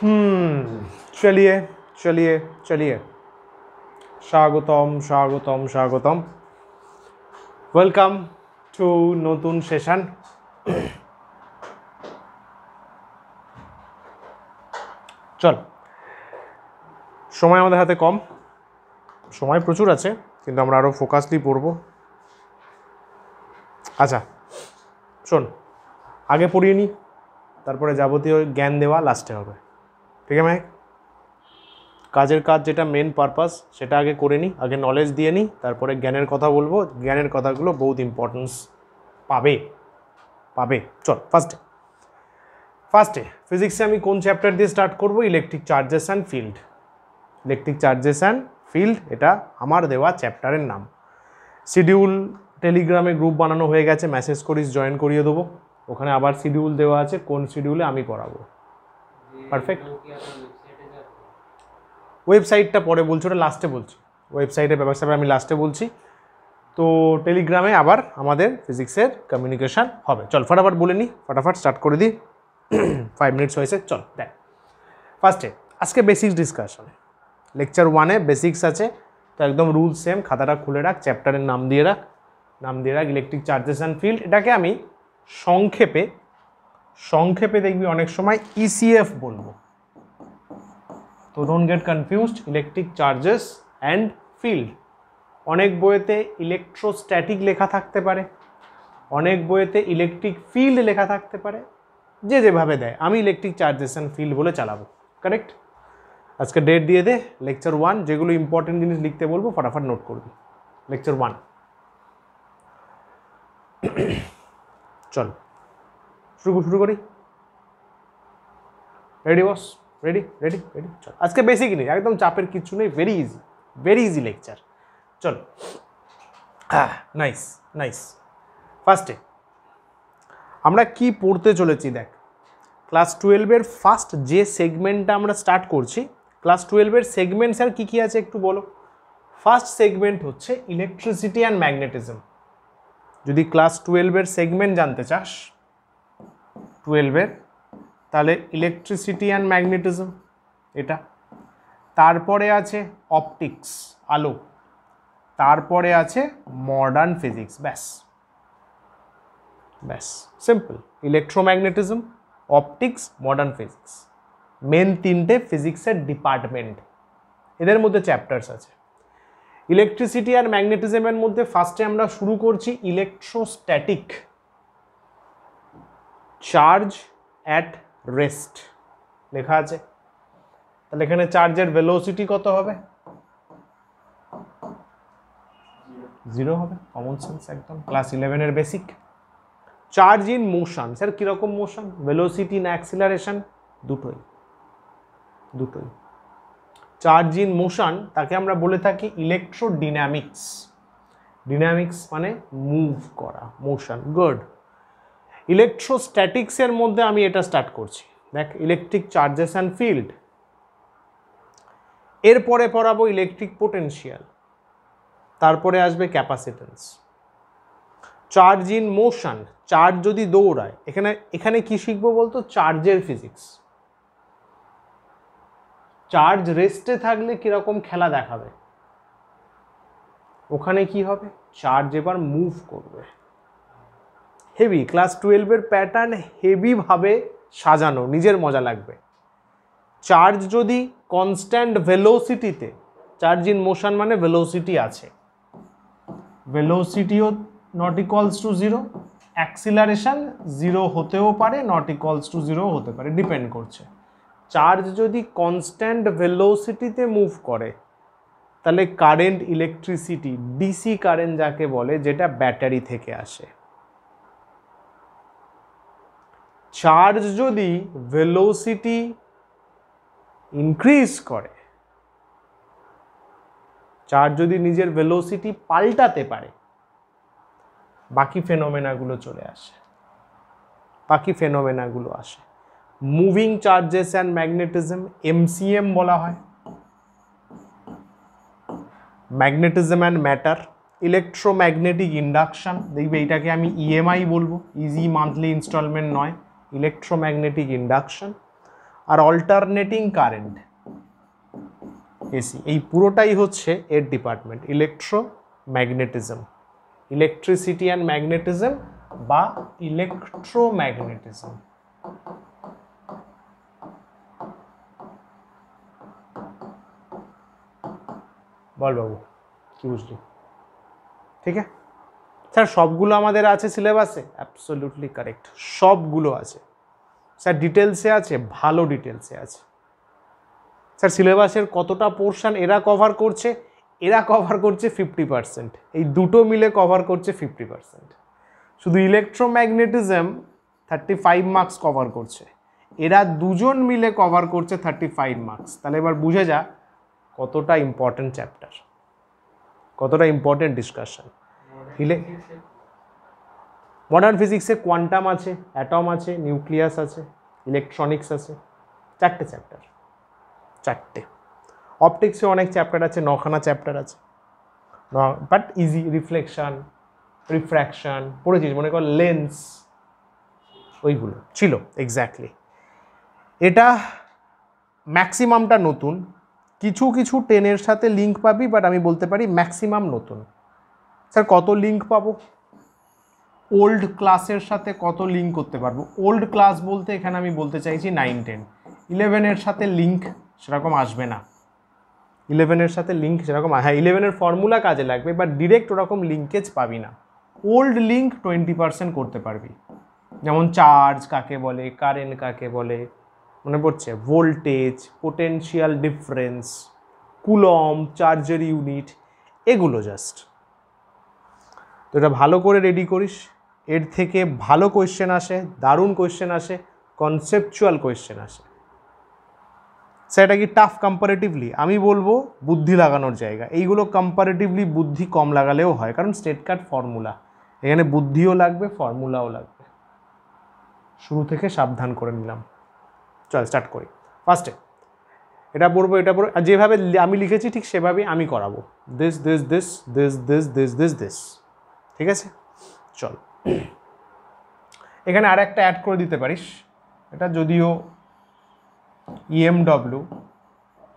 चलिए चलिए चलिए स्वागतम स्वागतम स्वागतम वेलकम टू नतून सेशन चल समय आमादेर हाथे कम समय प्रचुर आछे किन्तु आमरा आरो फोकासली पढ़ब अच्छा शोन आगे पढ़िए नी तारपरे जाबतीय ज्ञान देवा लास्टे होबे ठीक है मैं काजेर काज जेटा मेन पारपास सेटा आगे करे नी आगे नलेज दिए नी तारपरे ज्ञानेर कथा बोलबो ज्ञानेर कथागुलो बहुत इम्पोर्टेंस पाबे पाबे चल फार्स्टे फिजिक्से आमी कोन चैप्टार दिए स्टार्ट करब electric charges and field electric charges and field एटा आमार देवा चैप्टारेर नाम शिड्यूल टेलिग्रामे ग्रुप बानानो हये गेछे मेसेज करिस जয়েন करिए देबो ओखाने आबार शिड्यूल देवा आछे कोन शिड्यूले आमी पढ़ाबो परफेक्ट वेबसाइटটা পরে বলছি ওটা লাস্টে বলছি ওয়েবসাইটের ব্যবস্থাটা আমি লাস্টে বলছি তো টেলিগ্রামে আবার আমাদের ফিজিক্সের কমিউনিকেশন হবে চল फटाफट বলে নি फटाफट স্টার্ট করে দি 5 মিনিটস হয়েছে চল দেখ ফার্স্টে আজকে বেসিক্স ডিসকাশন লেকচার 1 এ বেসিক্স আছে তো একদম রুল সেম খাতাটা খুলে রাখ চ্যাপ্টারের নাম দিয়ে রাখ ইলেকট্রিক চার্জেস এন্ড ফিল্ড এটাকে আমি সংক্ষেপে দেখবি অনেক সময় ইসিএফ বলবো तो don't get confused electric charges and field अनेक बोईते इलेक्ट्रोस्टैटिक लेखा थाकते पारे अनेक बोईते इलेक्ट्रिक फिल्ड लेखा थाकते पारे जे जेभावे देय आमी इलेक्ट्रिक चार्जेस एंड फिल्ड बोले चालाबो करेक्ट आज के डेट दिए दे लेक्चर 1 जेगुलो इम्पोर्टेंट जिनिस लिखते बोलबो फटाफट नोट करबि लेक्चर 1 चल शुरू करी रेडी बस रेडी रेडी रेडी चल आज के बेसिक नहीं एकदम चापेर किच्छु नहीं वेरी इजी लेक्चर चल नाइस नाइस फार्स्टे আমরা কি পড়তে চলেছি দেখ ক্লাস 12 এর ফার্স্ট যে সেগমেন্টটা আমরা স্টার্ট করছি ক্লাস 12 এর সেগমেন্টস আর কি আছে একটু বলো ফার্স্ট সেগমেন্ট হচ্ছে ইলেকট্রিসিটি এন্ড ম্যাগনেটিজম যদি ক্লাস 12 এর সেগমেন্ট জানতে চাস 12 এর তাহলে ইলেকট্রিসিটি এন্ড ম্যাগনেটিজম এটা তারপরে আছে অপটিক্স আলো তারপরে আছে মডার্ন ফিজিক্স ব্যাস simple electromagnetism optics modern physics main তিনটে ফিজিক্সের ডিপার্টমেন্ট এদের মধ্যে চ্যাপ্টারস আছে ইলেকট্রিসিটি আর ম্যাগনেটিজমের মধ্যে ফার্স্টে আমরা শুরু করছি ইলেকট্রোস্ট্যাটিক চার্জ অ্যাট रेस्ट लेखा आछे ताहले एखाने चार्जेर वेलोसिटी कत होबे 0 होबे कमन सेंस एकदम क्लास 11 एर basic charge in motion sir कि रकम मोशन वेलोसिटी ना एक्सिलारेशन दुटोई चार्ज इन मोशन ताके आमरा बोले थाकि इलेक्ट्रोडायनामिक्स डायनामिक्स माने मुव करा मोशन गुड इलेक्ट्रोस्टैटिक्सের মধ্যে আমি এটা স্টার্ট করছি দেখ ইলেকট্রিক চার্জেস এন্ড ফিল্ড এরপরে পড়াবো ইলেকট্রিক পোটেনশিয়াল তারপরে আসবে capacitance charge in motion charge যদি দৌড়ায় এখানে কি শিখবো বলতো চার্জের ফিজিক্স চার্জ রেস্টে থাকলে কি রকম খেলা দেখাবে ওখানে কি হবে চার্জ এবার মুভ করবে हेवी क्लास 12 एर पैटार्न हेवी भावे साजानो निजेर मजा लागबे चार्ज जदि कन्स्टैंट वेलोसिटीते चार्ज इन मोशन माने वेलोसिटी आछे वेलोसिटीओ नट इक्वल्स टू 0 एक्सिलारेशन 0 होतेও पारे नट इक्वल्स टू 0 होते पारे डिपेंड करछे चार्ज जदि कन्स्टैंट वेलोसिटीते मुव करे ताहले कारेंट इलेक्ट्रिसिटी डीसी कारेंट जाके बोले जेटा बैटारि थेके आसे चार्ज जदि वेलोसिटी इनक्रीज करे चार्ज जदि निजेर वेलोसिटी पाल्टाते पारे बाकी फेनोमेनागुलो चले आसे moving charges and magnetism MCM बोला है magnetism and matter electromagnetic induction देखबे एटाके आमी ईएमआई बोलबो इजी मान्थलि इनस्टलमेंट नय इलेक्ट्रोमैग्नेटिक इंडक्शन আর অল্টারনেটিং কারেন্ট এসি, এই পুরোটাই হচ্ছে এর department, electromagnetism, electricity and magnetism বা ইলেকট্রোম্যাগনেটিজম। বল বাবু কি বুঝলি? ঠিক আছে স্যার, সবগুলো আমাদের আছে সিলেবাসে? অ্যাবসলিউটলি কারেক্ট, সবগুলো আছে স্যার। ডিটেলসে আছে, ভালো ডিটেলসে আছে স্যার। সিলেবাসের কতটা পোর্শন এরা কভার করছে? এরা কভার করছে 50%, এই দুটো মিলে কভার করছে 50%। শুধু ইলেকট্রোম্যাগনেটিজম 35 মার্কস কভার করছে, এরা দুজন মিলে কভার করছে 35 মার্কস। তাহলে এবার বুঝে যা কতটা ইম্পর্টেন্ট চ্যাপ্টার, কতটা ইম্পর্টেন্ট ডিসকাশন। মডার্ন ফিজিক্সে কোয়ান্টাম আছে, অ্যাটম আছে, নিউক্লিয়াস আছে, ইলেকট্রনিক্স আছে, 4টে চ্যাপ্টার, 4টে। অপটিক্সে অনেক চ্যাপ্টার আছে, 9খানা চ্যাপ্টার আছে, বাট ইজি। রিফ্লেকশন, রিফ্র্যাকশন পড়েছিস, মনে কর লেন্স, ওইগুলো ছিল এক্স্যাক্টলি। এটা ম্যাক্সিমামটা নতুন, কিছু কিছু 10-এর সাথে লিঙ্ক পাবি, বাট আমি বলতে পারি ম্যাক্সিমাম নতুন। স্যার কত লিঙ্ক পাবো? ওল্ড ক্লাসের সাথে কত লিঙ্ক করতে পারবো? ওল্ড ক্লাস বলতে এখানে আমি বলতে চাইছি 9-10। 11-এর সাথে লিঙ্ক সেরকম আসবে না, 11-এর সাথে লিঙ্ক সেরকম, হ্যাঁ 11-এর ফর্মুলা কাজে লাগবে, বাট ডিরেক্ট ওরকম লিঙ্কেজ পাবি না। ওল্ড লিঙ্ক 20% করতে পারবি, যেমন চার্জ কাকে বলে, কারেন্ট কাকে বলে, মনে পড়ছে? ভোল্টেজ, পোটেনশিয়াল ডিফারেন্স, কুলম, চার্জের ইউনিট, এগুলো জাস্ট। তো এটা ভালো করে রেডি করিস, এর থেকে ভালো কোয়েশ্চেন আসে, দারুণ কোয়েশ্চেন আসে, কনসেপচুয়াল কোয়েশ্চেন আসে। সেটা কি টাফ কম্পারেটিভলি? আমি বলবো বুদ্ধি লাগানোর জায়গা। এইগুলো কম্পারেটিভলি বুদ্ধি কম লাগালেও হয়, কারণ স্টেট কাট ফর্মুলা, এখানে বুদ্ধিও লাগবে, ফর্মুলাও লাগবে। শুরু থেকে সাবধান করে নিলাম। চল স্টার্ট করি। ফার্স্টে এটা পড়বো, এটা পড়বো, আর যেভাবে আমি লিখেছি ঠিক সেভাবেই আমি করাবো। This this this this this this this this, ঠিক আছে? চল, এখানে আর একটা অ্যাড করে দিতে পারিস, এটা যদিও EMW,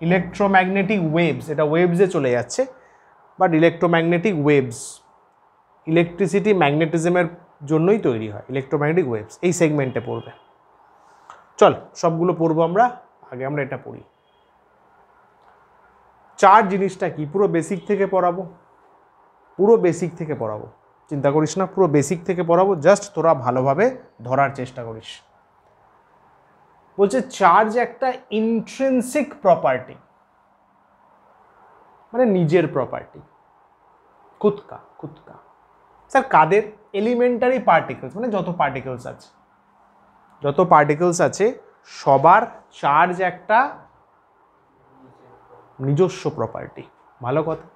ইলেকট্রোম্যাগনেটিক ওয়েভস, এটা ওয়েভসে চলে যাচ্ছে, বাট ইলেকট্রোম্যাগনেটিক ওয়েভস ইলেকট্রিসিটি ম্যাগনেটিজমের জন্যই তৈরি হয়। ইলেকট্রোম্যাগনেটিক ওয়েভস এই সেগমেন্টে পড়বে। চল সবগুলো পড়বো আমরা, আগে আমরা এটা পড়ি। চার্জ জিনিসটা কি পুরো বেসিক থেকে পড়াবো, পুরো বেসিক থেকে পড়াবো, চিন্তা করিস না, পুরো বেসিক থেকে পড়াবো, জাস্ট তোরা ভালোভাবে ধরার চেষ্টা করিস। বলছে চার্জ একটা ইন্ট্রিনসিক প্রপার্টি, মানে নিজের প্রপার্টি, খুদকা খুদকা। স্যার কাদের? এলিমেন্টারি পার্টিকেলস, মানে যত পার্টিকেলস আছে, যত পার্টিকেলস আছে সবার চার্জ একটা নিজস্ব প্রপার্টি। ভালো কথা।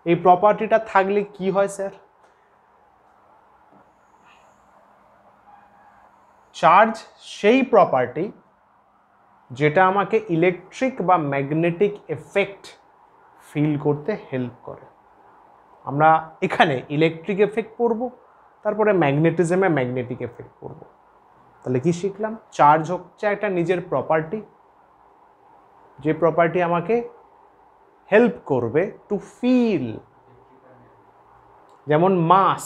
এই প্রপার্টিটা থাকলে কি হয় স্যার? চার্জ সেই প্রপার্টি যেটা আমাকে ইলেকট্রিক বা ম্যাগনেটিক এফেক্ট ফিল করতে হেল্প করে। আমরা এখানে ইলেকট্রিক এফেক্ট পড়ব, তারপরে ম্যাগনেটিজমে ম্যাগনেটিক এফেক্ট পড়ব। তাহলে কি শিখলাম? চার্জ হচ্ছে একটা নিজের প্রপার্টি, যে প্রপার্টি আমাকে হেল্প করবে টু ফিল, যেমন মাস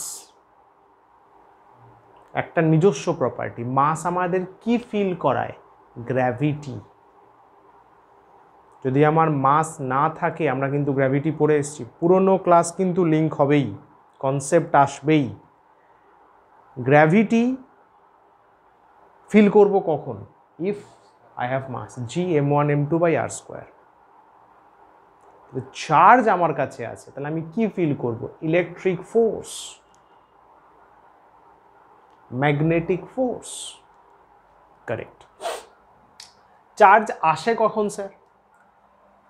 একটা নিজস্ব প্রপার্টি। মাস আমাদের কি ফিল করায়? গ্র্যাভিটি। যদি আমার মাস না থাকে, আমরা কিন্তু গ্র্যাভিটি পড়ে এসেছি, পুরনো ক্লাস কিন্তু লিঙ্ক হবেই, কনসেপ্ট আসবেই। গ্র্যাভিটি ফিল করব কখন? If I have mass, G(m1m2/r²). Charge আমার কাছে আছে, তাহলে আমি কি ফিল করব? Electric force, magnetic force. Correct. Charge আসে কখন sir?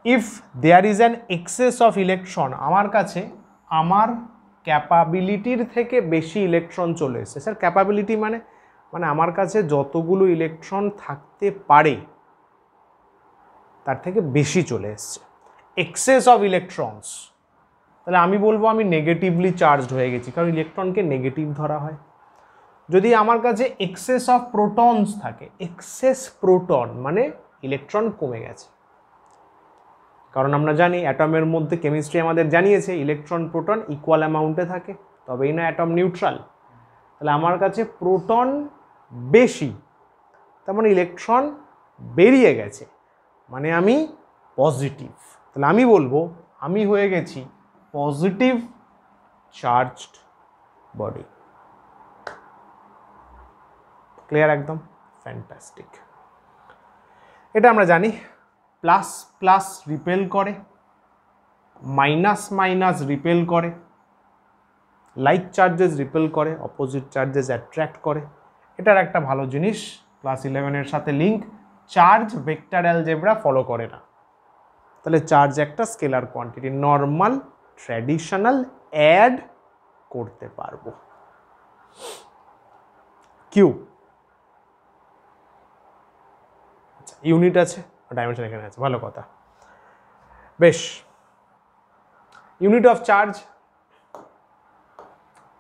If there is an excess of electron, আমার কাছে আমার ক্যাপাবিলিটির থেকে বেশি ইলেকট্রন চলে এসেছে। স্যার ক্যাপাবিলিটি মানে আমার কাছে যতগুলো ইলেকট্রন থাকতে পারে তার থেকে বেশি চলে এসছে, এক্সেস অফ ইলেকট্রনস। তাহলে আমি বলবো আমি নেগেটিভলি চার্জড হয়ে গেছি, কারণ ইলেকট্রনকে নেগেটিভ ধরা হয়। যদি আমার কাছে এক্সেস অফ প্রোটনস থাকে, এক্সেস প্রোটন মানে ইলেকট্রন কমে গেছে, কারণ আমরা জানি অ্যাটমের মধ্যে কেমিস্ট্রি আমাদের জানিয়েছে ইলেকট্রন প্রোটন ইকুয়াল অ্যামাউন্টে থাকে, তবেই না অ্যাটম নিউট্রাল। তাহলে আমার কাছে প্রোটন বেশি, তার মানে ইলেকট্রন বেরিয়ে গেছে, মানে আমি পজিটিভ। তাহলে আমি বলবো আমি হয়ে গেছি পজিটিভ চার্জড বডি। ক্লিয়ার একদম? ফ্যান্টাস্টিক। এটা আমরা জানি প্লাস প্লাস রিপেল করে, মাইনাস মাইনাস রিপেল করে, লাইক চার্জেস রিপেল করে, অপোজিট চার্জেস অ্যাট্রাক্ট করে। এটার একটা ভালো জিনিস ক্লাস 11-এর সাথে link, charge vector algebra follow করে না। তাহলে চার্জ একটা scalar quantity, normal traditional add করতে পারবো। কিউ ইউনিট আছে, ডাইমেনশন এখানে আছে, ভালো কথা। বেশ, ইউনিট অফ চার্জ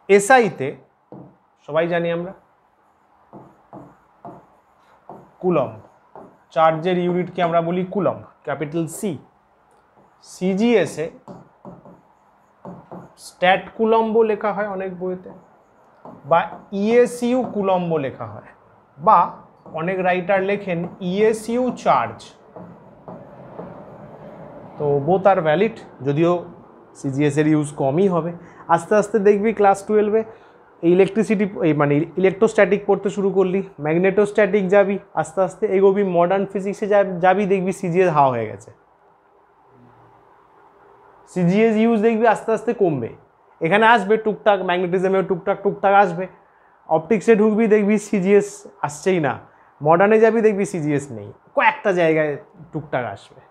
এসআইতে সবাই জানি আমরা কুলম্ব, চার্জের ইউনিটকে আমরা বলি কুলম্ব, ক্যাপিটাল সি। সিজিএসে স্ট্যাট কুলম্ব লেখা হয় অনেক বইতে, বা ইএসইউ কুলম্ব লেখা হয়, বা অনেক রাইটার লেখেন ইএসইউ চার্জ। তো বোথ আর ভ্যালিড, যদিও সিজিএস এর ইউজ কমই হবে। আস্তে আস্তে দেখবি ক্লাস 12-এ ইলেকট্রিসিটি মানে ইলেকট্রোস্ট্যাটিক পড়তে শুরু করলি, ম্যাগনেটোস্ট্যাটিক যাবি, আস্তে আস্তে এগোবি, মডার্ন ফিজিক্সে যাবি, দেখবি সিজিএস হাওয়া হয়ে গেছে। সিজিএস ইউজ দেখবি আস্তে আস্তে কমবে, এখানে আসবে টুকটাক, ম্যাগনেটিজমেও টুকটাক টুকটাক আসবে, অপটিক্সে ঢুকবি দেখবি সিজিএস আসছেই না, মডার্নে যাবি দেখবি সিজিএস নেই, কয়েকটা জায়গায় টুকটাক আসবে।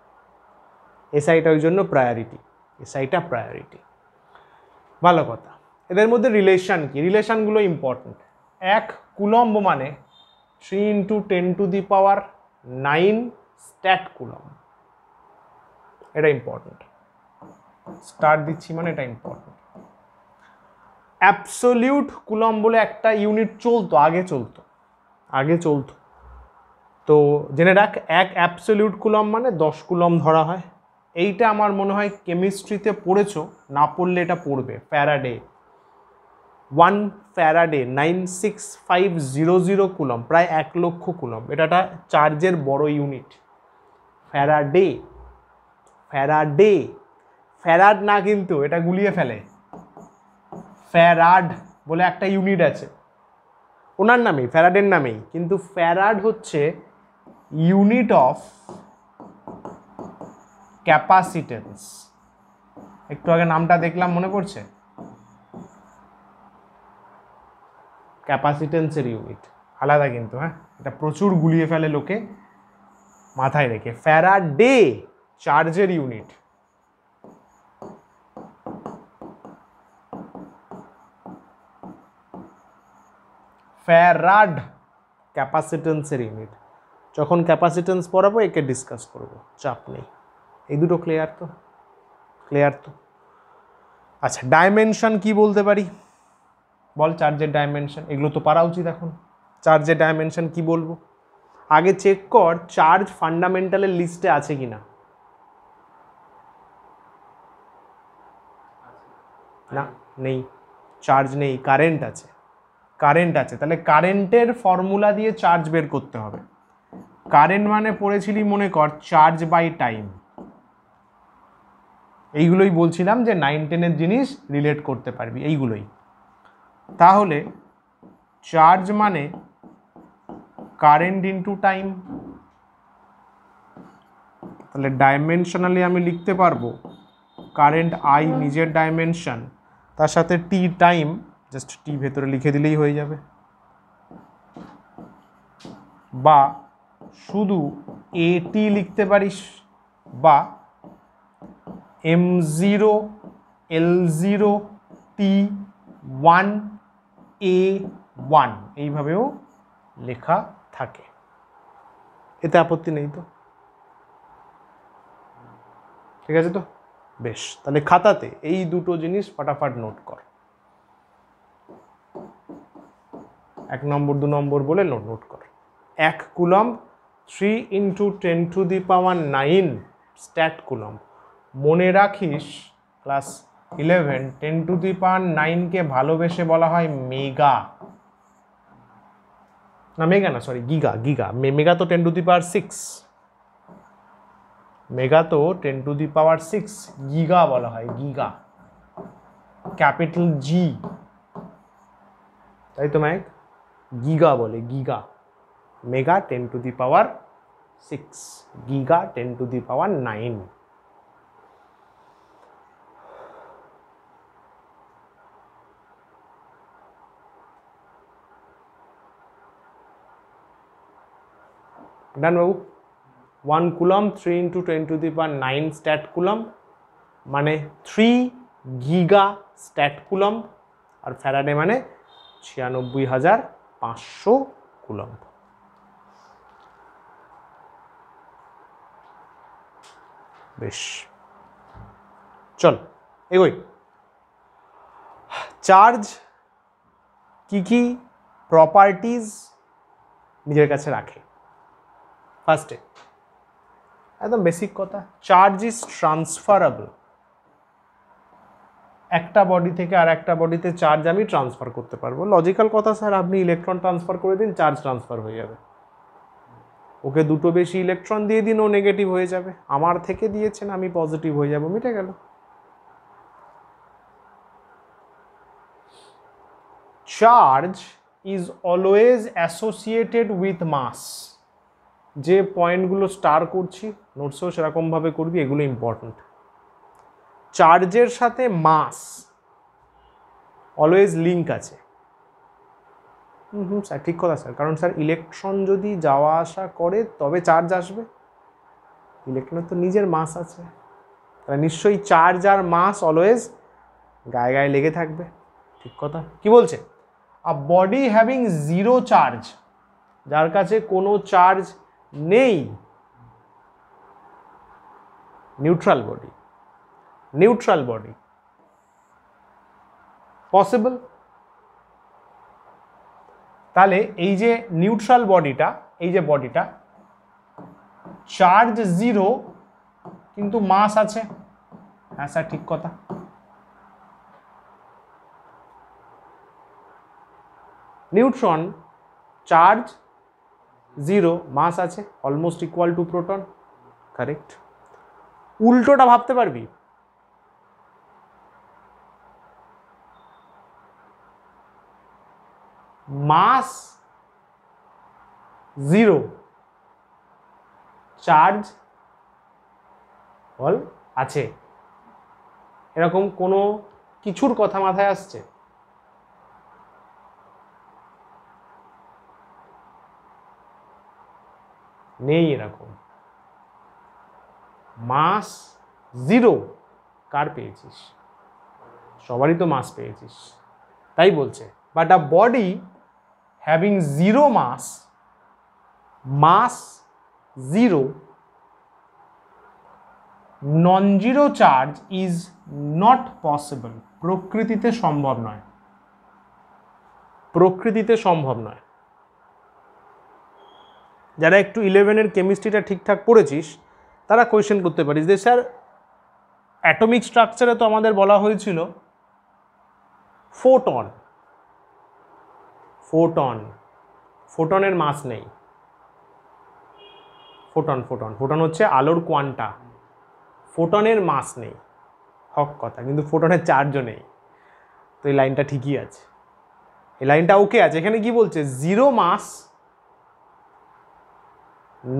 এসআইটা ওই জন্য প্রায়োরিটি, এসআইটা প্রায়োরিটি। ভালো কথা। এদের মধ্যে রিলেশন কি? রিলেশনগুলো ইম্পর্টেন্ট। 1 কুলম্ব মানে 3 × 10⁹ স্ট্যাট কুলম্ব, এটা ইম্পর্টেন্ট। স্টার দিচ্ছি মানে এটা ইম্পর্টেন্ট। অ্যাবসোলিউট কুলম্ব বলে একটা ইউনিট চলতো, আগে চলতো। তো জেনে রাখ, 1 অ্যাবসোলিউট কুলম্ব মানে 10 কুলম্ব ধরা হয়। এইটা আমার মনে হয় কেমিস্ট্রিতে পড়েছো, না পড়লে এটা পড়বে। ফ্যারাডে 1 ফ্যারাডে 96500 কুলম্ব, প্রায় 1 লক্ষ কুলম্ব। এটা একটা চার্জের বড় ইউনিট। ফ্যারাডে, ফ্যারাডে, ফ্যারাড না কিন্তু, এটা গুলিয়ে ফেলে। ফ্যারাড বলে একটা ইউনিট আছে, ওনার নামেই, ফ্যারাডের নামেই, কিন্তু ফ্যারাড হচ্ছে ইউনিট অফ ক্যাপাসিটেন্স। একটু আগে নামটা দেখলাম, মনে পড়ছে? ক্যাপাসিটেন্সের ইউনিট আলাদা কিন্তু, হ্যাঁ, এটা প্রচুর গুলিয়ে ফেলে লোকে, মাথায় রেখে। ফ্যারাডে চার্জের ইউনিট। ফ্যারাড ক্যাপাসিটেন্সের ইউনিট। যখন ক্যাপাসিটেন্স পড়াবো একে ডিসকাস করব, চাপ নেই। এই দুটো ক্লিয়ার তো? ক্লিয়ার তো? আচ্ছা, ডাইমেনশন কি বলতে পারি বল? চার্জের ডাইমেনশন, এগুলো তো পারা উচিত এখন। চার্জের ডাইমেনশন কি বলবো? আগে চেক কর চার্জ ফান্ডামেন্টালের লিস্টে আছে কিনা। না, নেই, চার্জ নেই, কারেন্ট আছে। কারেন্ট আছে, তাহলে কারেন্টের ফর্মুলা দিয়ে চার্জ বের করতে হবে। কারেন্ট মানে পড়েছিলি মনে কর চার্জ বাই টাইম। এইগুলোই বলছিলাম যে 9-10-এর জিনিস রিলেট করতে পারবি, এইগুলোই। তাহলে চার্জ মানে কারেন্ট ইনটু টাইম। তাহলে ডাইমেনশনালি আমি লিখতে পারবো কারেন্ট আই নিজের ডাইমেনশন, তার সাথে টি টাইম, জাস্ট টি ভেতরে লিখে দিলেই হয়ে যাবে। বা শুধু এটি লিখতে পারিস, বা M0 L0 T1 A1 এইভাবেও লেখা থাকে, এতে আপত্তি নেই তো? ঠিক আছে তো? বেশ, তাহলে খাতাতে এই দুটো জিনিস ফটাফট নোট কর। 1 নম্বর 2 নম্বর বলে নোট কর। 1 কুলম্ব 3 × 10⁹ স্ট্যাট কুলম্ব। মনে রাখিস ক্লাস 11 10⁹ কে ভালোবেসে বলা হয় মেগা, না মেগা না সরি গিগা, গিগা। মেগা তো 10⁶, মেগা তো 10⁶, গিগা বলা হয়, গিগা, ক্যাপিটাল জি, তাই তো ম্যাক, গিগা বলে, গিগা। Mega 10⁶, giga 10⁹। ডান বাবু। 1 কুলম্ব 3 × 10⁹ স্ট্যাট কুলম্ব মানে 3 গিগা স্ট্যাট কুলম্ব, আর ফ্যারাডে মানে 96,500 কুলম্ব। বেশ, চল এগোই। চার্জ কি কি প্রপার্টিজ নিজের কাছে রাখে? ফার্স্টে একদম বেসিক কথা, চার্জ ইজ ট্রান্সফারেবল। একটা বডি থেকে আর একটা বডিতে চার্জ আমি ট্রান্সফার করতে পারবো। লজিক্যাল কথা স্যার, আপনি ইলেকট্রন ট্রান্সফার করে দিন, চার্জ ট্রান্সফার হয়ে যাবে। ওকে দুটো বেশি ইলেকট্রন দিয়ে দিন, ও নেগেটিভ হয়ে যাবে। আমার থেকে দিয়েছেন, আমি পজিটিভ হয়ে যাব, মিটে গেল। Charge is always associated with mass. যে পয়েন্টগুলো স্টার করছি নোটসেও সেরকমভাবে করবি, এগুলো ইম্পর্টেন্ট। চার্জের সাথে মাস অলওয়েজ লিঙ্ক আছে। স্যার ঠিক কথা স্যার, কারণ স্যার ইলেকট্রন যদি যাওয়া আসা করে তবে চার্জ আসবে, ইলেকট্রনের তো নিজের মাস আছে, তাহলে নিশ্চয়ই চার্জ আর মাস অলওয়েজ গায়ে গায়ে লেগে থাকবে। ঠিক কথা। কি বলছে? আ বডি হ্যাভিং জিরো চার্জ, যার কাছে কোনো চার্জ নেই, neutral body. Neutral body possible? তাহলে এই যে নিউট্রাল বডিটা, এই যে বডিটা চার্জ জিরো কিন্তু মাস আছে। হ্যাঁ স্যার ঠিক কথা। নিউট্রন চার্জ জিরো, মাস আছে, almost equal to proton. Correct. উল্টোটা ভাবতে পারবি? মাস জিরো, চার্জ বল আছে, এরকম কোনো কিছুর কথা মাথায় আসছে? নেই এরকম। মাস জিরো কার পেয়েছিস? সবারই তো মাস পেয়েছিস, তাই বলছে। But a body having zero mass, mass zero, non zero charge is not possible. প্রকৃতিতে সম্ভব নয়, প্রকৃতিতে সম্ভব নয়। যারা একটু 11-এর কেমিস্ট্রিটা ঠিকঠাক পড়েছিস তারা কোয়েশ্চেন করতে পারিস যে স্যার অ্যাটমিক স্ট্রাকচারে তো আমাদের বলা হয়েছিল ফোটন, ফোটন, ফোটনের মাস নেই। ফোটন ফোটন ফোটন হচ্ছে আলোর কোয়ান্টা, ফোটনের মাস নেই, হক কথা, কিন্তু ফোটনের চার্জও নেই। তো এই লাইনটা ঠিকই আছে, এই লাইনটা ওকে আছে। এখানে কি বলছে? জিরো মাস,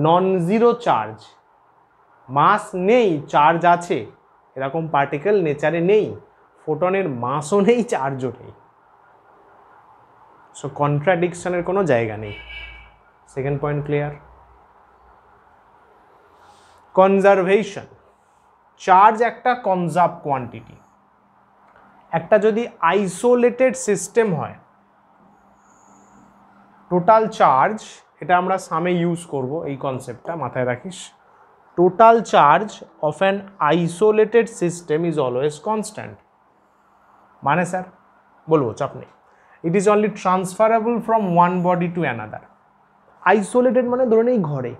নন জিরো চার্জ, মাস নেই চার্জ আছে, এরকম পার্টিকেল নেচারে নেই। ফোটনের মাসও নেই চার্জও নেই, সো কন্ট্রাডিকশনের কোনো জায়গা নেই। Second point clear? Conservation. Charge একটা কনজার্ভ কোয়ান্টিটি। একটা যদি আইসোলেটেড সিস্টেম হয়, টোটাল চার্জ, এটা আমরা সামে ইউজ করব, এই কনসেপ্টটা মাথায় রাখিস। Total charge of an isolated system is always constant. মানে স্যার বলবো, চাপ নেই। It is only transferable from one body to another. Isolated মানে ধরে নেই ঘরে,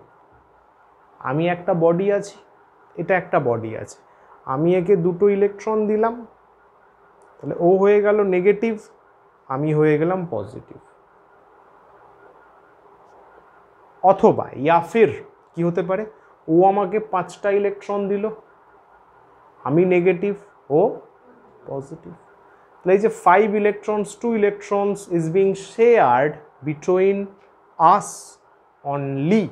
আমি একটা বডি আছি, এটা একটা বডি আছে, আমি একে দুটো ইলেকট্রন দিলাম, তাহলে ও হয়ে গেল নেগেটিভ, আমি হয়ে গেলাম পজিটিভ। অথবা ইয়া ফির কি হতে পারে, ও আমাকে 5টা ইলেকট্রন দিল, আমি নেগেটিভ, ও পজিটিভ। তাহলে এই যে 5 electrons 2 electrons is being shared between us only,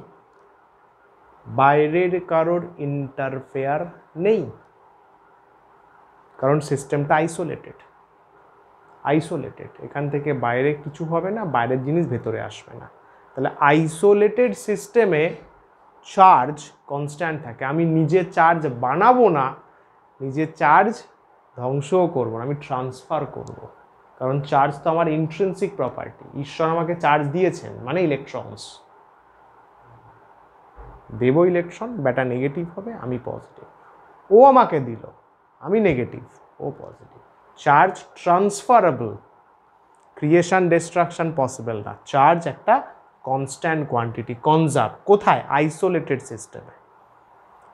বাইরের কারোর ইন্টারফেয়ার নেই, কারণ সিস্টেমটা আইসোলেটেড, এখান থেকে বাইরে কিছু হবে না, বাইরের জিনিস ভেতরে আসবে না। তাহলে আইসোলেটেড সিস্টেমে চার্জ কনস্ট্যান্ট থাকে। আমি নিজে চার্জ বানাবো না, নিজে চার্জ ধ্বংসও করবো না, আমি ট্রান্সফার করব, কারণ চার্জ তো আমার ইন্ট্রিনসিক প্রপার্টি। ঈশ্বর আমাকে চার্জ দিয়েছেন মানে ইলেকট্রনস দেব, ইলেকট্রন ব্যাটা নেগেটিভ হবে, আমি পজিটিভ, ও আমাকে দিল, আমি নেগেটিভ, ও positive. Charge transferable, creation destruction possible না। চার্জ একটা কনস্ট্যান্ট কোয়ান্টিটি, কনজার্ভ। কোথায়? আইসোলেটেড সিস্টেমে।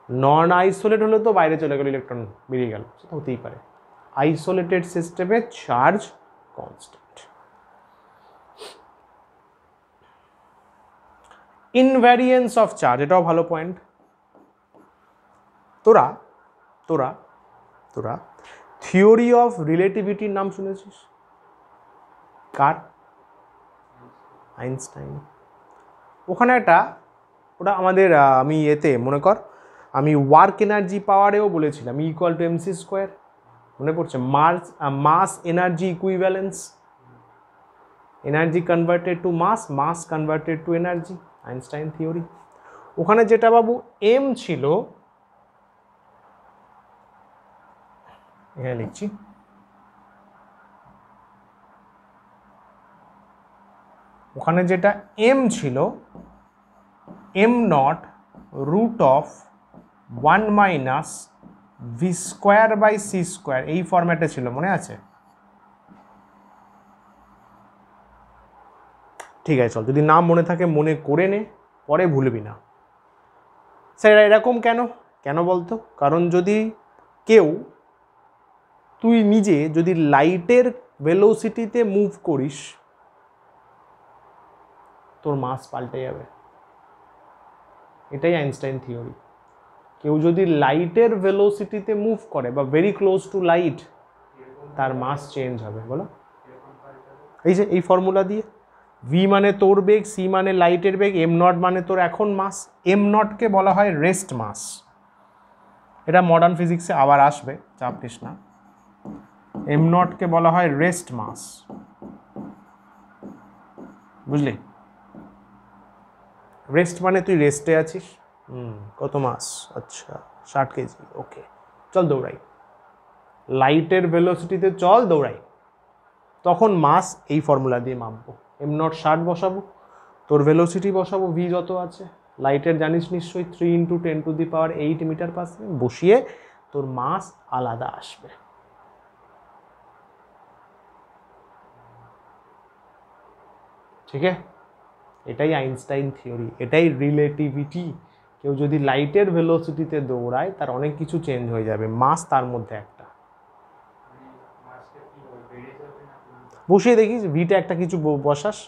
নন আইসোলেট হলে তো বাইরে চলে গেল, ইলেকট্রন বেরিয়ে গেল, সেটা হতেই পারে। আইসোলেটেড সিস্টেমে চার্জ কনস্ট্যান্ট। ইনভ্যারিয়েন্স অফ চার্জ, এটাও ভালো পয়েন্ট। তোরা তোরা তোরা থিওরি অফ রিলেটিভিটির নাম শুনেছিস? কার? আইনস্টাইন। ওখানে একটা, ওটা আমাদের আমি এতে মনে কর, আমি ওয়ার্ক এনার্জি পাওয়ারেও বলেছিলাম ইকুয়াল টু এমসি স্কোয়ার, মনে পড়ছে? Mass energy equivalence, energy converted to mass, mass converted to energy, Einstein theory. ওখানে যেটা বাবু এম ছিল, এখানে লিখছি, ওখানে যেটা এম ছিল, m naught root of 1 minus v square by c square, এই ফরম্যাটে ছিল, মনে আছে? ঠিক আছে, চল, যদি নাম মনে থাকে মনে করে নে, পরে ভুলবি না। স্যার এরকম কেন কেন বলতো? কারণ যদি কেউ, তুই নিজে যদি লাইটের ভেলোসিটিতে মুভ করিস, তোর মাস পাল্টে যাবে। এটাই আইনস্টাইন থিওরি। কেউ যদি লাইটের ভেলোসিটিতে মুভ করে বা ভেরি ক্লোজ টু লাইট, তার মাস চেঞ্জ হবে। বলো, এই যে এই ফর্মুলা দিয়ে, ভি মানে তোর বেগ, সি মানে লাইটের বেগ, এম নট মানে তোর এখন মাস। এম নটকে বলা হয় রেস্ট মাস। এটা মডার্ন ফিজিক্সে আবার আসবে, চাপ নিস না। এম নটকে বলা হয় রেস্ট মাস, বুঝলি? রেস্ট মানে তুই রেস্টে আছিস। কত মাস? আচ্ছা 60 কেজি, ওকে, চল দৌড়াই, লাইটের ভেলোসিটিতে চল দৌড়াই, তখন মাস এই ফর্মুলা দিয়ে মাপবো। এম নট 60 বসাবো, তোর ভেলোসিটি বসাবো ভি যত আছে, লাইটের জানিস নিশ্চয়ই 3 × 10⁸ মিটার পার সেকেন্ড, বসিয়ে তোর মাস আলাদা আসবে। ঠিক আছে, এটাই আইনস্টাইন থিওরি, এটাই রিলেটিভিটি। কেউ যদি লাইটের ভেলোসিটিতে দৌড়ায়, তার অনেক কিছু চেঞ্জ হয়ে যাবে, মাস তার মধ্যে একটা। বসিয়ে দেখিস, ভিটা একটা কিছু বসাস,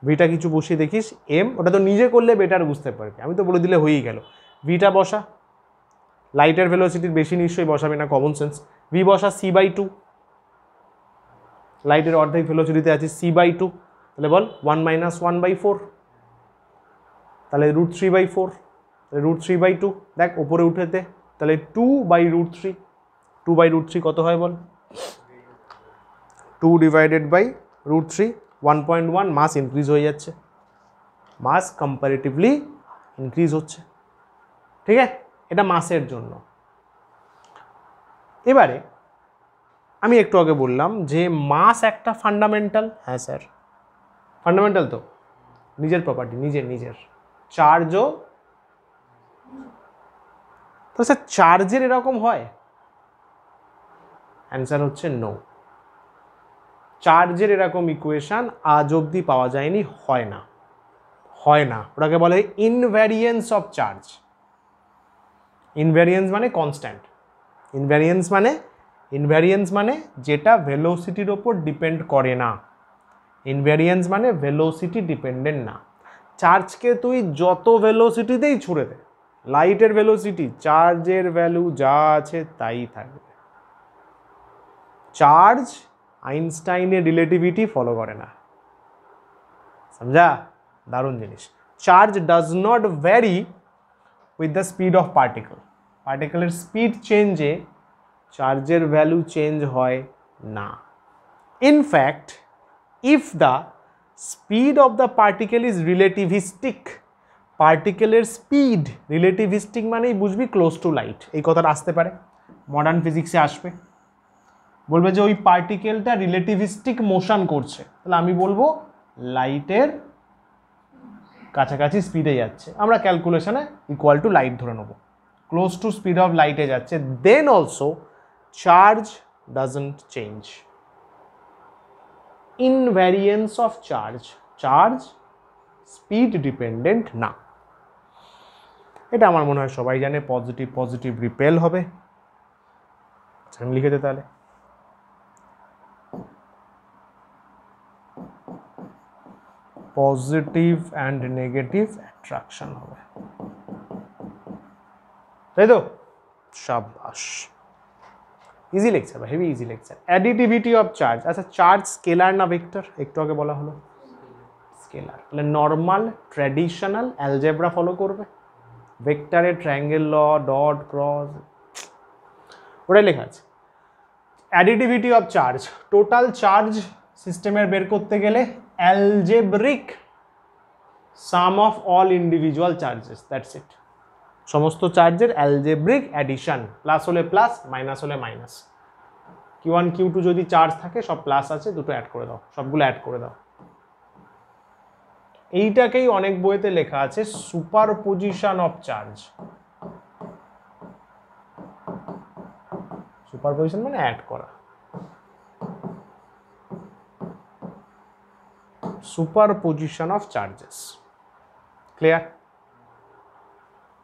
ভিটা কিছু বসিয়ে দেখিস, এম, ওটা তো নিজে করলে বেটার বুঝতে পারবি, আমি তো বলে দিলে হয়েই গেল। ভিটা বসা, লাইটের ভেলোসিটির বেশি নিশ্চয়ই বসাবে না, কমন সেন্স। ভি বসা c/2, লাইটের অর্ধেক ভেলোসিটিতে আছে c/2, তাহলে বল 1 - 1/4, তাহলে √3/4, √3/2, দেখ ওপরে উঠেতে, তাহলে 2/√3, 2/√3 কত হয় বল? 2 / √3, 1.1। মাস ইনক্রিজ হয়ে যাচ্ছে, মাস কম্পারেটিভলি ইনক্রিজ হচ্ছে। ঠিক আছে, এটা মাসের জন্য। এবারে আমি একটু আগে বললাম যে মাস একটা ফান্ডামেন্টাল। হ্যাঁ স্যার, ফান্ডামেন্টাল তো, নিজের প্রপার্টি, নিজের। চার্জও তো স্যার, চার্জের এরকম হয়? অ্যান্সার হচ্ছে নো। চার্জের এরকম ইকুয়েশন আজ অবধি পাওয়া যায়নি, হয় না। ওটাকে বলে ইনভ্যারিয়েন্স অফ চার্জ। ইনভ্যারিয়েন্স মানে কনস্ট্যান্ট, ইনভ্যারিয়েন্স মানে যেটা ভেলোসিটির ওপর ডিপেন্ড করে না, ইনভ্যারিয়েন্স মানে ভেলোসিটি ডিপেন্ডেন্ট না। চার্জকে তুই যত ভেলোসিটিতেই ছুড়ে দে, লাইটের ভেলোসিটি, চার্জের ভ্যালু যা আছে তাই থাকবে। চার্জ আইনস্টাইনের রিলেটিভিটি ফলো করে না, সমঝা? দারুণ জিনিস। Charge does not vary with the speed of particle, পার্টিকলের স্পিড চেঞ্জে চার্জের ভ্যালু চেঞ্জ হয় না। In fact if the speed of the particle is relativistic, পার্টিকেলের স্পিড রিলেটিভিস্টিক মানেই বুঝবি ক্লোজ টু লাইট, এই কথাটা আসতে পারে, মডার্ন ফিজিক্সে আসবে, বলবে যে ওই পার্টিকেলটা রিলেটিভিস্টিক মোশন করছে, তাহলে আমি বলবো লাইটের কাছাকাছি স্পিডে যাচ্ছে, আমরা ক্যালকুলেশনে ইকুয়াল টু লাইট ধরে নেব, ক্লোজ টু স্পিড অফ লাইটে যাচ্ছে, then also charge doesn't change. Invariance of charge, charge speed dependent না, এটা আমার মনে হয় সবাই জানে। পজিটিভ পজিটিভ রিপেল হবে, আমি লিখে দে তাহলে। পজিটিভ অ্যান্ড নেগেটিভ অ্যাট্রাকশন হবে, তাই তো? শাবাশ, easy lecture, heavy easy lecture. Additivity of charge, আচ্ছা চার্জ স্কেলার না ভেক্টর? একটু আগে বলা হলো স্কেলার, তাহলে নর্মাল ট্র্যাডিশনাল অ্যালজেব্রা ফলো করবে, ভেক্টরে ট্রায়াঙ্গেল ল, ডট ক্রস, ওটাই লেখা আছে। Additivity of charge, total charge সিস্টেমের বের করতে গেলে algebraic some of all individual charges, that's it. সমস্ত চার্জের অ্যালজেব্রিক অ্যাডিশন, প্লাস হলে প্লাস, মাইনাস হলে মাইনাস। Q1 Q2 যদি চার্জ থাকে, সব প্লাস আছে, দুটো অ্যাড করে দাও, সবগুলো অ্যাড করে দাও। এইটাকেই অনেক বইতে লেখা আছে সুপারপজিশন অফ চার্জ। সুপারপজিশন মানে অ্যাড করা, সুপারপজিশন অফ চার্জেস, ক্লিয়ার?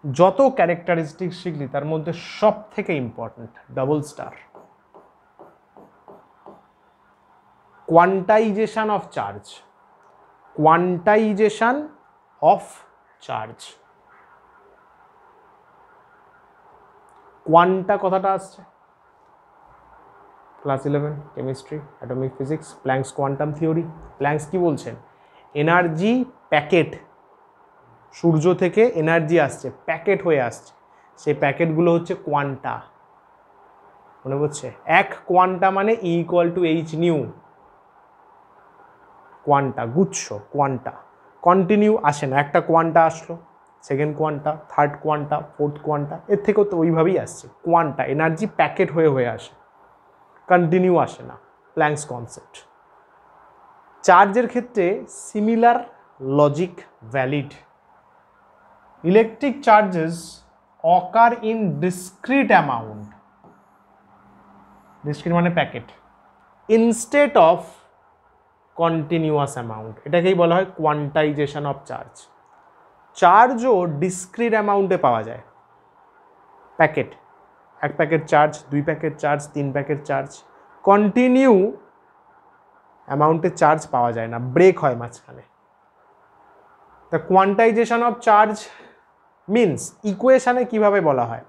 যত ক্যারেক্টারিস্টিক শিখলি তার মধ্যে সব থেকে important double star, quantisation of charge, quantisation of charge. Quanta কথাটা আসছে class 11 chemistry, atomic physics, planks quantum theory. Planks কি বলছেন? এনার্জি প্যাকেট, সূর্য থেকে এনার্জি আসছে, প্যাকেট হয়ে আসছে, সেই প্যাকেটগুলো হচ্ছে কোয়ান্টা, মনে পড়ছে? এক কোয়ান্টা মানে E = h নিউ, কোয়ান্টা, গুচ্ছ কোয়ান্টা, কন্টিনিউ আসে না, একটা কোয়ান্টা আসলো, second quanta, third quanta, fourth quanta, এর থেকেও তো ওইভাবেই আসছে। কোয়ান্টা এনার্জি প্যাকেট হয়ে হয়ে আসে, কন্টিনিউ আসে না, প্ল্যাঙ্কস কনসেপ্ট। চার্জের ক্ষেত্রে similar logic valid. Electric charges occur in discrete amount, discrete মানে packet, instead of continuous amount, এটাকেই বলা হয় কোয়ান্টাইজেশন অফ চার্জ। চার্জও ডিসক্রিট অ্যামাউন্টে পাওয়া যায়, প্যাকেট, এক প্যাকেট চার্জ, দুই প্যাকেট চার্জ, তিন প্যাকেট চার্জ, কন্টিনিউ অ্যামাউন্টে চার্জ পাওয়া যায় না, ব্রেক হয় মাঝখানে। The quantization of charge means, ইকুয়েশনে কিভাবে বলা হয়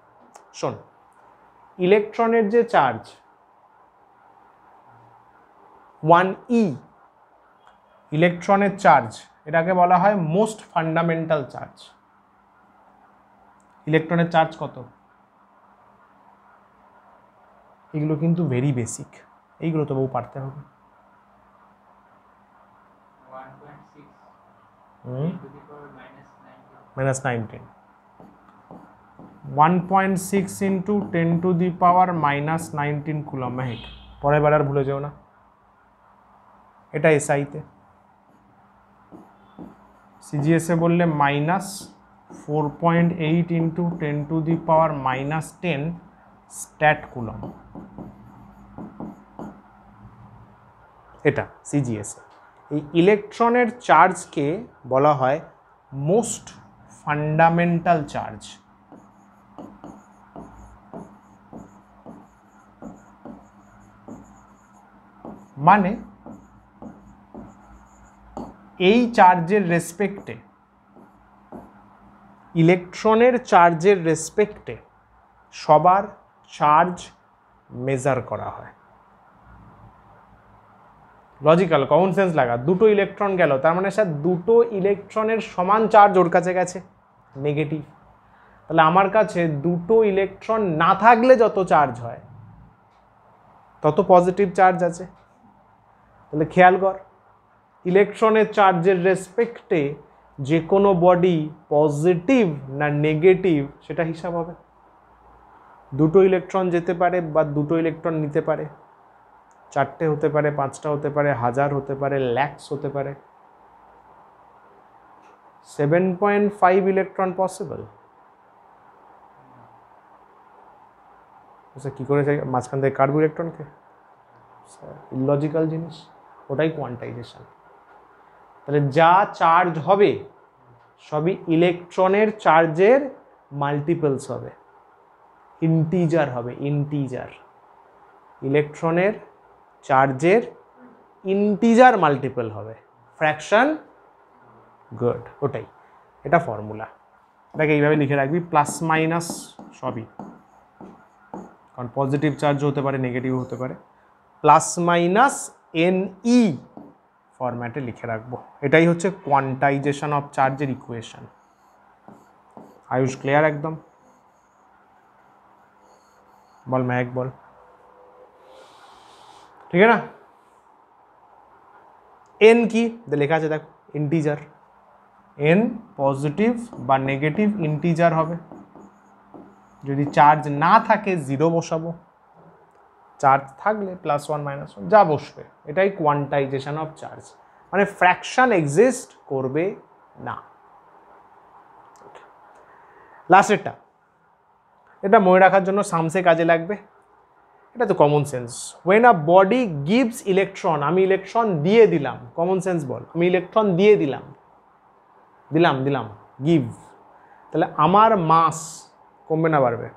শোন, ইলেকট্রনের যে চার্জ 1e, ইলেকট্রনের চার্জ, এটাকে বলা হয় মোস্ট ফান্ডামেন্টাল চার্জ। ইলেকট্রনের চার্জ কত? এগুলো কিন্তু ভেরি বেসিক, এইগুলো তো বহু পারতে হবে। -19, 1.6 × 10⁻⁻19 কুলম্ব। পরের বার আর ভুলে যেও না, এটা এসআইতে, সিজিএসে বললে -4.8 × 10⁻⁻10 স্ট্যাট কুলম্ব, এটা সিজিএসে। এই ইলেকট্রনের চার্জকে বলা হয় মোস্ট ফান্ডামেন্টাল চার্জ। মানে এই চার্জের রেসপেক্টে, ইলেকট্রনের চার্জের রেসপেক্টে সবার চার্জ মেজার করা হয়। লজিক্যাল, কমন সেন্স লাগা। দুটো ইলেকট্রন গেল, তার মানে স্যার দুটো ইলেকট্রনের সমান চার্জ ওর কাছে গেছে, নেগেটিভ। তাহলে আমার কাছে দুটো ইলেকট্রন না থাকলে যত চার্জ হয় তত পজিটিভ চার্জ আছে। তাহলে খেয়াল কর, ইলেকট্রনের চার্জের রেসপেক্টে যে কোনো বডি পজিটিভ না নেগেটিভ সেটা হিসাব হবে। দুটো ইলেকট্রন যেতে পারে বা দুটো ইলেকট্রন নিতে পারে, চারটে হতে পারে, পাঁচটা হতে পারে, হাজার হতে পারে, ল্যাক্স হতে পারে। 7.5 ইলেকট্রন পসিবল। কি করে মাঝখান থেকে কাটবো ইলেকট্রনকে? ইলজিক্যাল জিনিস, ওটাই কোয়ান্টাইজেশন। তাহলে যা চার্জ হবে সবই ইলেকট্রনের চার্জের মাল্টিপলস হবে, ইন্টিজার হবে, ইন্টিজার। ইলেকট্রনের চার্জের ইন্টিজার মাল্টিপল হবে, ফ্র্যাকশন। গুড, ওটাই, এটা ফর্মুলা। এটাকে এইভাবে লিখে রাখবি, প্লাস মাইনাস সবই, কারণ পজিটিভ চার্জ হতে পারে, নেগেটিভ হতে পারে। প্লাস মাইনাস NE ফরম্যাটে লিখে রাখবো। এটাই হচ্ছে কোয়ান্টাইজেশন অফ চার্জের ইকুয়েশন। আয়ুষ ক্লিয়ার একদম? বল মেহেক বল। ঠিক আছে না? N কি লেখা আছে দেখো, ইন্টিজার। N পজিটিভ বা নেগেটিভ ইন্টিজার হবে। যদি চার্জ না থাকে 0 বসাবো, চার্জ থাকলে +1 -1 যা বসবে। এটাই কোয়ান্টাইজেশন অফ চার্জ, মানে ফ্র্যাকশন এক্সিস্ট করবে না। লাস্টেরটা, এটা মনে রাখার জন্য সামসে কাজে লাগবে। এটা তো common sense. When a body gives electron, আমি ইলেকট্রন দিয়ে দিলাম, কমন সেন্স বল, আমি ইলেকট্রন দিয়ে দিলাম, দিলাম গিভ, তাহলে আমার মাস কমবে না বাড়বে?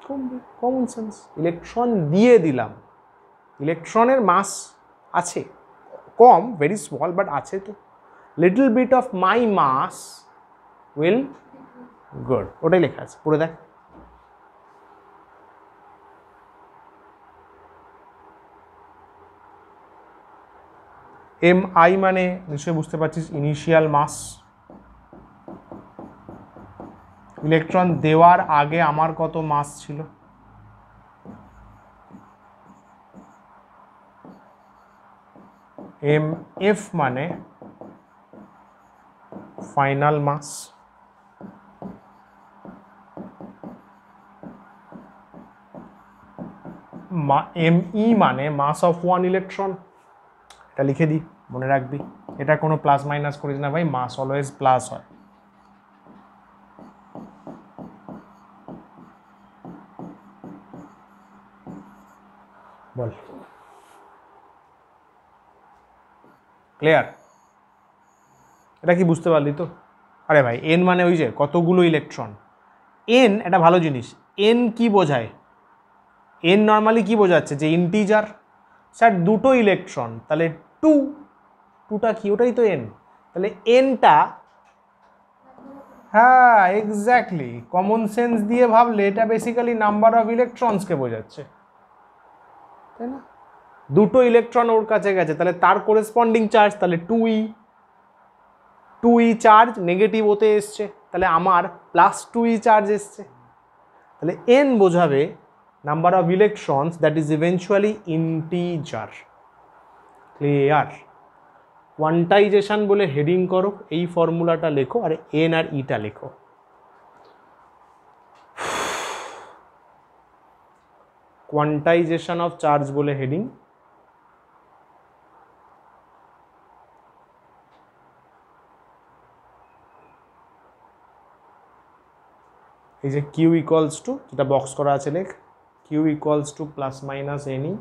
কমবে, কমন সেন্স। ইলেকট্রন দিয়ে দিলাম, ইলেকট্রনের মাস আছে, কম, ভেরি স্মল, বাট আছে তো। Little bit of my mass will, good, ওটাই লেখা আছে, পড়ে দেখ। MI মানে নিশ্চয়ই বুঝতে পারছিস, ইনিশিয়াল মাস। ইলেকট্রন দেওয়ার আগে আমার কত মাস ছিল। MF মানে ফাইনাল মাস। ME মানে মাস অফ ওয়ান ইলেকট্রন। এটা লিখে দিই, মনে রাখবি। এটা কোনো প্লাস মাইনাস করিস না ভাই, মাস অলওয়েজ প্লাস হয়। বল, ক্লিয়ার? এটা কি বুঝতে পারলি তো? আরে ভাই, N মানে ওই যে কতগুলো ইলেকট্রন। N এটা ভালো জিনিস। N কি বোঝায়? N নর্মালি কি বোঝাচ্ছে? যে ইন্টিজার। স্যার দুটো ইলেকট্রন, তাহলে 2টা কি? ওটাই তো N। তাহলে Nটা, হ্যাঁ এক্স্যাক্টলি, কমন সেন্স দিয়ে ভাবলে এটা বেসিক্যালি নাম্বার অফ ইলেকট্রনসকে বোঝাচ্ছে, তাই না? দুটো ইলেকট্রন ওর কাছে গেছে, তাহলে তার করেসপন্ডিং চার্জ তাহলে 2E চার্জ নেগেটিভ হতে এসছে, তাহলে আমার +2E চার্জ এসছে। তাহলে N বোঝাবে number of electrons that is eventually integer. Clear? Quantisation বলে হেডিং করো, এই ফর্মুলাটা লেখো, আর N আর Eটা লেখো। কোয়ান্টাইজেশন অফ চার্জ বলে হেডিং। এই যে Q ইকুয়ালস টু, যেটা বক্স করা আছে লেখ, Q equals to plus minus NE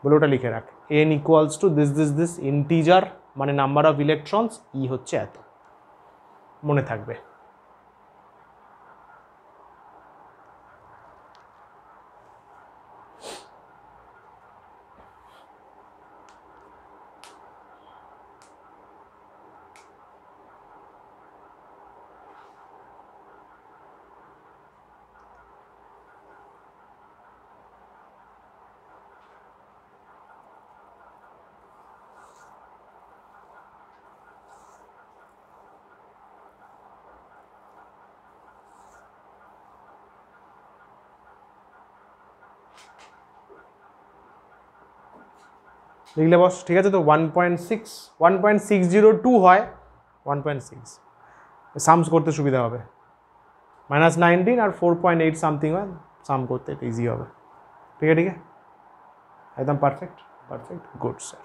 বলে ওটা লিখে রাখ। N equals to this integer, মানে নাম্বার অফ ইলেকট্রনস, E হচ্ছে এত, মনে থাকবে। লিখলে বস, ঠিক আছে? তো 1.602 হয় 1.6, সামস করতে সুবিধা হবে। -19 আর 4.8 সামথিং হয়, সাম করতে এটা ইজি হবে। ঠিক আছে, একদম পারফেক্ট, গুড স্যার।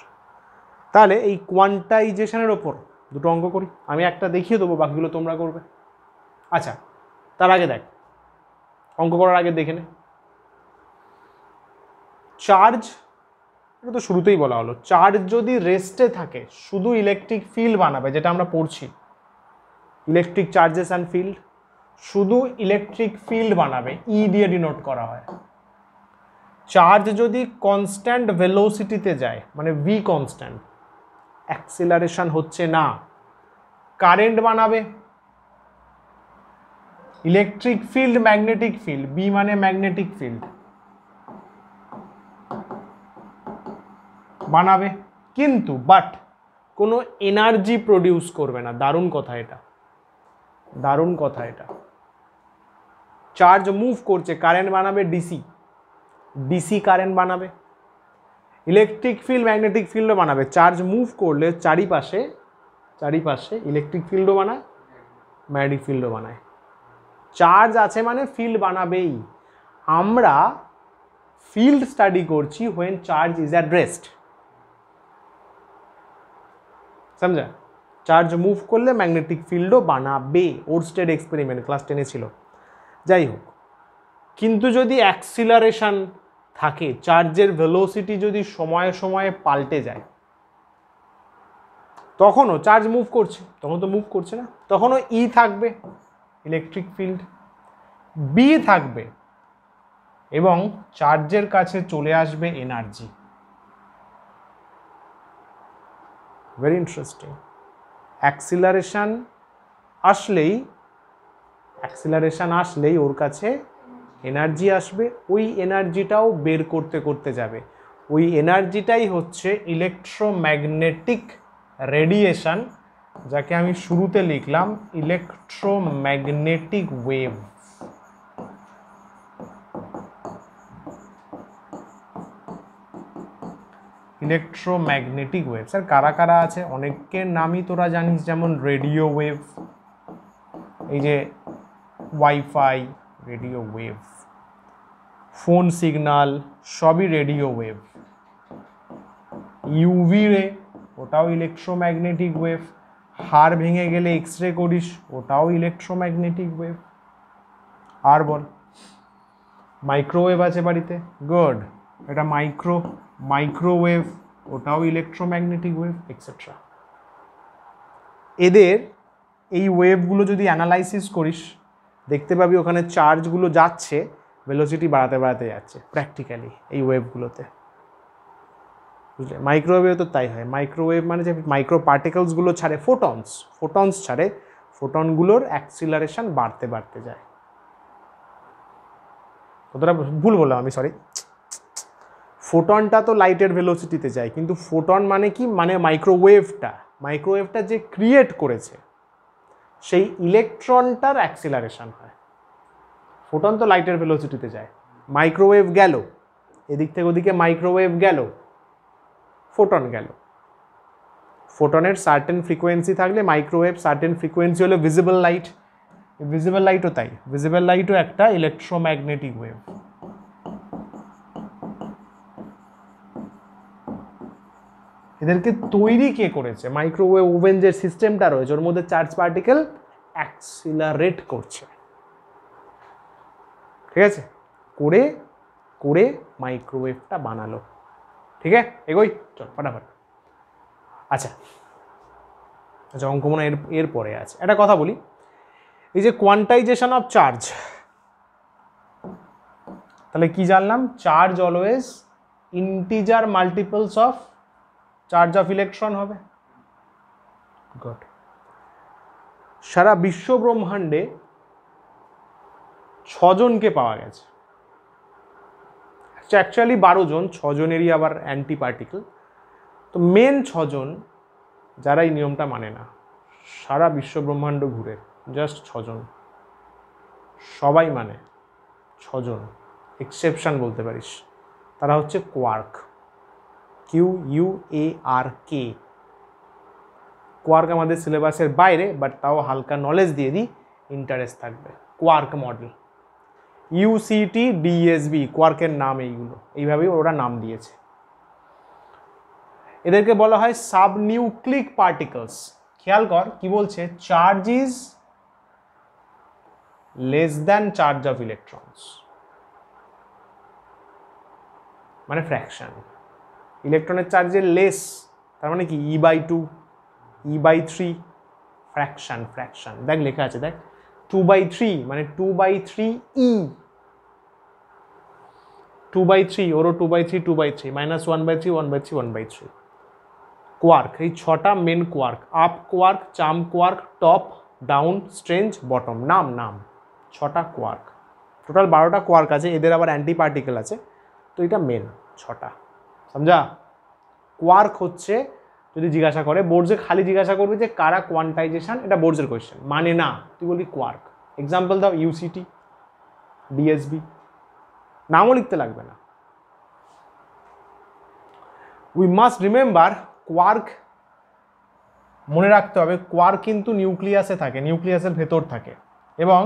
তাহলে এই কোয়ান্টাইজেশনের ওপর দুটো অঙ্ক করি, আমি একটা দেখিয়ে দেবো, বাকিগুলো তোমরা করবে। আচ্ছা, তার আগে দেখ, অঙ্ক করার আগে দেখে নে চার্জ, এটা তো শুরুতেই বলা হলো, চার্জ যদি রেস্টে থাকে শুধু ইলেকট্রিক ফিল্ড বানাবে, যেটা আমরা পড়ছি ইলেকট্রিক চার্জেস অ্যান্ড ফিল্ড, শুধু ইলেকট্রিক ফিল্ড বানাবে, ই দিয়ে ডিনোট করা হয়। চার্জ যদি কনস্ট্যান্ট ভেলোসিটিতে যায়, মানে ভি কনস্ট্যান্ট, অ্যাক্সিলারেশন হচ্ছে না, কারেন্ট বানাবে। Electric field, magnetic field, B মানে ম্যাগনেটিক ফিল্ড বানাবে, কিন্তু বাট কোনো এনার্জি প্রডিউস করবে না। দারুণ কথা এটা, দারুণ কথা এটা। চার্জ মুভ করছে, কারেন্ট বানাবে ডিসি, ডিসি কারেন্ট বানাবে। ইলেকট্রিক ফিল্ড, ম্যাগনেটিক ফিল্ডও বানাবে। চার্জ মুভ করলে চারিপাশে চারিপাশে ইলেকট্রিক ফিল্ডও বানায়, ম্যাগনেটিক ফিল্ডও বানায়। চার্জ আছে মানে ফিল্ড বানাবেই। আমরা ফিল্ড স্টাডি করছি when charge is at rest, সমঝা? চার্জ মুভ করলে ম্যাগনেটিক ফিল্ডও বানাবে, ওরস্টেড এক্সপেরিমেন্ট ক্লাস 10-এ ছিল। যাই হোক, কিন্তু যদি অ্যাক্সিলারেশন থাকে, চার্জের ভেলোসিটি যদি সময়ে সময়ে পাল্টে যায়, তখনও চার্জ মুভ করছে, তখন তো মুভ করছে না, তখনও ই থাকবে ইলেকট্রিক ফিল্ড, বি থাকবে, এবং চার্জের কাছে চলে আসবে এনার্জি। Very interesting. অ্যাক্সিলারেশন আসলেই ওর কাছে এনার্জি আসবে, ওই এনার্জিটাও বের করতে করতে যাবে। ওই এনার্জিটাই হচ্ছে ইলেকট্রোম্যাগনেটিক রেডিয়েশন, যাকে আমি শুরুতে লিখলাম electromagnetic wave. Electromagnetic wave sir কারা কারা আছে? অনেকের নামই তোরা জানিস, যেমন রেডিও ওয়েভ, এই যে wifi radio wave, phone signal সবই রেডিও ওয়েভ। ইউভি রে, ওটাও ইলেকট্রোম্যাগনেটিক ওয়েভ। হাড় ভেঙে গেলে এক্স রে করিস, ওটাও ইলেকট্রোম্যাগনেটিক ওয়েভ। আর বল, মাইক্রোওয়েভ আছে বাড়িতে, গুড, এটা মাইক্রোওয়েভ, ওটাও ইলেকট্রোম্যাগনেটিক ওয়েভ, এক্সেট্রা। এদের এই ওয়েভগুলো যদি অ্যানালাইসিস করিস, দেখতে পাবি ওখানে চার্জগুলো যাচ্ছে, ভেলোসিটি বাড়াতে বাড়াতে যাচ্ছে প্র্যাকটিক্যালি এই ওয়েভগুলোতে, বুঝলে? মাইক্রোওয়েভে তো তাই হয়। মাইক্রোওয়েভ মানে যে মাইক্রো পার্টিকেলসগুলো ছাড়ে, ফোটনস ছাড়ে, ফোটনগুলোর অ্যাক্সিলারেশন বাড়তে বাড়তে যায়। কতটা ভুল বললাম আমি, সরি। ফোটনটা তো লাইটের ভেলোসিটিতে যায়, কিন্তু ফোটন মানে কি, মানে মাইক্রোওয়েভটা যে ক্রিয়েট করেছে সেই ইলেকট্রনটার অ্যাক্সিলারেশন হয়। ফোটন তো লাইটের ভেলোসিটিতে যায়, মাইক্রোওয়েভ গেল এদিক থেকে ওদিকে, মাইক্রোওয়েভ গেল, ফোটন গেল। ফোটনের সার্টেন ফ্রিকোয়েন্সি থাকলে মাইক্রোওয়েভ, সার্টেন ফ্রিকোয়েন্সি হলো ভিজিবল লাইট, ভিজিবল লাইটও তাই, ভিজিবল লাইটও একটা ইলেকট্রোম্যাগনেটিক ওয়েভ। এদেরকে তৈরি কে করেছে? মাইক্রোওয়েভ ওভেন যে সিস্টেমটা রয়েছে ওর মধ্যে চার্জ পার্টিকেল অ্যাক্সিলারেট করছে, ঠিক আছে, করে মাইক্রোওয়েভটা বানালো। ঠিক আছে, এগোই চল ফটাফট। আচ্ছা, অঙ্ক মনে এর পরে আছে। একটা কথা বলি, এই যে কোয়ান্টাইজেশন অফ চার্জ, তাহলে কি জানলাম? Charge always integer multiples of charge of electron হবে। গুড। সারা বিশ্ব ব্রহ্মাণ্ডে 6 জনকে পাওয়া গেছে, অ্যাকচুয়ালি 12 জন, 6 জনেরই আবার অ্যান্টি পার্টিকেল। তো মেন 6 জন যারা এই নিয়মটা মানে না, সারা বিশ্ব ব্রহ্মাণ্ড ঘুরে জাস্ট 6 জন, সবাই মানে 6 জন, এক্সেপশন বলতে পারিস। তারা হচ্ছে কোয়ার্ক। QUARK। কোয়ার্ক আমাদের সিলেবাসের বাইরে, বাট তাও হালকা নলেজ দিয়ে দিই, ইন্টারেস্ট থাকবে। Quark model. UCT DSB, কোয়ার্কের নাম এইগুলো, এইভাবেই ওরা নাম দিয়েছে। এদেরকে বলা হয় সাবনিউক্লিক পার্টিকলস। খেয়াল কর কি বলছে, charge is less than charge of electrons, মানে ফ্র্যাকশন। ইলেকট্রনের চার্জের লেস, তার মানে কি E/2, E/3, ফ্র্যাকশন। ফ্র্যাকশন দেখ লেখা আছে, দেখ 2/3 মানে 2/3 E, 2/3, ওরও 2/3, 2/3, -1/3, 1/3, 1/3। কোয়ার্ক, এই 6টা মেন কোয়ার্ক, আপ কোয়ার্ক, চাম quark, top, down, strange, bottom, নাম নাম 6টা কোয়ার্ক। টোটাল 12টা কোয়ার্ক আছে, এদের আবার অ্যান্টি পার্টিকেল আছে, তো এটা মেন 6টা, সমঝা? কোয়ার্ক হচ্ছে, যদি জিজ্ঞাসা করে বোর্ডসে, খালি জিজ্ঞাসা করবে যে কারা কোয়ান্টাইজেশন, এটা বোর্ডসের কোয়েশ্চেন, মানে না, তুই বলবি কোয়ার্ক। এক্সাম্পল দাও, UCT DSB, নামও লিখতে লাগবে না। উই মাস্ট রিমেম্বার কোয়ার্ক, মনে রাখতে হবে কোয়ার্ক কিন্তু নিউক্লিয়াসে থাকে, নিউক্লিয়াসের ভেতর থাকে, এবং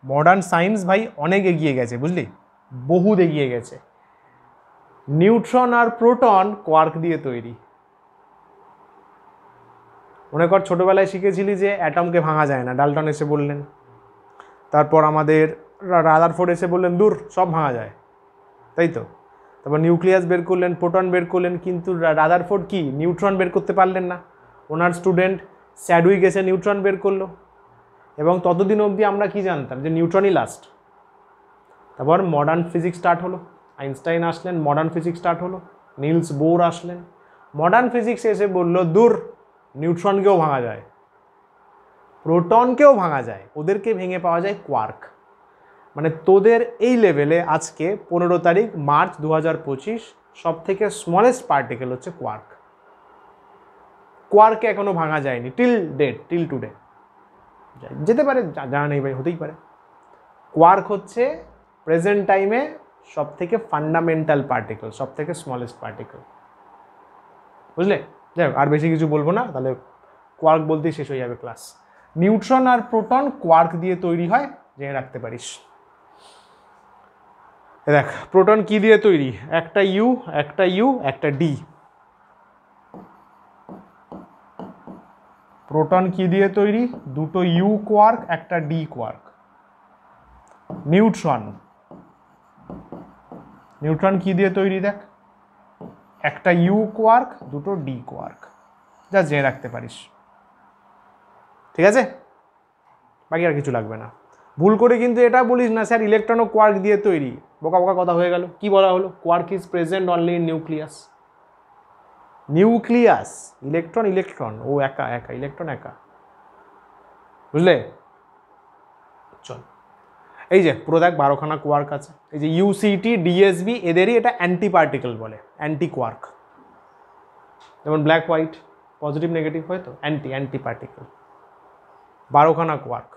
মডার্ন সায়েন্স ভাই অনেক এগিয়ে গেছে, বুঝলি, বহুত এগিয়ে গেছে। নিউট্রন আর প্রোটন কোয়ার্ক দিয়ে তৈরি। মনে কর ছোটবেলায় শিখেছিলি যে অ্যাটমকে ভাঙা যায় না, ডাল্টন এসে বললেন, তারপর আমাদের রাদারফোর্ড এসে বললেন দূর সব ভাঙা যায়, তাই তো? তারপর নিউক্লিয়াস বের করলেন, প্রোটন বের করলেন, কিন্তু রাদারফোর্ড কি নিউট্রন বের করতে পারলেন না। ওনার স্টুডেন্ট স্যাডউইক এসে নিউট্রন বের করলো, এবং ততদিন অবধি আমরা কি জানতাম যে নিউট্রনই লাস্ট। তারপর মডার্ন ফিজিক্স স্টার্ট হলো, আইনস্টাইন আসলেন, মডার্ন ফিজিক্স স্টার্ট হলো, নিলস বোর আসলেন, মডার্ন ফিজিক্স এসে বললো দূর নিউট্রনকেও ভাঙা যায়, প্রোটনকেও ভাঙা যায়, ওদেরকে ভেঙে পাওয়া যায় কোয়ার্ক। মানে তোদের এই লেভেলে আজকে 15 তারিখ মার্চ 2025 সব থেকে স্মলেস্ট পার্টিকেল হচ্ছে কোয়ার্ক। কোয়ার্কে এখনো ভাঙা যায়নি টিল ডেট, টিল টুডে। যেতে পারে, জানা নেই ভাই, হতেই পারে। কোয়ার্ক হচ্ছে প্রেজেন্ট টাইমে সব থেকে ফান্ডামেন্টাল পার্টিকেল, সব থেকে স্মলেস্ট পার্টিকেল, বুঝলে? যাই হোক, আর বেশি কিছু বলবো না, তাহলে কোয়ার্ক বলতেই শেষ হয়ে যাবে ক্লাস। নিউট্রন আর প্রোটন কোয়ার্ক দিয়ে তৈরি হয়, জেনে রাখতে পারিস। দেখ প্রোটন কি দিয়ে তৈরি, একটা ইউ, একটা ইউ, একটা ডি। প্রোটন কি দিয়ে তৈরি, দুটো ইউ কোয়ার্ক, একটা ডি কোয়ার্ক। নিউট্রন, নিউট্রন কি দিয়ে তৈরি, দেখ একটা ইউ কোয়ার্ক, দুটো ডি কোয়ার্ক, যা জেনে রাখতে পারিস, ঠিক আছে? বাকি আর কিছু লাগবে না। ভুল করে কিন্তু এটা বলিস না স্যার ইলেকট্রন ও কোয়ার্ক দিয়ে তৈরি, বোকা বোকা কথা হয়ে গেল। কি বলা হলো, quark is present only in nucleus. Nucleus, electron, electron ও একা একা, ইলেকট্রন একা, বুঝলে? চল, এই যে পুরো দেখ 12খানা কোয়ার্ক আছে। এই যে UCT DSB, এদেরই এটা অ্যান্টি পার্টিকেল বলে, অ্যান্টি কোয়ার্ক। যেমন ব্ল্যাক হোয়াইট, পজিটিভ নেগেটিভ হয় তো, অ্যান্টি অ্যান্টি পার্টিকেল। 12খানা কোয়ার্ক।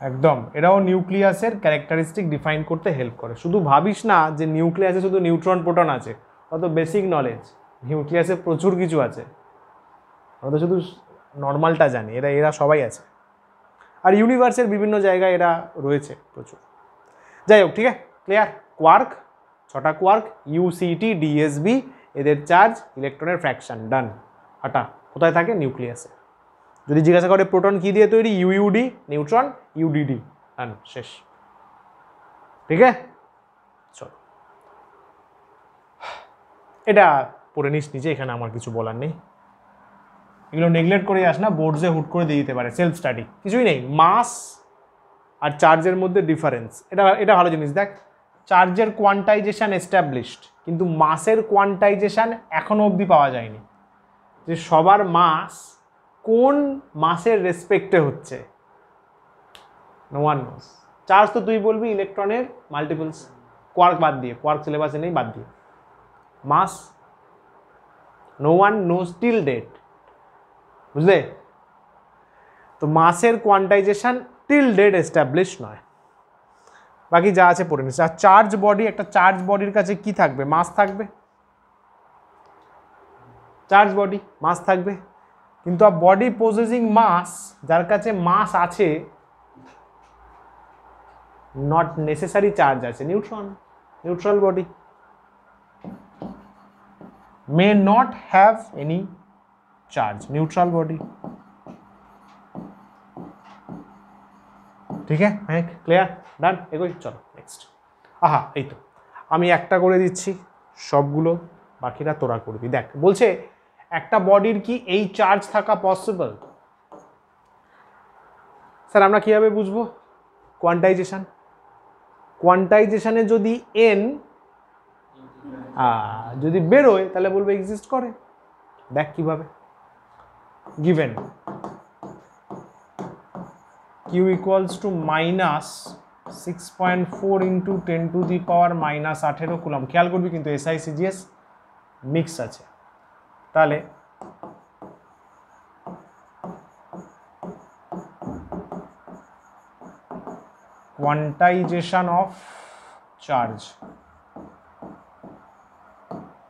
একদম, এরাও নিউক্লিয়াসের ক্যারেক্টারিস্টিক ডিফাইন করতে হেল্প করে। শুধু ভাবিস না যে নিউক্লিয়াসে শুধু নিউট্রন প্রোটন আছে, অত বেসিক নলেজ, নিউক্লিয়াসে প্রচুর কিছু আছে, আমরা তো শুধু নর্মালটা জানি, এরা সবাই আছে। আর ইউনিভার্সের বিভিন্ন জায়গায় এরা রয়েছে প্রচুর। যাই হোক, ঠিক আছে, ক্লিয়ার? কোয়ার্ক, 6টা কোয়ার্ক, UCT DSB, এদের চার্জ, ইলেকট্রনের ফ্র্যাকশন, ডান। হাঁটা কোথায় থাকে, নিউক্লিয়াসে। যদি জিজ্ঞাসা করে প্রোটন কি দিয়ে তৈরি, UUD, নিউট্রন, UDD, ডান, শেষ। ঠিক আছে, চলো এটা পড়ে নিস নিজে, এখানে আমার কিছু বলার নেই। এগুলো নেগলেক্ট করে যাস না, বোর্ডসে হুট করে দিয়ে দিতে পারে, সেলফ স্টাডি, কিছুই নেই। মাস আর চার্জের মধ্যে ডিফারেন্স, এটা ভালো জিনিস। দেখ চার্জের কোয়ান্টাইজেশন এস্টাবলিশড, কিন্তু মাসের কোয়ান্টাইজেশন এখনো অবধি পাওয়া যায়নি, যে সবার মাস কোন মাসের রেসপেক্টে হচ্ছে, নো ওয়ান নোস। চার্জ তো তুই বলবি ইলেকট্রনের মাল্টিপলস, কোয়ার্ক বাদ দিয়ে, কোয়ার্ক সিলেবাসে নেই, বাদ দিয়ে। Mass no one knows till date, বুঝলে? তো মাসের কোয়ান্টাইজেশন টিল ডেট এস্টাবলিশ নয়। বাকি যা আছে পড়ে নিচ্ছে। আর চার্জ বডি, একটা চার্জ বডির কাছে কি থাকবে? মাস থাকবে। চার্জ বডি মাস থাকবে, কিন্তু আ বডি পজেসিং মাস, যার কাছে মাস আছে, নট নেসেসারি চার্জ আছে, neutron, neutral body may not have any charge, neutral body। ঠিক আছে, হ্যাঁ ক্লিয়ার, ডান, এগোই, চলো নেক্সট। আহা, এই তো আমি একটা করে দিচ্ছি, সবগুলো বাকিরা তোরা করবি। দেখ বলছে একটা বডির কি এই চার্জ থাকা পসিবল? স্যার আমরা কিভাবে বুঝবো? কোয়ান্টাইজেশন, কোয়ান্টাইজেশনে যদি এন যদি বেরোয় তাহলে বলবে এক্সিস্ট করে। দেখ কিভাবে, given q equals to -6.4 into 10⁻⁻18 coulomb. খেয়াল করবি কিন্তু এসআই সিজিএস মিক্স আছে, তাহলে কোয়ান্টাইজেশন অফ চার্জ,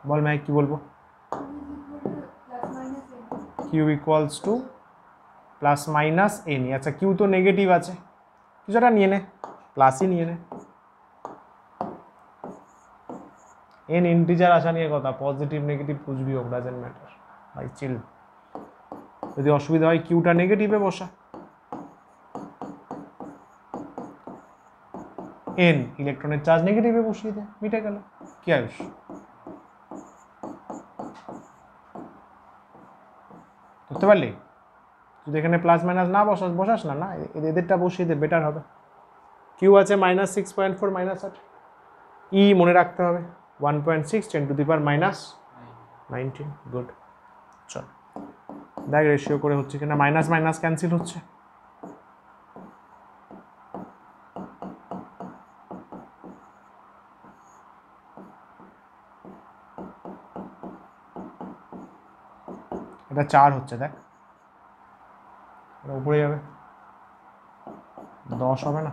বল मैं কি বলবো? Q equals to plus minus n. আচ্ছা কিউ তো নেগেটিভ আছে, কিছুটা নিয়ে নে, প্লাসই নিয়ে নে। এন ইন্টিজার আসা নিয়ে কথা, পজিটিভ নেগেটিভ কুছ ভি হোক, ডাজন্ট ম্যাটার ভাই, চিল। যদি অসুবিধা হয় কিউটা নেগেটিভে বসা, এন ইলেকট্রনের চার্জ নেগেটিভে বসিয়ে দে, মিটে গেল। কি আয়ুষ? বুঝতে পারলি? যদি এখানে প্লাস মাইনাস না বসাস না, না এদেরটা বসিয়ে দে, বেটার হবে। কিউ আছে -6.4 -8, ই মনে রাখতে হবে 1.6 10⁻⁻19। গুড, চল দেখ রেশিও করে হচ্ছে কিনা। মাইনাস মাইনাস ক্যান্সেল হচ্ছে, এটা 4 হচ্ছে, দেখ এটা উপরে যাবে, 10 হবে না,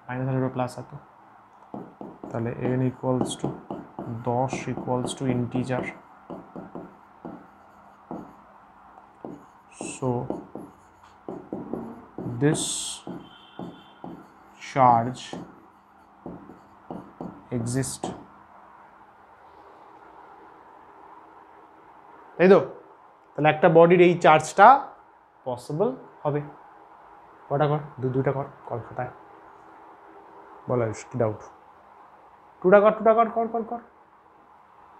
মাইনাস আর প্লাস এত, তাহলে N equals to 10 equals to integer, so this charge exists, তাই তো? তাহলে একটা বডির এই চার্জটা পসিবল হবে। কটা কর, দুইটা কর, কর খাতায় বলা, কি ডাউট? টুটা কর,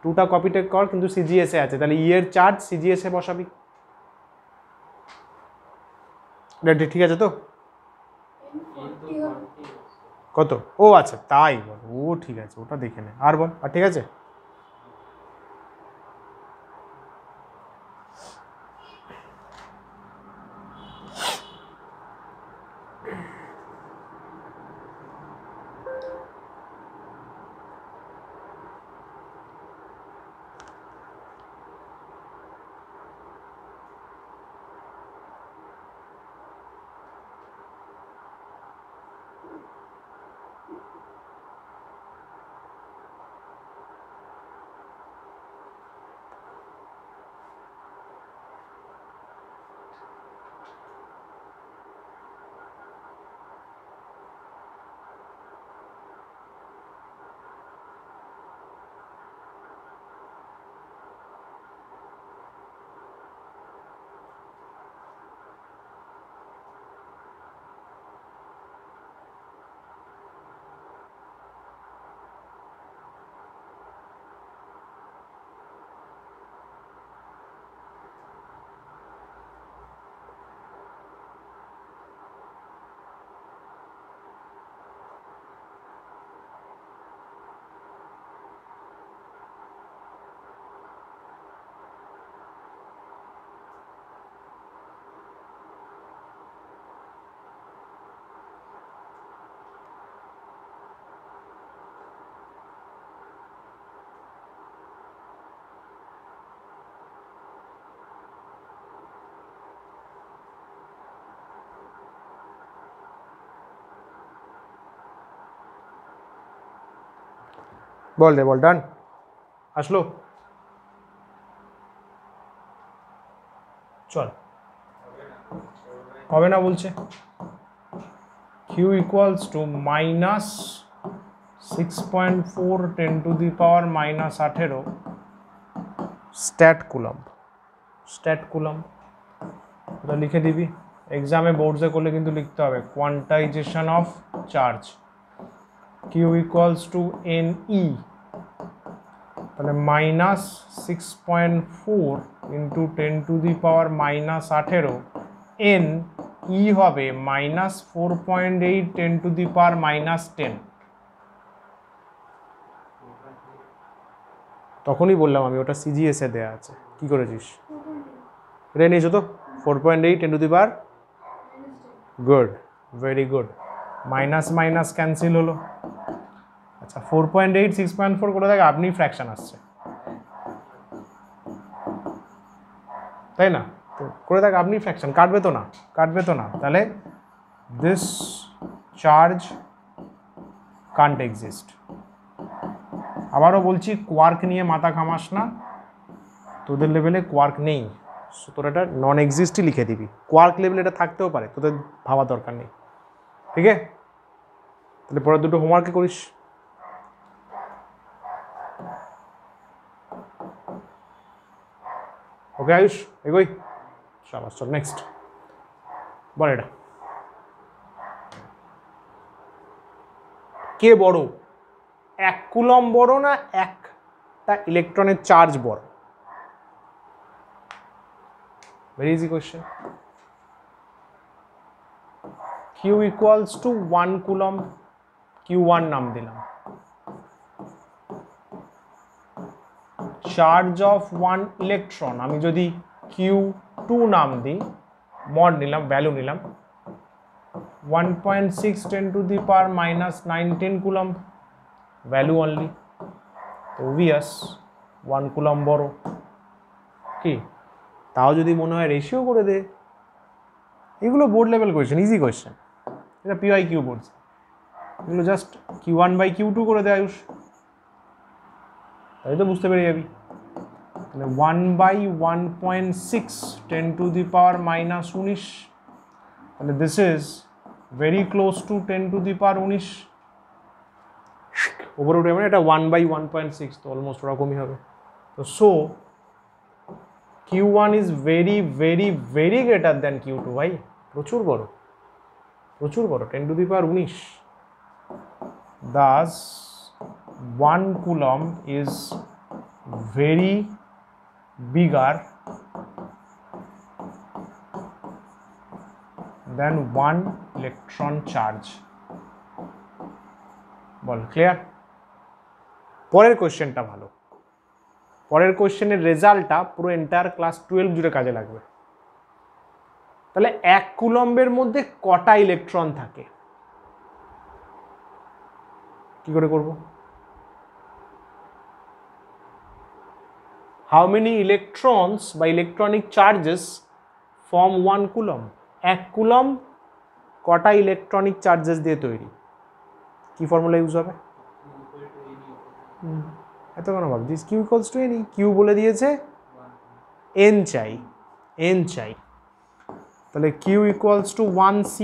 টুটা কপি টেক কর, কিন্তু সিজিএসে আছে, তাহলে ই এর চার্জ সিজিএসে বসাবি। ঠিক আছে তো? কত? ও আচ্ছা তাই বল, ও ঠিক আছে, ওটা দেখে নে। আর বল, আর ঠিক আছে? বল রে বল, ডান আসলো, চল হবে না বলছে। q equals to minus 6.4 10⁻⁻18 stat coulomb. Stat coulomb ওটা লিখে দিবি, এক্সামে বোর্ডসে করলে কিন্তু লিখতে হবে quantisation of charge. q equals to NE, তাহলে মাইনাস 6.4 ইন্টু 10⁻⁻18 n E হবে মাইনাস 4.8 10⁻⁻10। তখনই বললাম আমি ওটা CGS এ দেওয়া আছে, কি করেছিস? রে নিয়েছো তো 4.8 10⁻, good, very good. Minus minus cancel হলো। আচ্ছা 4.8 6.4 করে দেখ, আপনি ফ্র্যাকশন আসছে তাই না? তো করে দেখ আপনি ফ্র্যাকশন, কাটবে তো না, কাটবে তো না, তাহলে দিস চার্জ কান্ট এক্সিস্ট। আবারও বলছি, কোয়ার্ক নিয়ে মাথা ঘামাস না, তোদের লেভেলে কোয়ার্ক নেই, তোর এটা নন এক্সিস্টই লিখে দিবি। কোয়ার্ক লেভেলে এটা থাকতেও পারে, তোদের ভাবা দরকার নেই, ঠিক আছে? তাহলে পরের দুটো হোমওয়ার্কে করিস। ওকে আয়ুষ, এগোই, শাবাশ, চল নেক্সট বল। এটা কে বড়, 1 কুলম্ব বড় না একটা ইলেকট্রনের চার্জ বড়? Very easy question. q equals to 1 coulomb, q1 নাম দিলাম। চার্জ অফ 1 ইলেকট্রন আমি যদি q2 নাম দিই, মড নিলাম, ভ্যালু নিলাম 1.6 10⁻⁻19 coulomb, value only, obvious 1 coulomb বড়। কি তাও যদি মনে হয় রেশিও করে দে, এগুলো board level question, easy question, এটা PYQ বোর্ড, এগুলো জাস্ট q1/q2 করে দে আয়ুষ, তাই তো বুঝতে পেরে যাবি। তাহলে 1/1.6 10⁻⁻19, তাহলে this is very close two 10⁻19, ওপরে উঠে মানে এটা 1/1.6, তো অলমোস্ট ওরকমই হবে। তো so q1 is very very very greater than q2 ভাই, প্রচুর বড়, প্রচুর বড়, 10⁻19। Thus 1 coulomb is very bigger than 1 electron charge. Ball clear? পরের কোশ্চেনটা ভালো, পরের কোশ্চেনের রেজাল্টটা পুরো এন্টায়ার ক্লাস 12 জুড়ে কাজে লাগবে। তাহলে 1 কুলম্বের মধ্যে কটা ইলেকট্রন থাকে, কি করে করব? How many electrons বা electronic charges form 1 coulomb? 1 coulomb কটা ইলেকট্রনিক চার্জেস দিয়ে তৈরি, কি ফর্মুলা ইউজ হবে? এত কেন ভাবছিস? q equals to n, q বলে দিয়েছে, n চাই, n চাই, তাহলে q ইকুয়ালস টু 1c।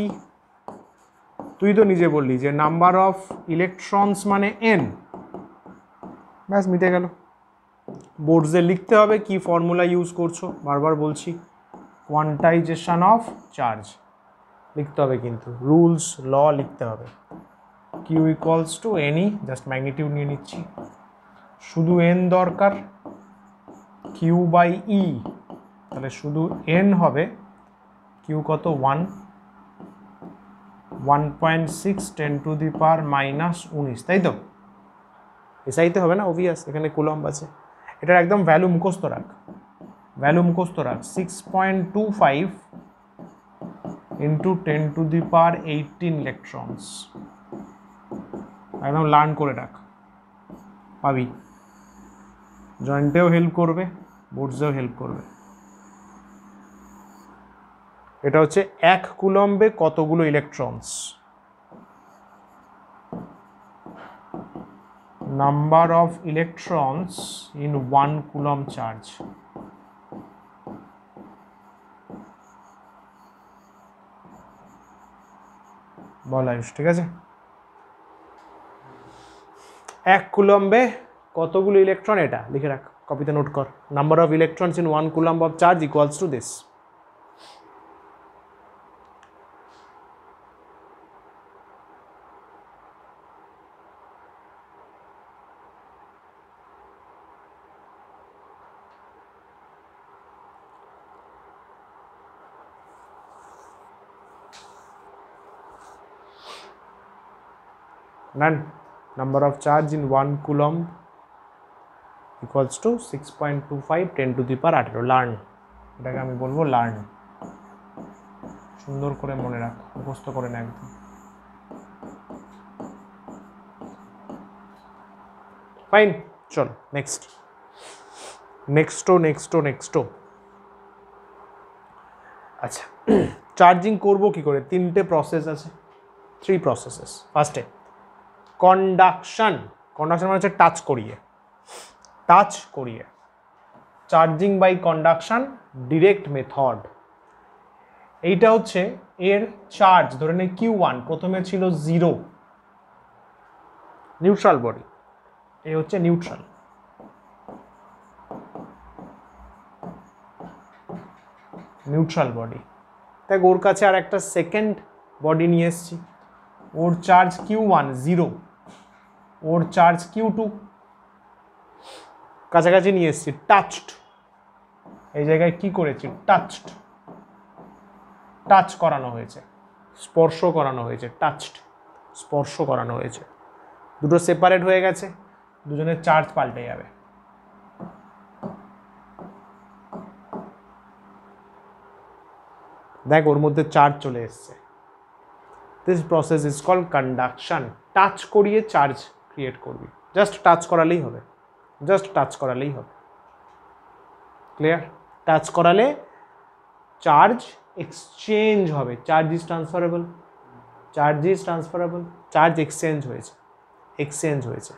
তুই তো নিজে বললি যে নাম্বার অফ ইলেকট্রনস মানে n, ব্যাস মিটে গেল। বোর্ডসে লিখতে হবে কি ফর্মুলা ইউজ করছো, বারবার বলছি, কোয়ান্টাইজেশন অফ চার্জ লিখতে হবে, কিন্তু রুলস ল লিখতে হবে। q equals to NE, just magnitude নিয়ে নিচ্ছি, শুধু n দরকার, q/e, তাহলে শুধু n হবে, q কত 1, 1.6 10⁻⁻19, তাই তো? এসাইতে হবে না, অবভিয়াস, এখানে কুলম্ব আছে। এটার একদম ভ্যালু মুখস্থ রাখ, ভ্যালু মুখস্থ রাখ, 6.25 ইন্টু 10⁻18 ইলেকট্রনস, একদম লার্ন করে রাখ, পাবি, জয়েন্টেও হেল্প করবে, বোর্ডসেও হেল্প করবে। এটা হচ্ছে 1 কুলম্বে কতগুলো electrons, number of electrons in 1 coulomb charge. বল আয়ুষ, ঠিক আছে? 1 কুলম্বে কতগুলো ইলেকট্রন, এটা লিখে রাখ, কপিতে নোট কর। Number of electrons in 1 coulomb of charge equals to this. None. Number of charge in 1 coulomb equals to 6.25 10 to the power 18. Learn, এটাকে আমি বলবো লার্ন। সুন্দর করে মনে রাখ, মুখস্থ করে না একদম। ফাইন, চল নেক্সট। নেক্সট। আচ্ছা, চার্জিং করব কি করে? 3টে প্রসেস আছে, 3 প্রসেসেস। ফার্স্টে কন্ডাকশন মানে হচ্ছে টাচ করিয়ে। Charging by conduction direct method. এইটা হচ্ছে এর চার্জ, ধরে নে Q1 প্রথমে ছিল 0, নিউট্রাল বডি, এই হচ্ছে নিউট্রাল বডি। তাই ওর কাছে আর একটা সেকেন্ড বডি নিয়ে এসছি, ওর চার্জ Q1 0, ওর চার্জ Q2, কাছাকাছি নিয়ে এসছি। টাচড, এই জায়গায় কি করেছি? টাচ করানো হয়েছে, স্পর্শ করানো হয়েছে। দুটো সেপারেট হয়ে গেছে, দুজনের চার্জ পাল্টে যাবে। দেখ ওর মধ্যে চার্জ চলে এসছে। This process is called conduction. Touch করিয়ে চার্জ ক্রিয়েট করবি, জাস্ট টাচ করালেই হবে। ক্লিয়ার? টাচ করালে চার্জ এক্সচেঞ্জ হবে। Charge is transferable, charge exchange হয়েছে।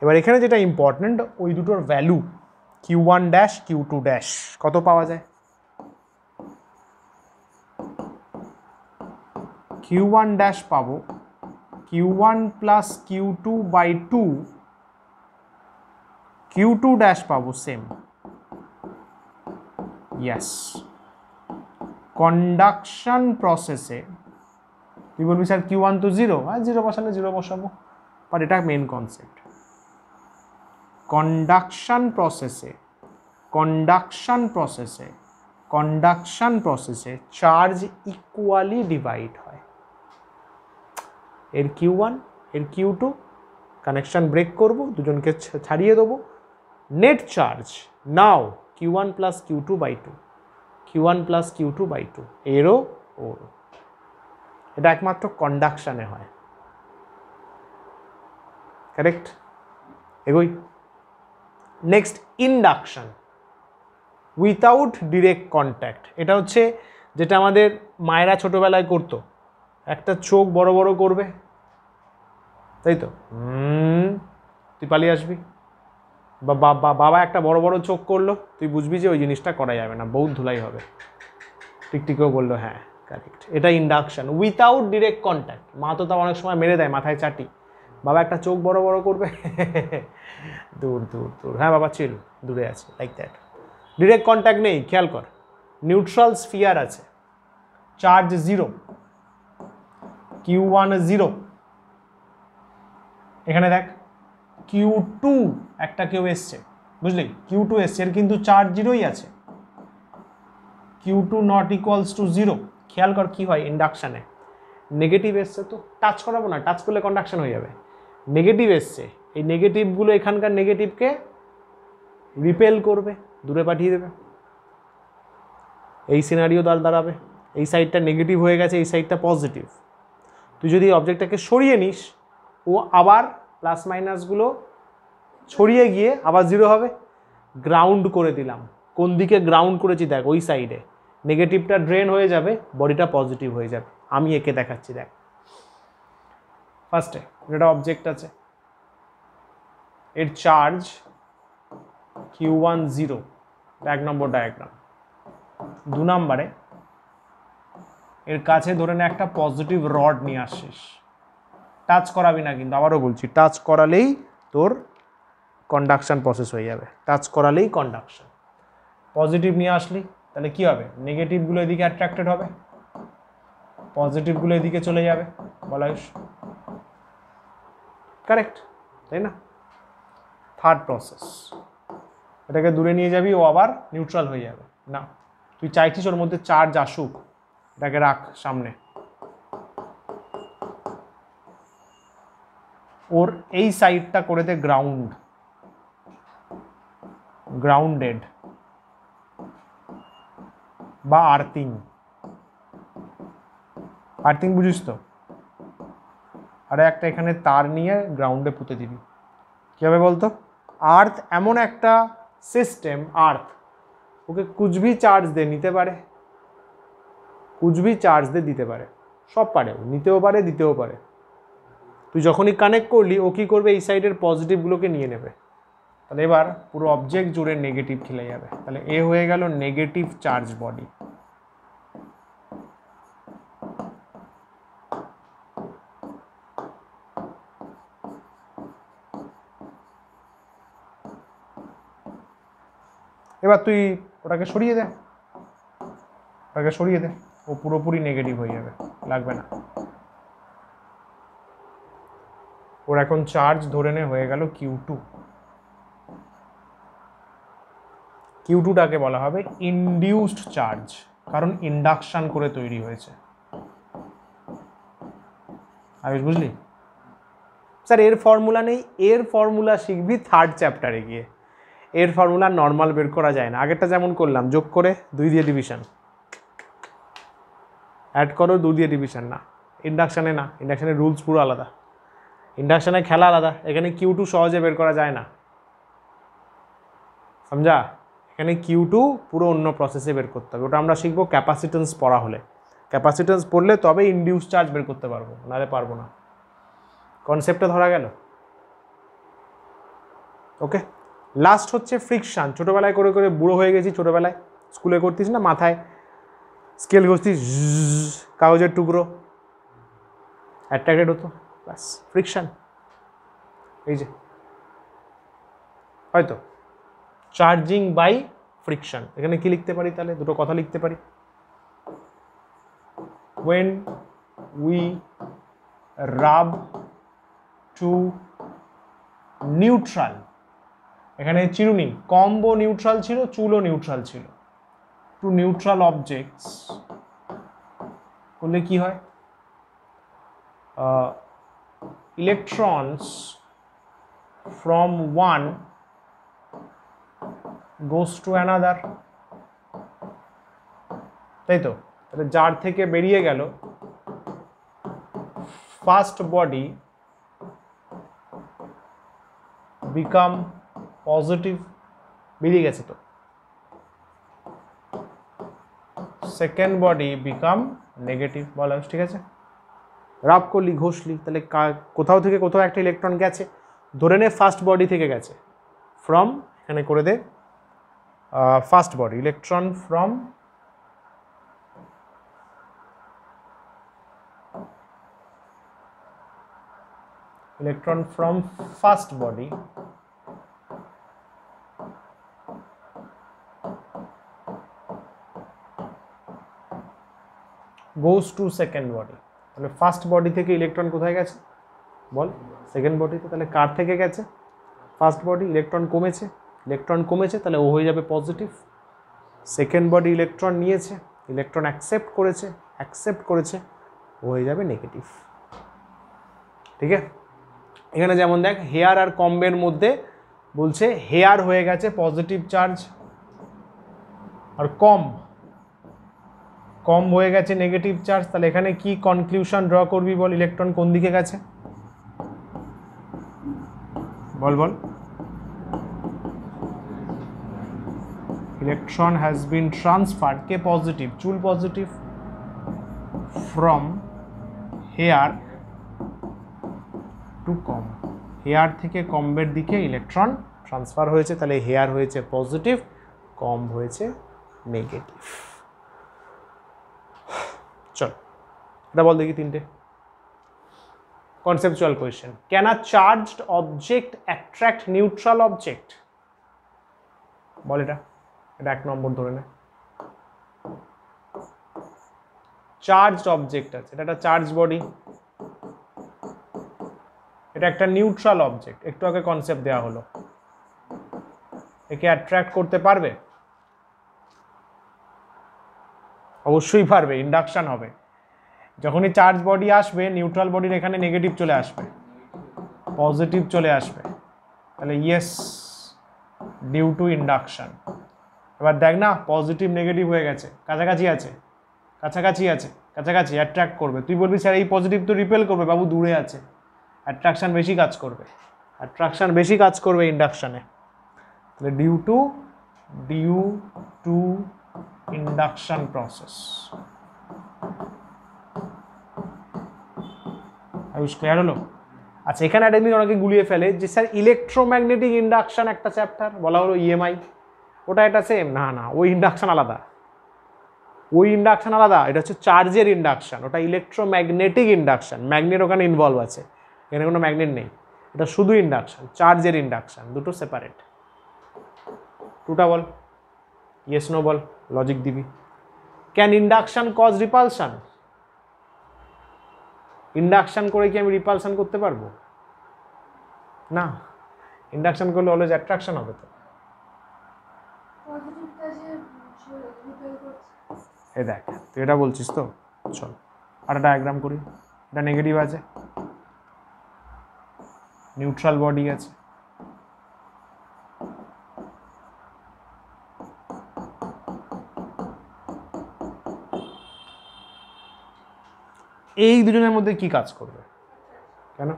এবার এখানে যেটা ইম্পর্টেন্ট, ওই দুটোর value Q1 dash Q2 dash কত পাওয়া যায়? Q1 ড্যাশ পাবো Q1 plus Q2 by 2, Q2 dash পাবো সেম। ইয়েস, কন্ডাকশন প্রসেসে তুই বলবি স্যার Q1 তো 0, আর 0 বসালে 0 বসাবো, বাট এটা মেন কনসেপ্ট। কন্ডাকশন প্রসেসে চার্জ ইকুয়ালি ডিভাইড হয়। এর Q1 এর Q2 কানেকশন ব্রেক করব, দুজনকে ছাড়িয়ে দেবো। Net charge now Q1 plus Q2 by 2, এরও ওরও। এটা একমাত্র কন্ডাকশনে হয়। কারেক্ট? এগোই। Next induction without direct contact. এটা হচ্ছে যেটা আমাদের মায়েরা ছোটবেলায় করতো, একটা চোখ বড় বড় করবে, তাই তো, তুই পালিয়ে আসবি, বা বাবা একটা বড় বড় চোখ করলো, তুই বুঝবি যে ওই জিনিসটা করা যাবে না, বহুত ধুলাই হবে। টিকটিকেও বললো হ্যাঁ কারেক্ট। এটা ইন্ডাকশন উইথাউট ডিরেক্ট কন্ট্যাক্ট। মা তো তাও অনেক সময় মেরে দেয়, মাথায় চাটি, বাবা একটা চোখ বড় বড় করবে, দূর, হ্যাঁ বাবা চিল, দূরে আছে, লাইক দ্যাট। ডিরেক্ট কন্ট্যাক্ট নেই, খেয়াল কর। নিউট্রাল স্ফিয়ার আছে, চার্জ 0, Q1 0, এখানে দেখ Q2 একটা কেউ এসছে, বুঝলি? Q2 এসছে, এর কিন্তু চার্জ 0ই আছে। Q2 not equals to 0। খেয়াল কর কি হয় ইন্ডাকশানে, নেগেটিভ এসছে তো টাচ করাবো না, টাচ করলে কন্ডাকশন হয়ে যাবে। নেগেটিভ এসছে, এই নেগেটিভগুলো এখানকার নেগেটিভকে রিপেল করবে, দূরে পাঠিয়ে দেবে। এই সিনারিও দাঁড়াবে, এই সাইডটা নেগেটিভ হয়ে গেছে, এই সাইডটা পজিটিভ। তুই যদি অবজেক্টটাকে সরিয়ে নিস, ও আবার প্লাস মাইনাসগুলো ছড়িয়ে গিয়ে আবার 0 হবে। গ্রাউন্ড করে দিলাম, কোন দিকে গ্রাউন্ড করেছি দেখ, ওই সাইডে। নেগেটিভটা ড্রেন হয়ে যাবে, বডিটা পজিটিভ হয়ে যাবে। আমি একে দেখাচ্ছি, দেখ। ফার্স্টে যেটা অবজেক্ট আছে, এর চার্জ Q1 0, 1 নম্বর ডায়াগ্রাম। 2 নম্বরে এর কাছে ধরে নে একটা পজিটিভ রড নিয়ে আসিস, টাচ করাবি না কিন্তু, আবারও বলছি, টাচ করালেই তোর কন্ডাকশন প্রসেস হয়ে যাবে, টাচ করালেই কন্ডাকশন। পজিটিভ নিয়ে আসলি তাহলে কি হবে, নেগেটিভগুলো এদিকে অ্যাট্রাক্টেড হবে, পজিটিভগুলো এদিকে চলে যাবে, বলা কারেক্ট, তাই না? থার্ড প্রসেস, এটাকে দূরে নিয়ে যাবি, ও আবার নিউট্রাল হয়ে যাবে না, তুই চাইছিস ওর মধ্যে চার্জ আসুক, এটাকে রাখ সামনে। ওর এই সাইডটা করে দে গ্রাউন্ড, গ্রাউন্ডেড বা আর্থিং। আর্থিং বুঝিস তো? আরে একটা এখানে তার নিয়ে গ্রাউন্ডে পুঁতে দিবি, কী হবে বলতো? আর্থ এমন একটা সিস্টেম, আর্থ ওকে কুছ ভি চার্জ দে নিতে পারে, কুছ ভি চার্জ দে দিতে পারে, সব পারে, নিতেও পারে দিতেও পারে। তুই যখনই কানেক্ট করলি ও কী করবে, এই সাইডের পজিটিভগুলোকে নিয়ে নেবে, তাহলে এবার পুরো অবজেক্ট জুড়ে নেগেটিভ খেলে যাবে, তাহলে এ হয়ে গেল নেগেটিভ চার্জ বডি। এবার তুই ওটাকে সরিয়ে দে, ওটাকে সরিয়ে দে, ও পুরোপুরি নেগেটিভ হয়ে যাবে, লাগবে না। ওর এখন চার্জ ধরে নে হয়ে গেল Q2। Q2টাকে বলা হবে ইনডিউসড চার্জ, কারণ ইন্ডাকশন করে তৈরি হয়েছে। আয়ুষ বুঝলি? স্যার এর ফর্মুলা নেই, এর ফর্মুলা শিখবি থার্ড চ্যাপ্টারে গিয়ে, এর ফর্মুলা নর্মাল বের করা যায় না। আগেরটা যেমন করলাম, যোগ করে 2 দিয়ে ডিভিশন, অ্যাড করো 2 দিয়ে ডিভিশন, না ইন্ডাকশানে না, ইন্ডাকশানের রুলস পুরো আলাদা, ইন্ডাকশানে খেলা আলাদা। এখানে Q2 সহজে বের করা যায় না, সমঝা? এখানে Q2 পুরো অন্য প্রসেসে বের করতে হবে, ওটা আমরা শিখবো ক্যাপাসিটেন্স পড়া হলে। ক্যাপাসিটেন্স পড়লে তবে ইনডিউস চার্জ বের করতে পারবো, নাহলে পারবো না। কনসেপ্টটা ধরা গেল? ওকে, লাস্ট হচ্ছে ফ্রিকশন। ছোটোবেলায় করে করে বুড়ো হয়ে গেছি, ছোটোবেলায় স্কুলে করতিস না, মাথায় স্কেল ঘষতিস, কাগজের টুকরো অ্যাট্রাক্টেড হতো, ব্যাস ফ্রিকশন। এই যে হয়তো চার্জিং বাই ফ্রিকশন, এখানে কি লিখতে পারি তাহলে? দুটো কথা লিখতে পারি। when we rub to neutral, এখানে চিরুনি কম্বো নিউট্রাল ছিল, চুলও নিউট্রাল ছিল, টু নিউট্রাল অবজেক্টস করলে কি হয়, electrons from one goes to another, তাই তো? তাহলে যার থেকে বেরিয়ে গেল ফার্স্ট বডি বিকাম পজিটিভ, বেরিয়ে গেছে তো, সেকেন্ড বডি বিকাম নেগেটিভ, বলা ঠিক আছে? রাব করলি, ঘষলি, তাহলে কোথাও থেকে কোথাও একটা ইলেকট্রন গেছে, ধরে নে ফার্স্ট বডি থেকে গেছে, ফ্রম, এখানে করে দে first body, electron from first body goes to second body, তাহলে ফার্স্ট বডি থেকে ইলেকট্রন কোথায় গেছে বল? সেকেন্ড বডিতে। তাহলে কার থেকে গেছে? ফার্স্ট বডি, ইলেকট্রন কমেছে, তাহলে ও হয়ে যাবে পজিটিভ। সেকেন্ড বডি ইলেকট্রন নিয়েছে, ইলেকট্রন অ্যাকসেপ্ট করেছে, ও হয়ে যাবে নেগেটিভ। ঠিক আছে? এখানে যেমন দেখ, হেয়ার আর কম্বের মধ্যে বলছে হেয়ার হয়ে গেছে পজিটিভ চার্জ, আর কম হয়ে গেছে নেগেটিভ চার্জ। তাহলে এখানে কি কনক্লুশন ড্র করবি বল? ইলেকট্রন কোন দিকে গেছে বল? ইলেকট্রন হ্যাজ বিন ট্রান্সফার্ড, কে পজিটিভ? চুল positive, from hair to comb, hair থেকে কম্বের দিকে ইলেকট্রন ট্রান্সফার হয়েছে, তাহলে হেয়ার হয়েছে পজিটিভ, কম্ব হয়েছে নেগেটিভ। চল এটা বল দেখি তিনটে conceptual question. Can a charged object attract neutral object? বল এটা, এটা 1 নম্বর ধরে নে। চার্জড অবজেক্ট আছে, এটা একটা চার্জ বডি, এটা একটা নিউট্রাল অবজেক্ট, একটু আগে কনসেপ্ট দেওয়া হলো, একে অ্যাট্রাক্ট করতে পারবে? অবশ্যই পারবে, ইন্ডাকশন হবে। যখনই চার্জ বডি আসবে নিউট্রাল বডির এখানে নেগেটিভ চলে আসবে, পজিটিভ চলে আসবে, তাহলে ইয়েস ডিউ টু ইন্ডাকশন। এবার দেখ না পজিটিভ নেগেটিভ হয়ে গেছে, কাছাকাছি আছে, কাছাকাছি আছে, কাছাকাছি, অ্যাট্রাক্ট করবে। তুই বলবি স্যার এই পজিটিভ তো রিপেল করবে, বাবু দূরে আছে, অ্যাট্রাকশন বেশি কাজ করবে, অ্যাট্রাকশন বেশি কাজ করবে ইন্ডাকশানে। তাহলে due to induction process. Ayush clear হলো? আচ্ছা এখানে একটা জিনিস অনেকে গুলিয়ে ফেলে যে স্যার ইলেকট্রোম্যাগনেটিক ইন্ডাকশন একটা চ্যাপ্টার বলা হলো ইএমআই, ওটা এটা সেম না, না ওই ইন্ডাকশন আলাদা, ওই ইন্ডাকশন আলাদা, এটা হচ্ছে চার্জের ইন্ডাকশন, ওটা ইলেকট্রোম্যাগনেটিক ইন্ডাকশন, ম্যাগনেট ওখানে ইনভলভ আছে, এখানে কোনো ম্যাগনেট নেই, এটা শুধু ইন্ডাকশন, চার্জের ইন্ডাকশন, দুটো সেপারেট। টুটা বল, ইয়েস নো বল, লজিক দিবি। Can induction cause repulsion? Induction করে কি আমি রিপালশন করতে পারবো? না, ইন্ডাকশন করলে অলওয়েজ অ্যাট্রাকশন হবে। তো এ দেখ তুই এটা বলছিস তো, চল আর ডায়াগ্রাম করি। এটা নেগেটিভ আছে, নিউট্রাল বডি আছে, এই দুজনের মধ্যে কি কাজ করবে? কেন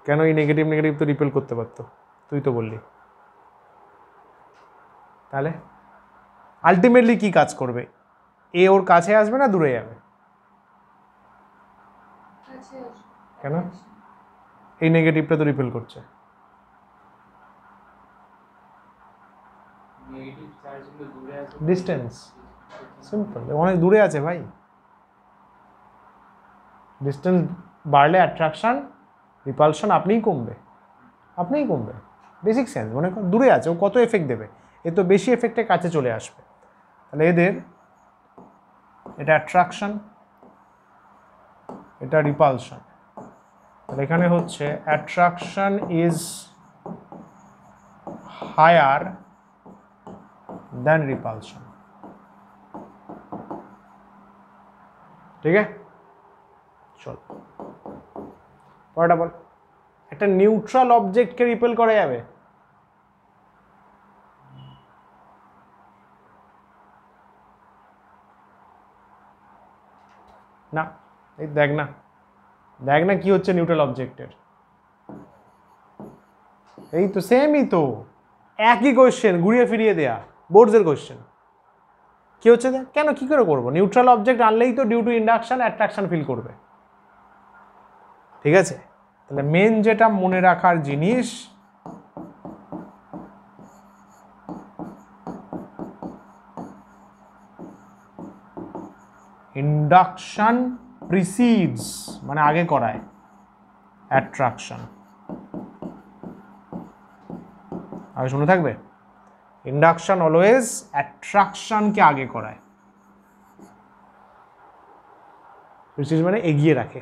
কেন এই নেগেটিভ নেগেটিভ তো রিপেল করতে পারতো, তুই তো বললি। তাহলে আলটিমেটলি কি কাজ করবে? এ ওর কাছে আসবে না দূরে যাবে? কেন? এই নেগেটিভটা তো রিপেল করছে। ডিস্টেন্স, সিম্পল, অনেক দূরে আছে ভাই। ডিস্টেন্স বাড়লে অ্যাট্রাকশন রিপালশন আপনিই কমবে, আপনিই কমবে, বেসিক সেন্স। মনে কর দূরে আছে, ও কত এফেক্ট দেবে? এ তো বেশি এফেক্টে কাছে চলে আসবে। তাহলে এদের এটা অ্যাট্রাকশন, এটা রিপালশন। তাহলে এখানে হচ্ছে attraction is higher than repulsion. ঠিক আছে, চল পরেরটা বল। একটা নিউট্রাল অবজেক্টকে রিপেল করা যাবে? না। এই দেখ না, দেখ না কি হচ্ছে নিউট্রাল অবজেক্টের। এই তো সেমই তো, একই কোয়েশ্চেন ঘুরিয়ে ফিরিয়ে দেয়া, বোর্ডসের কোয়েশ্চেন। কি হচ্ছে দেখ, কেন কি করে করবো? নিউট্রাল অবজেক্ট আনলেই তো due to induction attraction feel করবে। ঠিক আছে, তাহলে মেন যেটা মনে রাখার জিনিস, ইন্ডাকশন প্রিসিডস মানে আগে করায় অ্যাট্রাকশন। আগে শুনে থাকবে, ইন্ডাকশন অলওয়েজ অ্যাট্রাকশনকে আগে করায়, প্রিসিডস মানে এগিয়ে রাখে।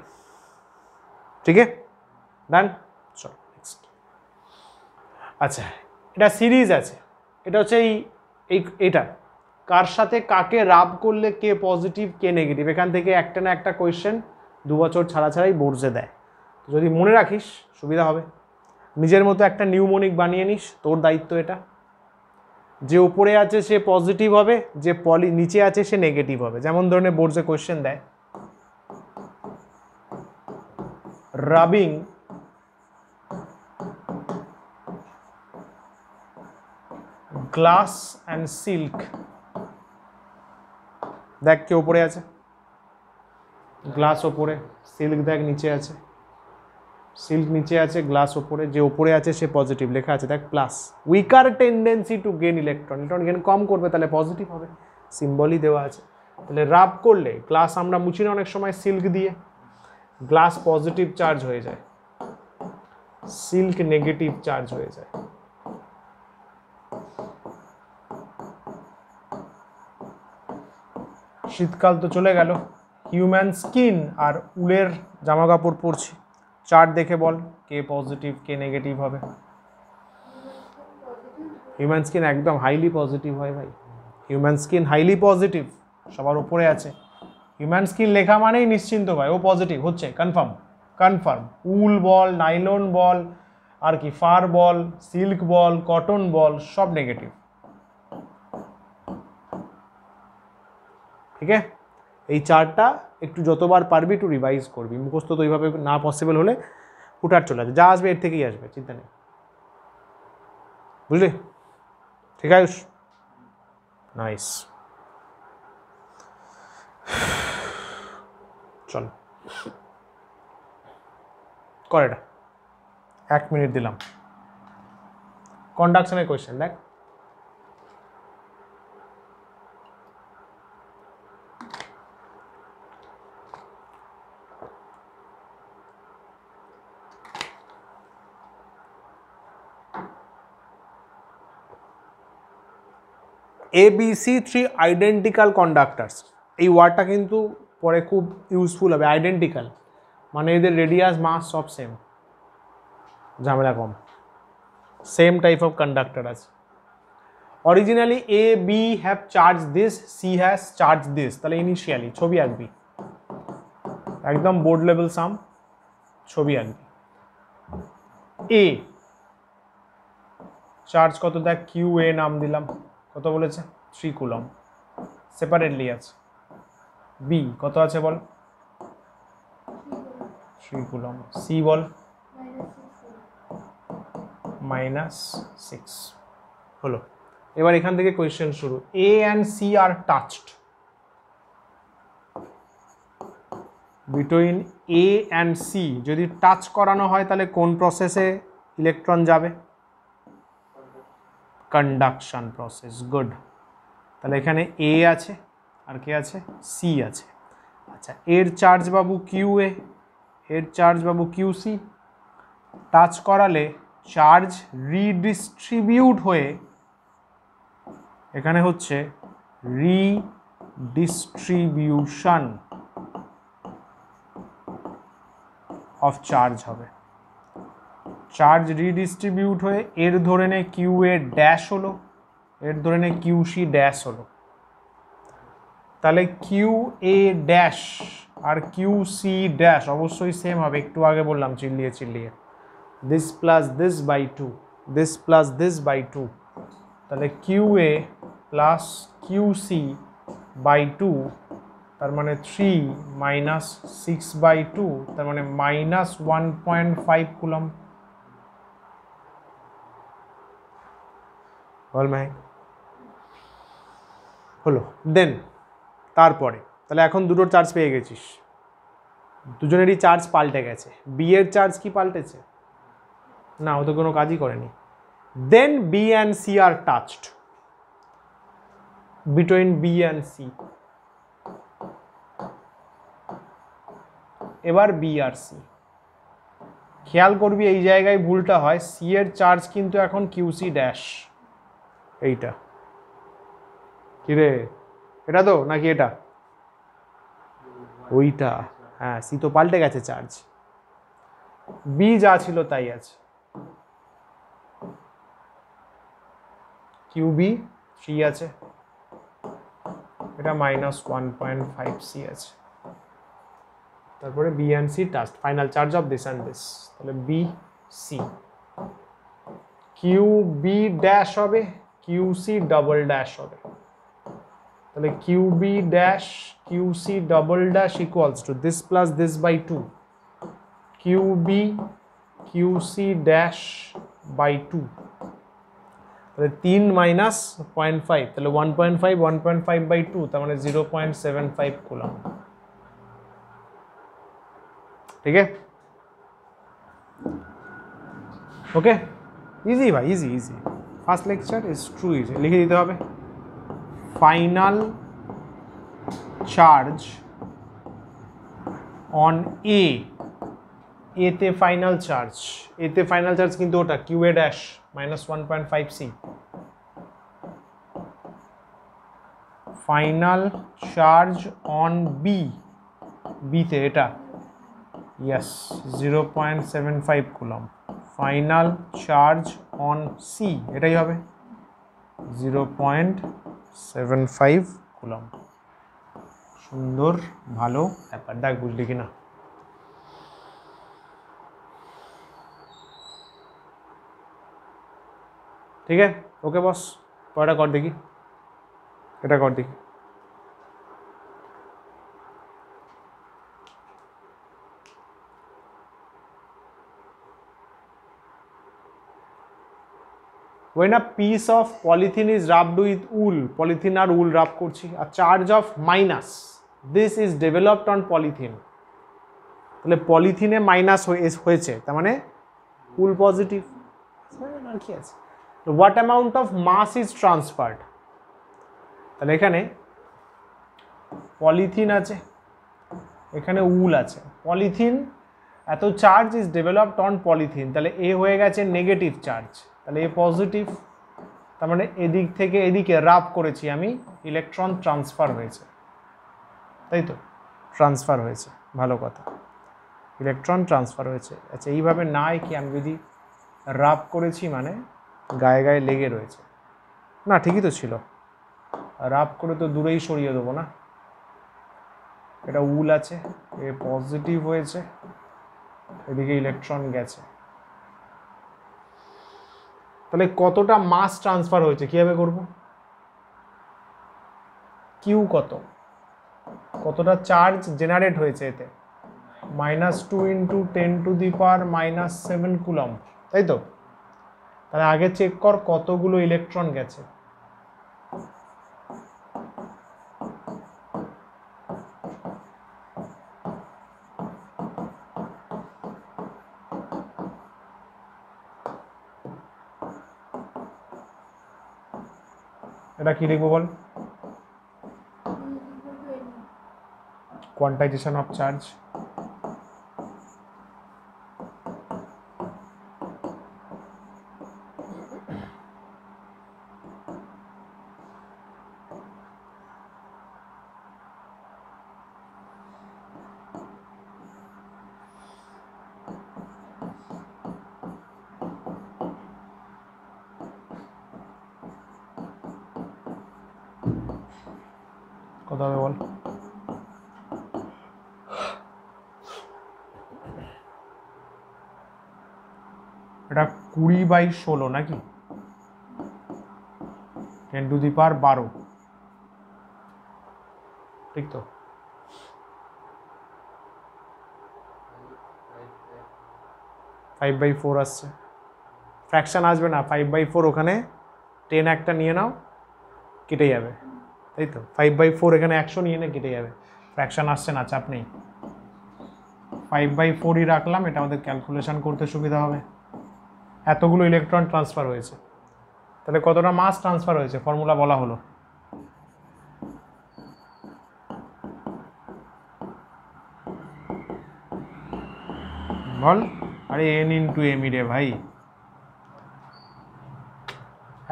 ঠিক আছে, ডান। চল নেক্সট। আচ্ছা এটা সিরিজ আছে, এটা হচ্ছে এইটা কার সাথে কাকে রাব করলে কে পজিটিভ কে নেগেটিভ, এখান থেকে একটা না একটা কোয়েশ্চেন 2 বছর ছাড়া ছাড়াই বোর্ডসে দেয়। যদি মনে রাখিস সুবিধা হবে, নিজের মতো একটা নিউমোনিক বানিয়ে নিস, তোর দায়িত্ব এটা। যে উপরে আছে সে পজিটিভ হবে, যে নিচে আছে সে নেগেটিভ হবে। যেমন ধরনের বোর্ডসে কোয়েশ্চেন দেয়, রাবিং গ্লাস অ্যান্ড সিল্ক। দেখ কে ওপরে আছে, গ্লাস ওপরে, সিল্ক দেখ নিচে আছে। সিল্ক নিচে আছে, গ্লাস ওপরে, যে ওপরে আছে সে পজিটিভ, লেখা আছে দেখ plus, weaker tendency to gain electron, electron gain কম করবে তাহলে পজিটিভ হবে, সিম্বলই দেওয়া আছে। তাহলে রাব করলে গ্লাস আমরা মুছি না অনেক সময় সিল্ক দিয়ে, গ্লাস পজিটিভ চার্জ হয়ে যায়, সিল্ক নেগেটিভ চার্জ হয়ে যায়। শীতকাল তো চলে গেল, হিউম্যান স্কিন আর উলের জামা কাপড় পরছি, চার্ট দেখে বল কে পজিটিভ কে নেগেটিভ হবে। হিউম্যান স্কিন একদম হাইলি পজিটিভ হয় ভাই, হিউম্যান স্কিন হাইলি পজিটিভ, সবার উপরে আছে। হিউম্যান স্কিন লেখা মানেই নিশ্চিন্ত ভাই ও পজিটিভ হচ্ছে, কনফার্ম কনফার্ম। উল বল, নাইলন বল, আর কি ফার বল, সিল্ক বল, কটন বল, সব নেগেটিভ। ঠিক আছে, এই চার্টটা একটু যতবার পারবি একটু রিভাইজ করবি, মুখস্থ তো এইভাবে না পসিবল হলে হুটার চলে আসবে, যা আসবে এর থেকেই আসবে, চিন্তা নেই, বুঝলি? ঠিক আয়ুষ, নাইস। চল কর এটা, 1 মিনিট দিলাম। কন্ডাকশনের কোয়েশ্চেন দেখ, ABC3 আইডেন্টিক্যাল কন্ডাক্টার্স, এই ওয়ার্ডটা কিন্তু পরে খুব ইউজফুল হবে। আইডেন্টিক্যাল মানে এদের রেডিয়াস মাস সব সেম, ঝামেলা কম, সেম টাইপ অফ কন্ডাক্টার আছে। Originally A B have charge this, C has charge this, তাহলে ইনিশিয়ালি ছবি আঁকবি, একদম বোর্ড লেভেল সাম, ছবি আঁকবি। A চার্জ কত দেখ, QA নাম দিলাম, কত বলেছে 3 কুলম, সেপারেটলি আছে। B কত আছে বল, 3 কুলম। C বল -6 হলো। এবার এখান থেকে কোয়েশ্চেন শুরু। A and C আর touched, between A and C যদি টাচ করানো হয় তাহলে কোন প্রসেসে ইলেকট্রন যাবে? Conduction process, good. তাহলে এখানে A আছে আর কে আছে, C আছে। আচ্ছা, এর চার্জ বাবু QA, এর চার্জ বাবু QC, টাচ করালে চার্জ রিডিস্ট্রিবিউট হয়ে এখানে হচ্ছে রিডিস্ট্রিবিউশন অফ চার্জ হবে। চার্জ রিডিস্ট্রিবিউট হয়ে এর ধরে নে QA ড্যাশ হলো, এর ধরে নে QC ড্যাশ হলো, তাহলে QA ড্যাশ আর QC ড্যাশ অবশ্যই সেম হবে, একটু আগে বললাম চিল্লিয়ে চিল্লিয়ে, this plus this by 2, this plus this by 2, তাহলে QA প্লাস QC বাই 2, তার মানে 3 মাইনাস 6/2, তার মানে -1.5 কুলম। বল ভাই, হলো। দেন তারপরে তাহলে এখন দুটোর চার্জ পেয়ে গেছিস, দুজনেরই চার্জ পাল্টে গেছে। বি এর চার্জ কি পাল্টেছে? না, ও তো কোনো কাজই করেনি। দেন B and C are touched, between B and C, এবার B আর C। খেয়াল করবি এই জায়গায় ভুলটা হয়, C এর চার্জ কিন্তু এখন QC ড্যাশ, এইটা কি রে, এটা তো নাকি এটা ওইটা? হ্যাঁ, C তো পাল্টে গেছে চার্জ, B যা ছিল তাই আছে, QB 3 আছে, এটা -1.5C আছে, তারপরে B and C touched, final charge of this and this, তাহলে BC। QB ড্যাশ হবে, QC ডাবল ড্যাশ হবে, তাহলে QB dash QC double dash equals to this plus this by 2, QB QC dash by 2, তাহলে 3 minus 0.5, তাহলে 1.5, 1.5/2, তার মানে 0.75 coulomb. ঠিক আছে, ওকে, ইজি ভাই, easy easy. First lecture is true easy, লিখে দিতে হবে ফাইনাল চার্জ অন এ, এতে ফাইনাল চার্জ, এতে ফাইনাল চার্জ কিন্তু ওটা Q A dash -1.5 c, final charge on B, বিতে এটা yes 0.75 coulomb, final charge on C এটাই হবে 0.75 কুলম। সুন্দর, ভালো ব্যাপার, দেখ বুঝলি কিনা। ঠিক আছে, ওকে বস, পরেটা কর দেখি, এটা কর দেখি। When a piece of polythene is rubbed with wool, polythene R wool rub করছি, a charge of minus, this is developed on polythene, তাহলে পলিথিনে মাইনাস হয়েছে, তার মানে wool পজিটিভ, আর কি আছে। What amount of mass is transferred, তাহলে এখানে পলিথিন আছে, এখানে উল আছে, পলিথিন এত charge is developed on polythene, তাহলে এ হয়ে গেছে নেগেটিভ চার্জ, তাহলে এ পজিটিভ, তার মানে এদিক থেকে এদিকে রাব করেছি আমি, ইলেকট্রন ট্রান্সফার হয়েছে, তাই তো, ট্রান্সফার হয়েছে, ভালো কথা, ইলেকট্রন ট্রান্সফার হয়েছে। আচ্ছা এইভাবে নাই কি আমি যদি রাব করেছি মানে গায়ে গায়ে লেগে রয়েছে, না ঠিকই তো ছিল, রাব করে তো দূরেই সরিয়ে দেবো না, এটা উল আছে, এ পজিটিভ হয়েছে, এদিকে ইলেকট্রন গেছে, তাহলে কতটা মাস ট্রান্সফার হয়েছে কিভাবে করব, কিউ কতটা চার্জ জেনারেট হয়েছে এতে, -2 × 10⁻⁻7 কুলম, তাই তো। তাহলে আগে চেক কর কতগুলো ইলেকট্রন গেছে, এটা কি লিখবো বল, কোয়ান্টাইজেশন অফ চার্জ, কত হবে বল, এটা 20/16 নাকি, 10⁻12, ঠিক তো, 5/4 আসছে, ফ্র্যাকশন আসবে না, 5/4 ওখানে 10 একটা নিয়ে নাও কেটে যাবে, তাই তো, 5/4 এখানে 100 নিয়ে নে কেটে যাবে, ফ্র্যাকশন আসছে না, চাপ নেই, 5/4ই রাখলাম, এটা আমাদের ক্যালকুলেশন করতে সুবিধা হবে। এতগুলো ইলেকট্রন ট্রান্সফার হয়েছে, তাহলে কতটা মাস ট্রান্সফার হয়েছে ফর্মুলা বলা হলো, বল, আরে n × m রে ভাই,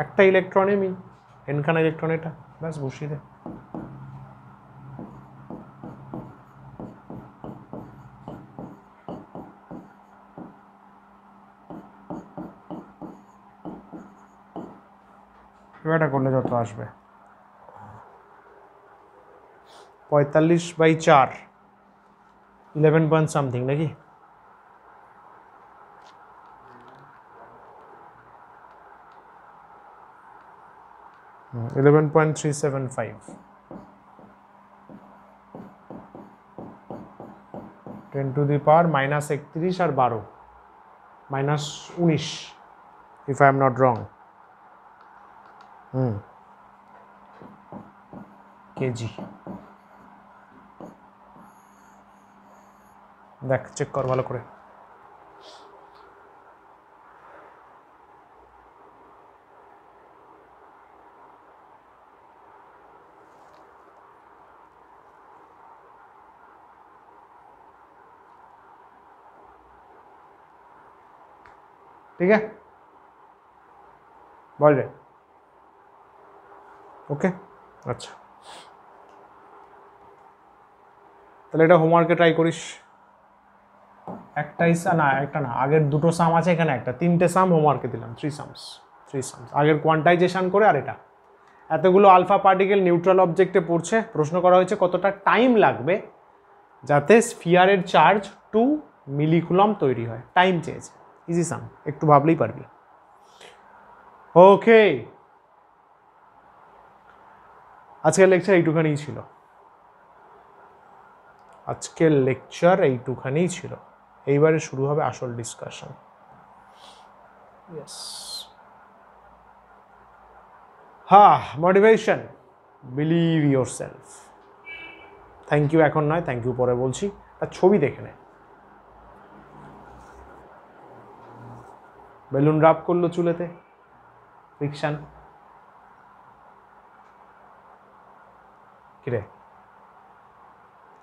একটা ইলেকট্রন এমই, এনখানা ইলেকট্রন, এটা ব্যাস বসিয়ে দে। এটা করলে যত আসবে 45/4, 11 পয়েন্ট সামথিং নাকি, হুম 11.375, 10⁻31 আর 12, -19 if I am not wrong, KG, দেখ চেক কর ভালো করে। ठीक है, बोल रहे ओके। আচ্ছা তাহলে এটা হোমওয়ার্কে ট্রাই করিস। একটাই না, একটা না, আগের দুটো সাম আছে, এখানে একটা, তিনটে সাম হোমওয়ার্কে দিলাম, থ্রি সামস। আগের কোয়ান্টাইজেশন করে আর এটা, এতগুলো আলফা পার্টিকেল নিউট্রাল অবজেক্টে পড়ছে। প্রশ্ন করা হয়েছে কতটা টাইম লাগবে যাতে স্ফিয়ারের চার্জ 2 মিলিকুলম তৈরি হয়, টাইম চেয়েছে। ইজি সাম, একটু ভাবলেই পারবি। ওকে, আজকের লেকচার এইটুখানিই ছিল, আজকের লেকচার এইটুখানিই ছিল। এইবারে শুরু হবে আসল ডিসকাশন। ইয়েস, হ্যাঁ, motivation, believe yourself. Thank you এখন নয়, থ্যাংক ইউ পরে বলছি। তার ছবি দেখে নে, বেলুন রাব করলো চুলেতে, ফ্রিকশন। কিরে,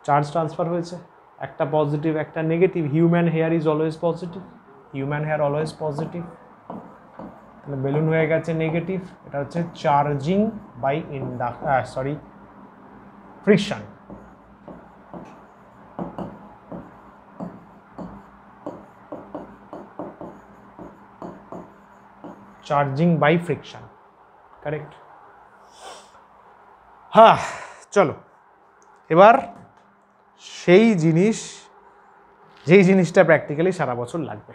চার্জ ট্রান্সফার হয়েছে, একটা পজিটিভ একটা negative. Human hair is always positive, human hair always positive. তাহলে বেলুন হয়ে গেছে নেগেটিভ, এটা হচ্ছে charging by friction. Charging by friction, correct. হ্যাঁ, চলো এবার সেই জিনিস, যেই জিনিসটা প্র্যাকটিক্যালি সারা বছর লাগবে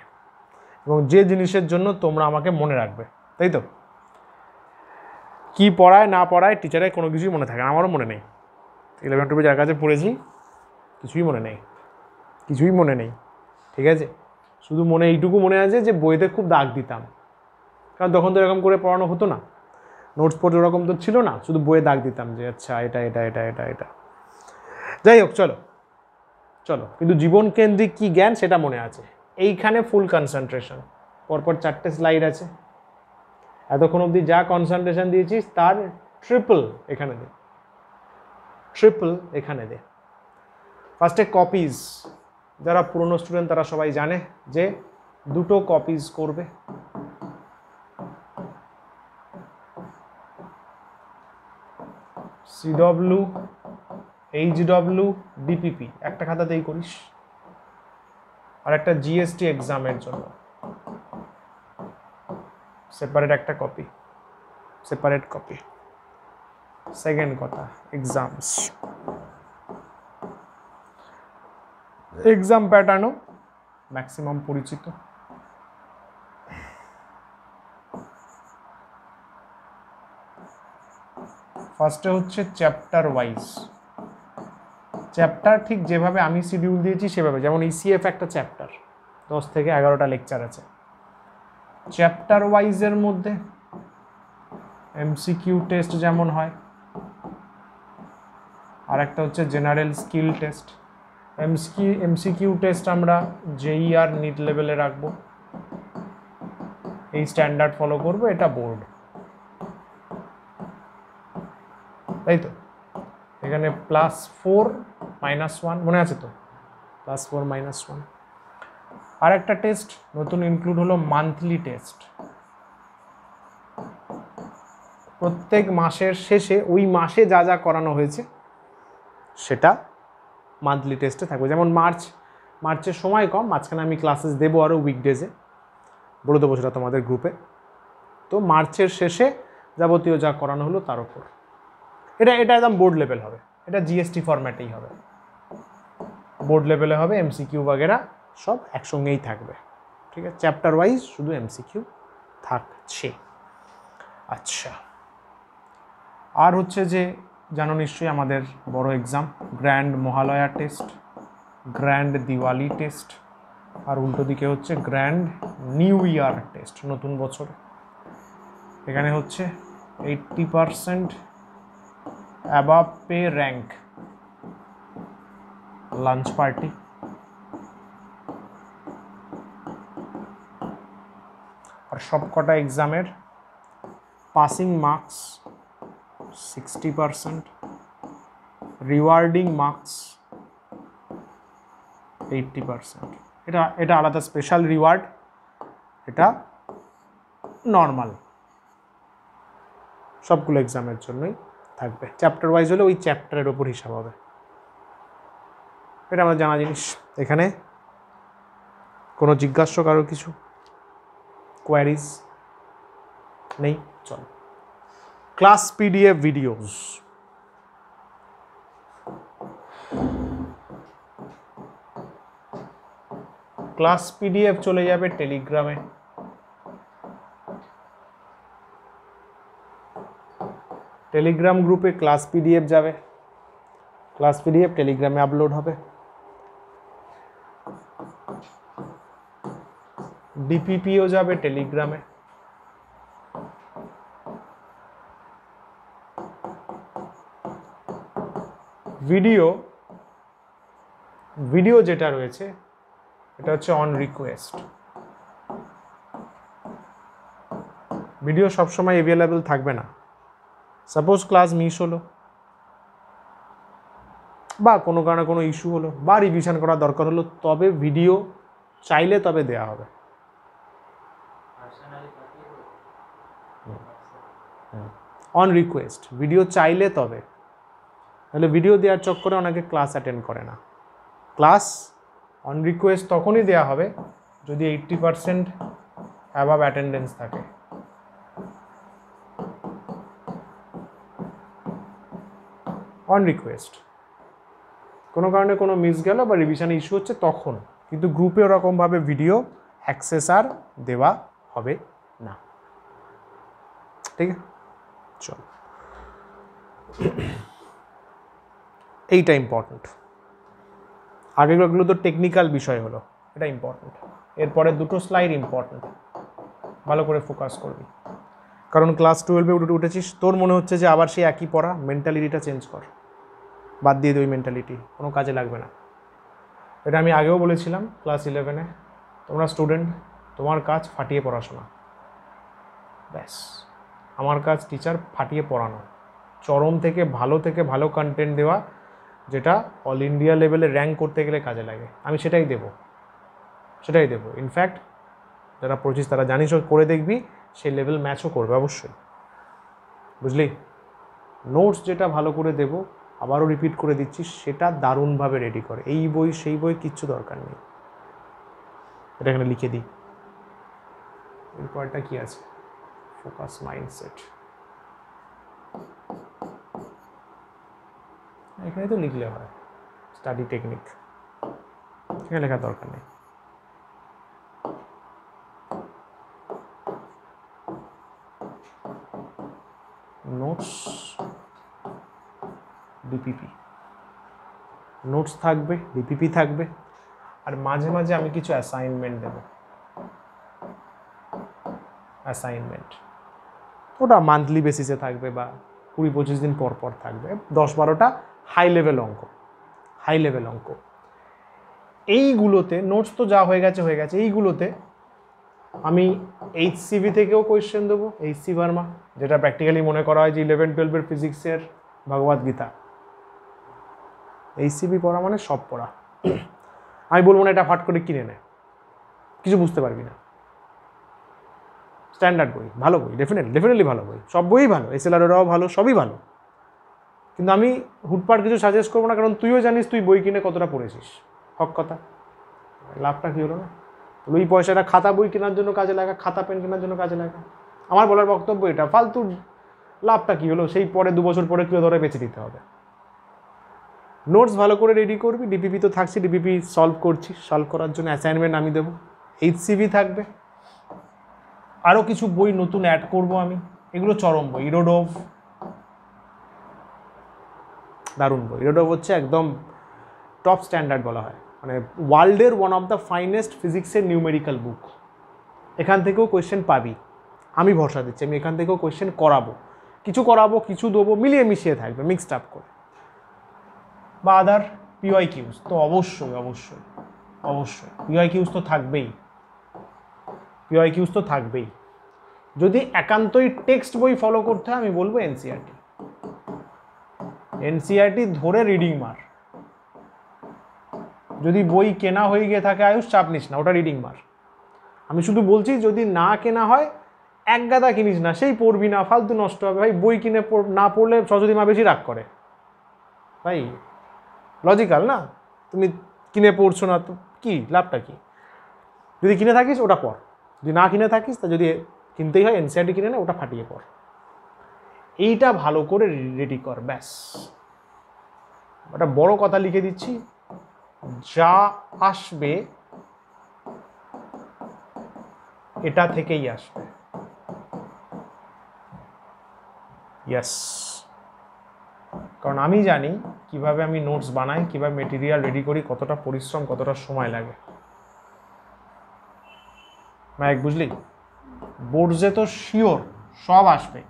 এবং যে জিনিসের জন্য তোমরা আমাকে মনে রাখবে, তাই তো? কি পড়ায় না পড়ায় টিচারের কোনো কিছুই মনে থাকে না, আমারও মনে নেই। 11-12 যার কাছে পড়েছি কিছুই মনে নেই, কিছুই মনে নেই, ঠিক আছে? শুধু মনে এইটুকু মনে আছে যে বইতে খুব দাগ দিতাম, কারণ তখন তো এরকম করে পড়ানো হতো না, নোটস পড়ে ওরকম তো ছিল না, শুধু বইয়ে দাগ দিতাম যে আচ্ছা এটা এটা এটা এটা এটা। যাই হোক, চলো চলো, কিন্তু জীবন কেন্দ্রিক কী জ্ঞান সেটা মনে আছে। এইখানে ফুল কনসেন্ট্রেশন, পরপর 4টে স্লাইড আছে, এতক্ষণ অবধি যা কনসেন্ট্রেশন দিয়েছিস তার ট্রিপল এখানে দে, ট্রিপল এখানে দে। ফার্স্টে কপিজ, যারা পুরনো স্টুডেন্ট তারা সবাই জানে যে 2টো কপিজ করবে। CW, HW, DPP একটা খাতাতেই করিস, আর একটা GST এক্সামের জন্য সেপারেট একটা কপি, সেপারেট কপি। সেকেন্ড কথা, এক্সামস, এক্সাম প্যাটার্নও ম্যাক্সিমাম পরিচিত। ফার্স্টে হচ্ছে চ্যাপ্টার ওয়াইজ, চ্যাপ্টার ঠিক যেভাবে আমি শিডিউল দিয়েছি সেভাবে, যেমন ECF একটা চ্যাপ্টার, 10 থেকে 11টা লেকচার আছে। চ্যাপ্টার ওয়াইজের মধ্যে MCQ টেস্ট যেমন হয়, আর একটা হচ্ছে general skill test. MCQ test আমরা JEE আর নিট লেভেলে রাখবো, এই স্ট্যান্ডার্ড ফলো করবো, এটা বোর্ড, তাই তো? এখানে +4 -1 মনে আছে তো, +4 -1। আর একটা টেস্ট নতুন ইনক্লুড হলো মান্থলি টেস্ট, প্রত্যেক মাসের শেষে ওই মাসে যা যা করানো হয়েছে সেটা মান্থলি টেস্টে থাকবে। যেমন মার্চের সময় কম, মাঝখানে আমি ক্লাসেস দেবো আরও উইকডেজে, বলে দেবো সেটা তোমাদের গ্রুপে। তো মার্চের শেষে যাবতীয় যা করানো হলো তার উপর, এটা একদম বোর্ড লেভেল হবে, এটা GST ফরম্যাটেই হবে, বোর্ড লেভেলে হবে, MCQ বাগেরা সব একসঙ্গেই থাকবে, ঠিক আছে? চ্যাপ্টার ওয়াইজ শুধু MCQ থাকছে। আচ্ছা, আর হচ্ছে যে জানো নিশ্চয়ই আমাদের বড় exam, grand Mahalaya test, grand Diwali test, আর উল্টো দিকে হচ্ছে গ্র্যান্ড নিউ ইয়ার টেস্ট, নতুন বছর। এখানে হচ্ছে 80% অ্যাবাভ পে র্যাঙ্ক, লাঞ্চ পার্টি। আর সব কটা এক্সামের পাসিং মার্কস 60%, রিওয়ার্ডিং মার্কস 80%। এটা আলাদা স্পেশাল রিওয়ার্ড, এটা নর্মাল, সবগুলো এক্সামের জন্যই থাকবে। চ্যাপ্টার ওয়াইজ হলে ওই চ্যাপ্টারের ওপর হিসাব হবে, এটা আমার জানা জিনিস। এখানে কোনো জিজ্ঞাস্য কারোর কিছু কোয়ারিজ নেই? চল, class PDF videos. Class PDF চলে যাবে টেলিগ্রামে। টেলিগ্রাম গ্রুপে ক্লাস পিডিএফ যাবে, ক্লাস পিডিএফ টেলিগ্রামে আপলোড হবে। ডিপিপিও যাবে টেলিগ্রামে। ভিডিও যেটা রয়েছে এটা হচ্ছে অন রিকোয়েস্ট। ভিডিও সবসময় অ্যাভেলেবেল থাকবে না। সাপোজ ক্লাস মিস হলো বা কোনো কারণে কোনো ইস্যু হলো বা রিভিশন করার দরকার হলো, তবে ভিডিও চাইলে তবে দেয়া হবে। অন রিকোয়েস্ট, ভিডিও চাইলে তবে, তাহলে ভিডিও দেওয়ার চক্করে অনেকে ক্লাস অ্যাটেন্ড করে না। ক্লাস অন রিকোয়েস্ট তখনই দেওয়া হবে যদি 80% অ্যাবাভ অ্যাটেন্ডেন্স থাকে। অন রিকোয়েস্ট, কোনো কারণে কোনো মিস গেল বা রিভিশনে ইস্যু হচ্ছে তখন, কিন্তু গ্রুপে ওরকমভাবে ভিডিও অ্যাক্সেস আর দেওয়া হবে না। ঠিক আছে, চল, এইটা ইম্পর্টেন্ট। আগেগুলো তো টেকনিক্যাল বিষয় হলো, এটা ইম্পর্টেন্ট। এরপরে দুটো স্লাইড ইম্পর্টেন্ট, ভালো করে ফোকাস করবি, কারণ ক্লাস 12-এ উঠেছিস, তোর মনে হচ্ছে যে আবার সেই একই পড়া। মেন্টালিটিটা চেঞ্জ কর, বাদ দিয়ে দে ওই মেন্টালিটি, কোনো কাজে লাগবে না। এটা আমি আগেও বলেছিলাম। ক্লাস 11-এ তোমরা স্টুডেন্ট, তোমার কাজ ফাটিয়ে পড়াশোনা, ব্যাস। আমার কাজ টিচার ফাটিয়ে পড়ানো, চরম থেকে ভালো কন্টেন্ট দেওয়া, যেটা অল ইন্ডিয়া লেভেলে র্যাঙ্ক করতে গেলে কাজে লাগে। আমি সেটাই দেব। ইনফ্যাক্ট যারা পড়ছিস তারা জানিস, করে দেখবি সেই লেভেল ম্যাচও করবে অবশ্যই, বুঝলি? নোটস যেটা ভালো করে দেব, আবারও রিপিট করে দিচ্ছি, সেটা দারুণভাবে রেডি করে। এই বই সেই বই কিচ্ছু দরকার নেই। এটা এখানে লিখে দিই। এরপরটা কি আছে? ফোকাস মাইন্ডসেট, এখানে তো লিখলে হয়। স্টাডি টেকনিক, এখানে লেখার দরকার নেই। নোটস, ডিপিপি, নোটস থাকবে, ডিপিপি থাকবে, আর মাঝে মাঝে আমি কিছু অ্যাসাইনমেন্ট দেব। অ্যাসাইনমেন্ট ওটা মান্থলি বেসিসে থাকবে বা 20-25 দিন পর পর থাকবে। 10-12টা হাই লেভেল অঙ্ক। এইগুলোতে নোটস তো যা হয়ে গেছে, এইগুলোতে আমি এইচসিভি থেকেও কোয়েশ্চেন দেবো। এইচসি ভার্মা, যেটা প্র্যাকটিক্যালি মনে করা হয় যে 11-12-এর ফিজিক্সের ভগবদ গীতা। এইচসিভি পড়া মানে সব পড়া। আমি বলবো না এটা ফাট করে কিনে নে, কিছু বুঝতে পারবি না। স্ট্যান্ডার্ড বই, ভালো বই, ডেফিনেটলি ভালো বই, সব বইই ভালো, এসএলআরও ভালো, সবই ভালো। কিন্তু আমি হুটপাট কিছু সাজেস্ট করবো না, কারণ তুইও জানিস তুই বই কিনে কতটা পড়েছিস। হক কথা, লাভটা কী হলো না? ওই পয়সাটা খাতা বই কেনার জন্য কাজে লাগা, খাতা পেন কেনার জন্য কাজে লাগা। আমার বলার বক্তব্য এটা, ফালতু লাভটা কী হলো? সেই পরে 2 বছর পরে কেউ ধরে বেঁচে দিতে হবে। নোটস ভালো করে রেডি করবি। ডিপিপি তো থাকছি, ডিপিপি সলভ করার জন্য অ্যাসাইনমেন্ট আমি দেবো। এইচসিভি থাকবে, আরও কিছু বই নতুন অ্যাড করব আমি। এগুলো চরম বই। ইরোডভ, দারুণ বই। ইরোডভ হচ্ছে একদম টপ স্ট্যান্ডার্ড বলা হয়, মানে ওয়ার্ল্ডের ওয়ান অফ দ্য ফাইনেস্ট ফিজিক্সের নিউমেরিক্যাল বুক। এখান থেকেও কোয়েশ্চেন পাবি, আমি ভরসা দিচ্ছি। আমি এখান থেকেও কোয়েশ্চেন করাবো, কিছু দেবো, মিলিয়ে মিশিয়ে থাকবে, মিক্সড আপ করে। বা আদার পিওয়াইকিউস তো অবশ্যই পিওয়াইকিউস তো থাকবেই। যদি একান্তই টেক্সট বই ফলো করতে হয়, আমি বলবো এনসিইআরটি ধরে রিডিং মার। যদি বই কেনা হয়ে গিয়ে থাকে আয়ুষ, চাপ নিস না, ওটা রিডিং মার। আমি শুধু বলছি যদি না কেনা হয় এক গাদা কিনিস না, সেই পড়বি না, ফালতু নষ্ট হবে ভাই। বই কিনে না পড়লে সরস্বতী মা বেশি রাগ করে ভাই, লজিক্যাল না? তুমি কিনে পড়ছো না তো কি লাভটা কি? যদি কিনে থাকিস ওটা পড়, যদি না কিনে থাকিস তা যদি কিনতেই হয় এনসিইআরটি কিনে নে, ওটা ফাটিয়ে পড়। এইটা ভালো করে রেডি কর, ব্যাস। একটা বড় কথা লিখে দিচ্ছি, যা আসবে এটা থেকেই আসবে। ইয়েস, কারণ আমি জানি কিভাবে আমি নোটস বানাই, কিভাবে মেটেরিয়াল রেডি করি, কতটা পরিশ্রম, কতটা সময় লাগে। ম্যাক বুঝলি? বোর্ডসে তো শিওর সব আসবে,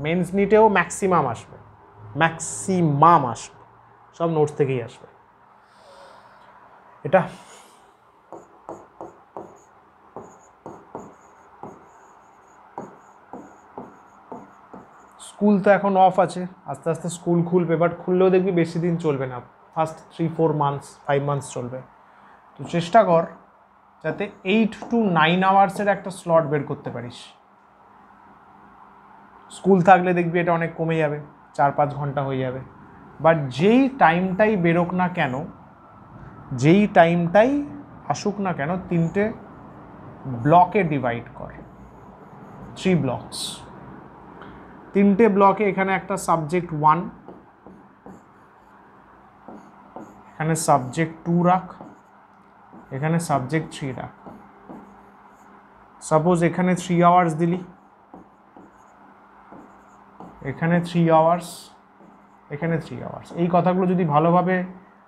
মেন্স নিটেও ম্যাক্সিমাম আসবে, ম্যাক্সিমাম আসবে, সব নোটস থেকেই আসবে। এটা স্কুল তো এখন অফ আছে, আস্তে আস্তে স্কুল খুলবে, বাট খুললেও দেখবি বেশি দিন চলবে না, ফার্স্ট 3-4 মান্থস 5 মান্থস চলবে। তো চেষ্টা কর যাতে 8 to 9 আওয়ার্সের একটা স্লট বের করতে পারিস। স্কুল থাকলে দেখবি এটা অনেক কমে যাবে, 4-5 ঘন্টা হয়ে যাবে। বাট যেই টাইমটাই বেরোক না কেন, যেই টাইমটাই আসুক না কেন, 3টে ব্লকে ডিভাইড কর, 3 ব্লকস। 3টে ব্লকে এখানে একটা সাবজেক্ট 1, এখানে সাবজেক্ট 2 রাখ, এখানে সাবজেক্ট 3 রাখ। সাপোজ এখানে 3 আওয়ার্স দিলি, এখানে 3 আওয়ার্স, এখানে 3 আওয়ার্স। এই কথাগুলো যদি ভালোভাবে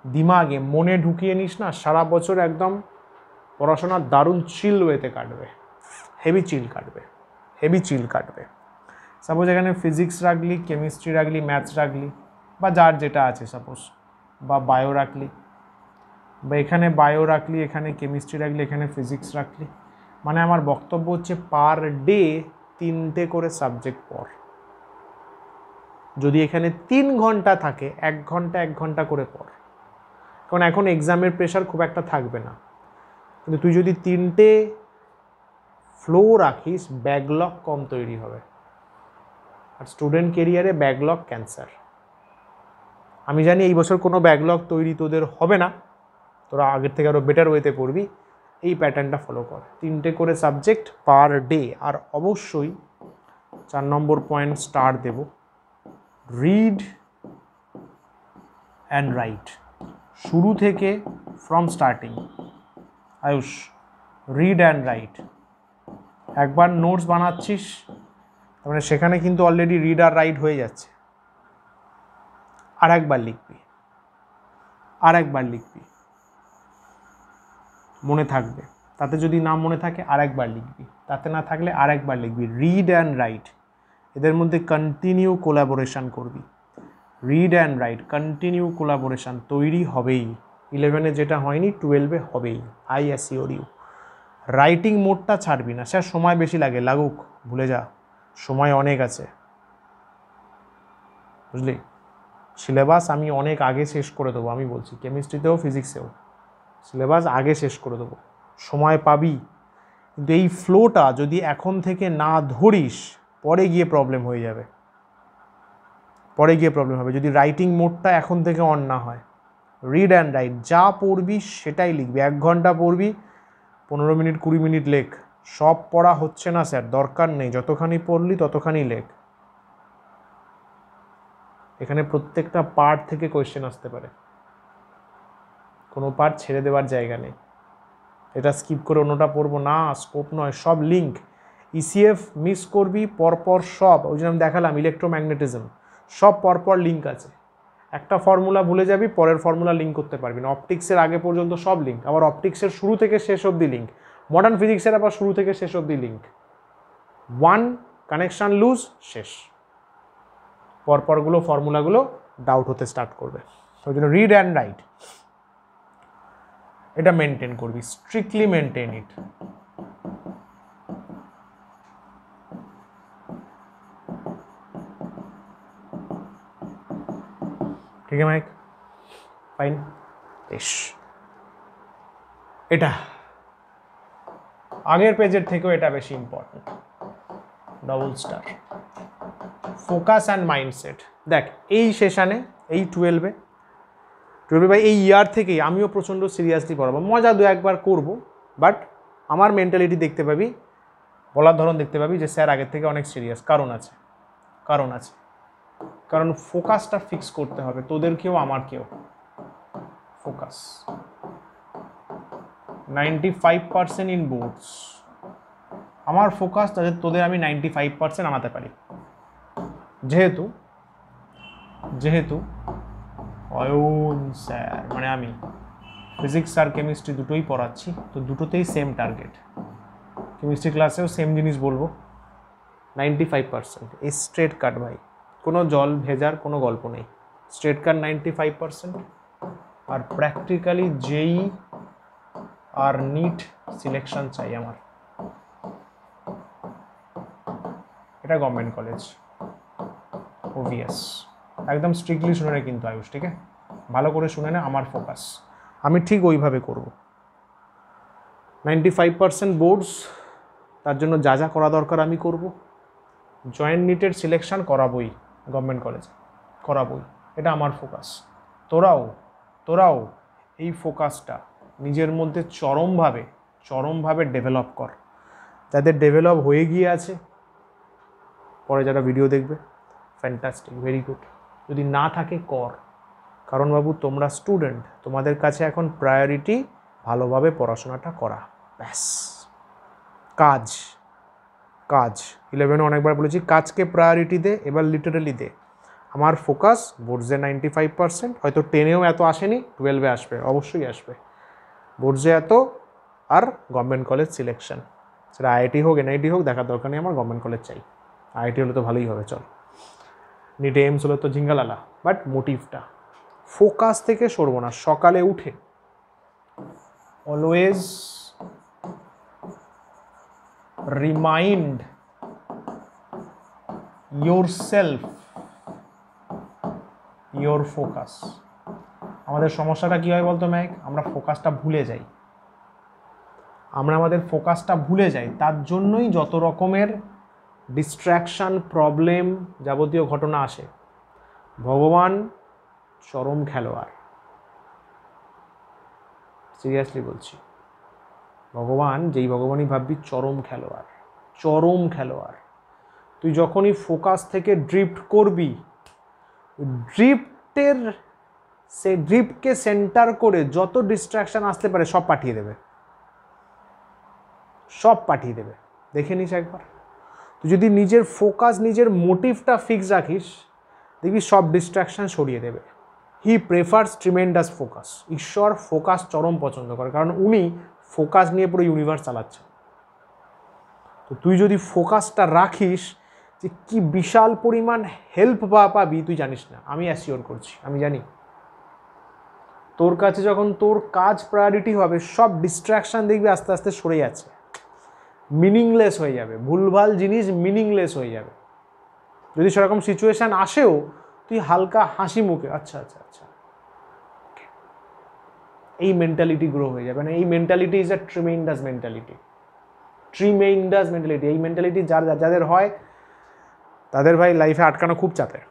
দিমাগে মনে ঢুকিয়ে নিস না, সারা বছর একদম পড়াশোনার দারুণ চিল ওয়েতে কাটবে, হেভি চিল কাটবে, হেভি চিল কাটবে। সাপোজ এখানে ফিজিক্স রাখলি, কেমিস্ট্রি রাখলি, ম্যাথস রাখলি, বা যার যেটা আছে সাপোজ, বা বায়ো রাখলি, বা এখানে বায়ো রাখলি, এখানে কেমিস্ট্রি রাখলি, এখানে ফিজিক্স রাখলি। মানে আমার বক্তব্য হচ্ছে পার ডে 3টে করে সাবজেক্ট পড়। যদি এখানে 3 ঘন্টা থাকে, 1 ঘন্টা 1 ঘন্টা করে পড়, কারণ এখন এক্সামের প্রেশার খুব একটা থাকবে না। কিন্তু তুই যদি 3টে ফ্লো রাখিস, ব্যাকলগ কম তৈরি হবে। আর স্টুডেন্ট কেরিয়ারে ব্যাকলগ ক্যান্সার। আমি জানি এই বছর কোনো ব্যাকলগ তৈরি তোদের হবে না, তোরা আগের থেকে আরও বেটার ওয়েতে পড়বি। এই প্যাটার্নটা ফলো কর, 3টে করে সাবজেক্ট পার ডে। আর অবশ্যই 4 নম্বর পয়েন্ট স্টার দেব, রিড অ্যান্ড রাইট। শুরু থেকে from starting, Ayush, read and write. একবার নোটস বানাচ্ছিস মানে সেখানে কিন্তু অলরেডি রিড আর রাইট হয়ে যাচ্ছে। আর একবার লিখবি, আর একবার লিখবি, মনে থাকবে। তাতে যদি না মনে থাকে আর একবার লিখবি, তাতে না থাকলে আর একবার লিখবি। রিড অ্যান্ড রাইট, এদের মধ্যে কন্টিনিউ কোলাবোরেশন করবি। Read and right, continue collaboration তৈরি হবেই। 11-এ যেটা হয়নি 12-এ হবেই, আই অ্যাসিওর ইউ। রাইটিং মোডটা ছাড়বি না, স্যার সময় বেশি লাগে, লাগুক, ভুলে যা, সময় অনেক আছে, বুঝলি? সিলেবাস আমি অনেক আগে শেষ করে দেবো, আমি বলছি, কেমিস্ট্রিতেও ফিজিক্সেও সিলেবাস আগে শেষ করে দেবো, সময় পাবি। কিন্তু এই ফ্লোটা যদি এখন থেকে না ধরিস, পরে গিয়ে প্রবলেম হয়ে যাবে, পরে গিয়ে প্রবলেম হবে যদি রাইটিং মোডটা এখন থেকে অন না হয়। রিড অ্যান্ড রাইট, যা পড়বি সেটাই লিখবি। 1 ঘন্টা পড়বি, 15 মিনিট 20 মিনিট লেখ। সব পড়া হচ্ছে না স্যার, দরকার নেই, যতখানি পড়লি ততখানি লেখ। এখানে প্রত্যেকটা পার্ট থেকে কোয়েশ্চেন আসতে পারে, কোনো পার্ট ছেড়ে দেওয়ার জায়গা নেই। এটা স্কিপ করে অন্যটা পড়বো না, স্কোপ নয়, সব লিঙ্ক। ইসিএফ মিস করবি পরপর সব, ওই জন্য আমি দেখালাম ইলেকট্রোম্যাগনেটিজম, সব পরপর লিঙ্ক আছে। একটা ফর্মুলা ভুলে যাবি, পরের ফর্মুলা লিঙ্ক করতে পারবি না। অপটিক্সের আগে পর্যন্ত সব লিঙ্ক, আবার অপটিক্সের শুরু থেকে শেষ অবধি লিঙ্ক, মডার্ন ফিজিক্সের আবার শুরু থেকে শেষ অবধি লিঙ্ক। 1 কানেকশান লুজ, শেষ। পরপরগুলো ফর্মুলাগুলো ডাউট হতে স্টার্ট করবে। ওই জন্য রিড অ্যান্ড রাইট এটা মেনটেন করবি, স্ট্রিক্টলি মেনটেন ইট। ঠিক আছে মাইক, ফাইন, বেশ। এটা আগের পেজের থেকেও এটা বেশি important. Double star, focus and mindset. দেখ এই সেশানে, এই 12-এ ভাই এই ইয়ার থেকেই আমিও প্রচণ্ড সিরিয়াসলি পড়াবো, মজা দু একবার করব, বাট আমার মেন্টালিটি দেখতে পাবি, বলার ধরন দেখতে পাবি যে স্যার আগের থেকে অনেক সিরিয়াস। কারণ আছে, কারণ ফোকাসটা ফিক্স করতে হবে, তোদেরকেও আমারকেও। ফোকাস 95% ইন বোর্ডস, আমার ফোকাস তোদের আমি 95% আনাতে পারি, যেহেতু অয়ন স্যার মানে আমি ফিজিক্স আর কেমিস্ট্রি দুটোই পড়াচ্ছি, তো দুটোতেই সেম টার্গেট। কেমিস্ট্রি ক্লাসেও সেম জিনিস বলবো, 95%। এই স্ট্রেট কাট ভাই, কোনো জল ভেজার কোনো গল্প নেই, স্ট্রেট কাট 95%। আর প্র্যাকটিক্যালি যেই আর নিট সিলেকশন চাই আমার, এটা গভর্নমেন্ট কলেজ ওভিএস। একদম স্ট্রিক্টলি শুনে নে কিন্তু আয়ুষ, ঠিক আছে? ভালো করে শুনে নে আমার ফোকাস, আমি ঠিক ওইভাবে করব। 95% বোর্ডস, তার জন্য যা যা করা দরকার আমি করব। জয়েন্ট নিটের সিলেকশন করাবই গভর্নমেন্ট কলেজে, করাবই, এটা আমার ফোকাস। তোরাও এই ফোকাসটা নিজের মধ্যে চরমভাবে ডেভেলপ কর। যাদের ডেভেলপ হয়ে গিয়ে আছে, পরে যারা ভিডিও দেখবে, ফ্যান্টাস্টিক, ভেরি গুড। যদি না থাকে কর, কারণ বাবু তোমরা স্টুডেন্ট, তোমাদের কাছে এখন প্রায়োরিটি ভালোভাবে পড়াশোনাটা করা, ব্যাস। কাজ 11-এ অনেকবার বলেছি, কাজকে প্রায়োরিটি দে, এবার লিটারালি দে। আমার ফোকাস বোর্ডসে 95%, হয়তো 10-এও এত আসেনি, 12-এ আসবে, অবশ্যই আসবে। বোর্ডসে এত, আর গভর্নমেন্ট কলেজ সিলেকশন, সেটা আইআইটি হোক এনআইটি হোক, দেখার দরকার নেই, আমার গভর্নমেন্ট কলেজ চাই। আইআইটি হলে তো ভালোই হবে, চল। নিটে এমস হলে তো ঝিঙ্গালালা, বাট মোটিভটা, ফোকাস থেকে সরবো না। সকালে উঠে always remind yourself your focus। আমাদের সমস্যাটা কী হয় বলতো ম্যাক, আমরা ফোকাসটা ভুলে যাই, আমাদের ফোকাসটা ভুলে যাই। তার জন্যই যত রকমের ডিস্ট্র্যাকশান, প্রবলেম, যাবতীয় ঘটনা আসে। ভগবান চরম খেলোয়াড়, সিরিয়াসলি বলছি, ভগবান যেই ভগবানই ভাববি চরম খেলোয়াড়। তুই যখনই ফোকাস থেকে ড্রিফট করবি, ড্রিফটকে সেন্টার করে যত ডিস্ট্র্যাকশান আসতে পারে সব পাঠিয়ে দেবে, দেখে নিস একবার। তুই যদি নিজের ফোকাস, নিজের মোটিভটা ফিক্স রাখিস, দেখবি সব ডিস্ট্র্যাকশান সরিয়ে দেবে। হি প্রেফার্স ট্রিমেন্ডাস ফোকাস। ঈশ্বর ফোকাস চরম পছন্দ করে, কারণ উনি ফোকাস নিয়ে পুরো ইউনিভার্স চালাচ্ছেন। তো তুই যদি ফোকাসটা রাখিস, যে কি বিশাল পরিমাণ হেল্প পাবি তুই জানিস না, আমি অ্যাসিওর করছি, আমি জানি। তোর কাছে যখন তোর কাজ প্রায়োরিটি হবে, সব ডিস্ট্র্যাকশান দেখবি আস্তে আস্তে সরে যাচ্ছে, মিনিংলেস হয়ে যাবে, ভুলভাল জিনিস মিনিংলেস হয়ে যাবে। যদি সেরকম সিচুয়েশান আসেও, তুই হালকা হাসি মুখে আচ্ছা, এই মেন্টালিটি গ্রো হয়ে যাবে। না, এই mentality is a tremendous mentality. এই মেন্টালিটি যাদের হয়, তাদের ভাই লাইফে আটকানো খুব চাপের।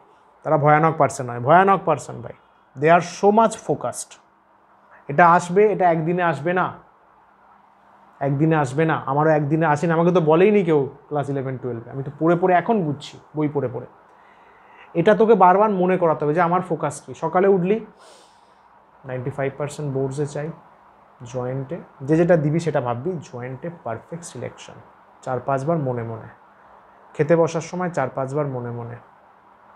তারা ভয়ানক পার্সন হয়, ভয়ানক পার্সন ভাই। দে আর সো মাচ ফোকাসড। এটা আসবে, এটা একদিনে আসবে না, আমারও একদিনে আসেনি। আমাকে তো বলেইনি কেউ ক্লাস 11-12-এ, আমি তো পড়ে এখন বুঝছি, বই পড়ে। এটা তোকে বারবার মনে করাতে হবে যে আমার ফোকাস কী। সকালে উঠলি, 95% বোর্ডসে চাই, জয়েন্টে যেটা দিবি সেটা ভাববি, জয়েন্টে পারফেক্ট সিলেকশন, 4-5 বার মনে, খেতে বসার সময় 4-5 বার মনে,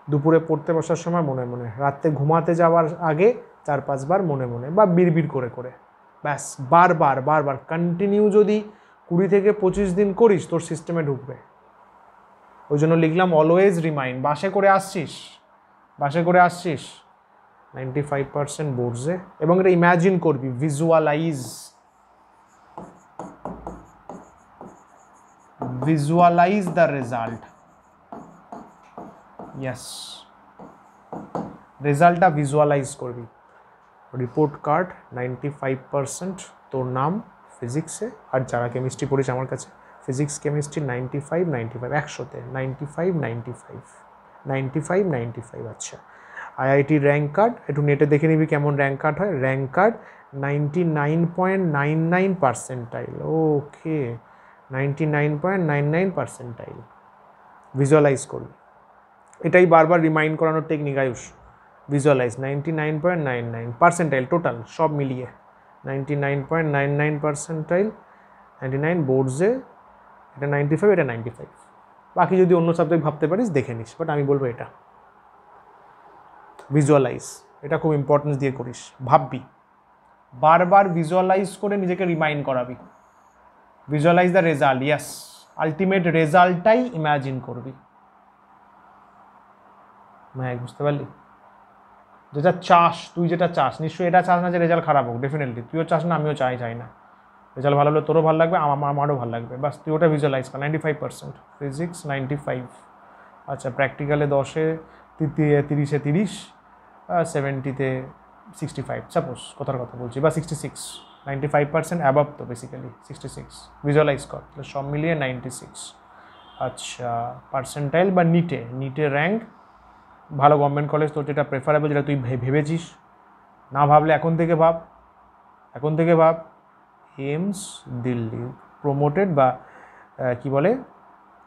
দুপুরে পড়তে বসার সময় মনে, রাত্রে ঘুমাতে যাওয়ার আগে 4-5 বার মনে, বা বিড়বিড় করে, ব্যাস বারবার কন্টিনিউ যদি 20 থেকে 25 দিন করিস, তোর সিস্টেমে ঢুকবে। ওই জন্য লিখলাম অলওয়েজ রিমাইন্ড। বাসে করে আসছিস 95% বোর্ডসে, এবং এটা ইম্যাজিন করবি, ভিজুয়ালাইজ দ্য রেজাল্ট। ইয়েস, রেজাল্টটা ভিজুয়ালাইজ করবি। রিপোর্ট কার্ড 95%, তোর নাম, ফিজিক্সে, আর যারা কেমিস্ট্রি পড়িস আমার কাছে, ফিজিক্স কেমিস্ট্রি 95 95, 100-তে 95 95 95 95। আচ্ছা, আইআইটি র্যাঙ্ক কার্ড একটু নেটে দেখে নিবি কেমন র্যাঙ্ক কার্ড হয়। Rank card 99.99 percentile. Okay, 99.99 percentile. Visualise করবি, এটাই বারবার রিমাইন্ড করানোর technique Ayush. Visualise 99.99 percentile total সব মিলিয়ে 99.99 পার্সেন্টাইল। 99 বোর্ডসে, এটা 95, এটা 95। বাকি যদি অন্য সাবজেক্ট ভাবতে পারিস দেখে নিস, বাট আমি বলবো এটা ভিজুয়ালাইজ, এটা খুব ইম্পর্টেন্স দিয়ে করিস, ভাববি বারবার, ভিজুয়ালাইজ করে নিজেকে রিমাইন্ড করাবি। Visualise the result, yes, ultimate রেজাল্টটাই ইমাজিন করবি। বুঝতে পারলি? যেটা চাস, তুই যেটা চাস, নিশ্চয়ই এটা চাস না যে রেজাল্ট খারাপ হোক, ডেফিনেটলি তুইও চাস না, আমিও চাই না। রেজাল্ট ভালো হলে তোরও ভালো লাগবে, আমারও ভালো লাগবে, বাস তুই ওটা ভিজুয়ালাইজ কর। 95%, ফিজিক্স 95। আচ্ছা, প্র্যাকটিক্যালে 10-এ 30-এ 30, 70-তে 65 সাপোজ, কথার কথা বলছি, বা 66, 95% অ্যাবাভ তো বেসিক্যালি 66। ভিজুয়ালাইজ কর, তাহলে সব মিলিয়ে 96। আচ্ছা, পার্সেন্টাইল বা নিটে র্যাঙ্ক, ভালো গভর্নমেন্ট কলেজ তোর যেটা প্রেফারেবল, যেটা তুই ভেবেছিস, না ভাবলে এখন থেকে ভাব, এইমস দিল্লি প্রমোটেড, বা কি বলে,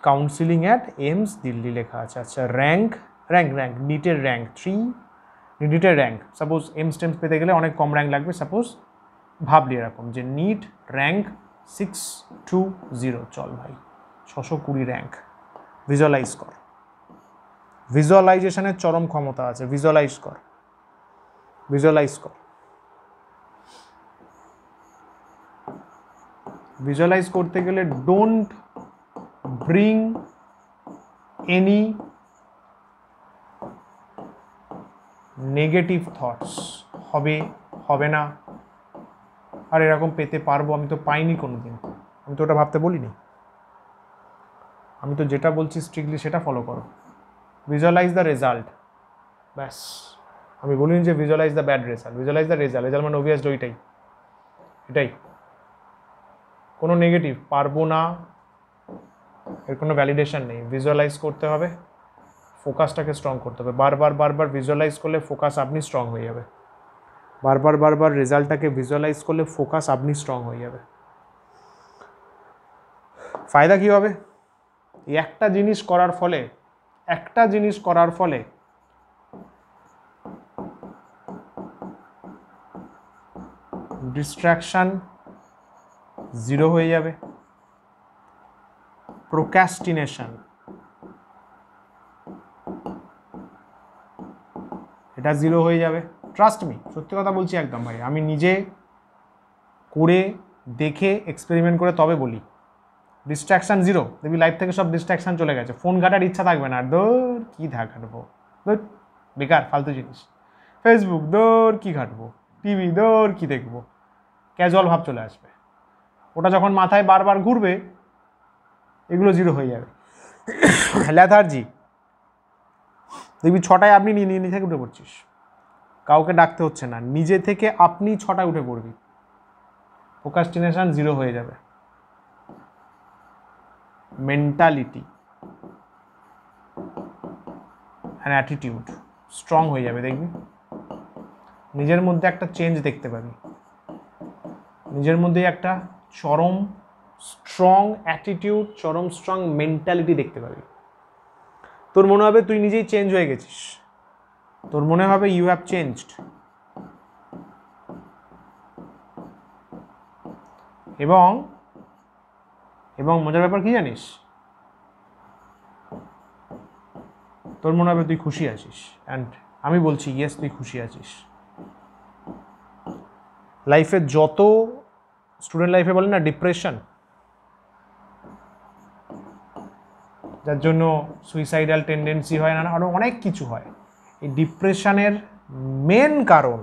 কাউন্সিলিং অ্যাট এইমস দিল্লি লেখা আছে। আচ্ছা, র্যাঙ্ক নিটের র্যাঙ্ক 3, নিটের র্যাঙ্ক সাপোজ এইমস টেমস পেতে গেলে অনেক কম র্যাঙ্ক লাগবে, সাপোজ ভাবলি এরকম যে নিট র্যাঙ্ক 620, চল ভাই 620 র্যাঙ্ক। ভিজুয়ালাইজ কর, ভিজুয়ালাইজেশনের চরম ক্ষমতা আছে, ভিজুয়ালাইজ কর। ভিজুয়ালাইজ করতে গেলে don't bring any negative thoughts, হবে না, আর এরকম পেতে পারবো, আমি তো পাইনি কোনোদিন, আমি তো ওটা ভাবতে বলিনি। আমি তো যেটা বলছি স্ট্রিক্টলি সেটা ফলো করো। ভিজুয়ালাইজ দ্য রেজাল্ট, ব্যাস। আমি বলিনি যে visualize the bad result, visualize the result মানে অবভিয়াসলি এটাই। কোনো নেগেটিভ, পারবো না, এর কোনো ভ্যালিডেশন নেই। ভিজুয়ালাইজ করতে হবে, ফোকাসটাকে স্ট্রং করতে হবে। বারবার ভিজুয়ালাইজ করলে ফোকাস আপনি স্ট্রং হয়ে যাবে। বারবার রেজাল্টটাকে ভিজুয়ালাইজ করলে ফোকাস আপনি স্ট্রং হয়ে যাবে। ফায়দা কী হবে? একটা জিনিস করার ফলে ডিস্ট্রাকশন 0 হয়ে যাবে, প্রোক্রাস্টিনেশন এটা 0 হয়ে যাবে। ট্রাস্ট মি, সত্যি কথা বলছি একদম ভাই, আমি নিজে করে দেখে এক্সপেরিমেন্ট করে তবে বলি। ডিস্ট্রাকশান 0, দেখবি লাইফ থেকে সব ডিস্ট্রাকশান চলে গেছে, ফোন ঘাটার ইচ্ছা থাকবে না, দৌড় কী ঘাটবো, দৌড় বেকার ফালতু জিনিস, ফেসবুক দৌড় কী ঘাটবো, টিভি দৌড় কী দেখবো, ক্যাজুয়াল ভাব চলে আসবে। ওটা যখন মাথায় বারবার ঘুরবে, এগুলো 0 হয়ে যাবে। ল্যাথার্জি, দেখবি 6টায় আপনি নিজে থেকে উঠে পড়ছিস, কাউকে ডাকতে হচ্ছে না, নিজে থেকে আপনি 6টায় উঠে পড়বি, প্রোক্রাস্টিনেশন 0 হয়ে যাবে। মেন্টালিটি অ্যান্ড অ্যাটিটিউড স্ট্রং হয়ে যাবে, দেখবি নিজের মধ্যে একটা চেঞ্জ দেখতে পাবি, নিজের মধ্যে একটা চরম স্ট্রং অ্যাটিটিউড, চরম স্ট্রং মেন্টালিটি দেখতে পাবি। তোর মনে হবে তুই নিজেই চেঞ্জ হয়ে গেছিস, তোর মনে হবে ইউ হ্যাভ চেঞ্জড। এবং মজার ব্যাপার কি জানিস, তোর মনে হবে তুই খুশি আছিস, অ্যান্ড আমি বলছি ইয়েস তুই খুশি আছিস। লাইফে যত স্টুডেন্ট লাইফে বলে না ডিপ্রেশন, যার জন্য সুইসাইডাল টেন্ডেন্সি হয় না, আরও অনেক কিছু হয়। এই ডিপ্রেশনের মেন কারণ,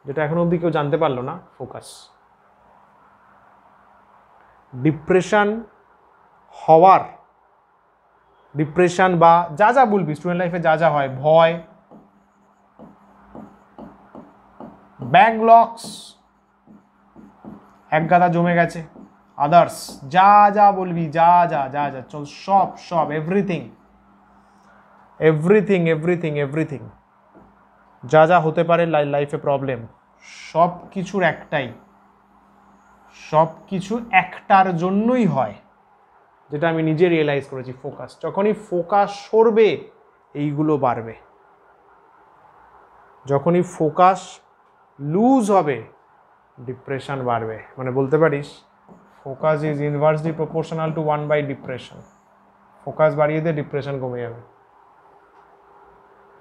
যেটা এখনো অবধি কেউ জানতে পারলো না, ফোকাস। ডিপ্রেশন বা যা বলবি স্টুডেন্ট লাইফে যা হয়, ভয়, ব্যাকলগস, এক গাদা জমে গেছে, আদার্স যা যা বলবি, যা যা যা যা চল, সব সব এভরিথিং এভরিথিং এভরিথিং এভরিথিং যা যা হতে পারে লাইফে প্রবলেম, সব কিছুর একটাই, সব কিছু একটার জন্যই হয়, যেটা আমি নিজে রিয়েলাইজ করেছি, ফোকাস। যখনই ফোকাস সরবে এইগুলো বাড়বে, যখনই ফোকাস লুজ হবে ডিপ্রেশন বাড়বে। মানে বলতে পারিস focus is inversely proportional to 1 by depression. Focus বাড়িয়ে দিয়ে ডিপ্রেশন কমে যাবে,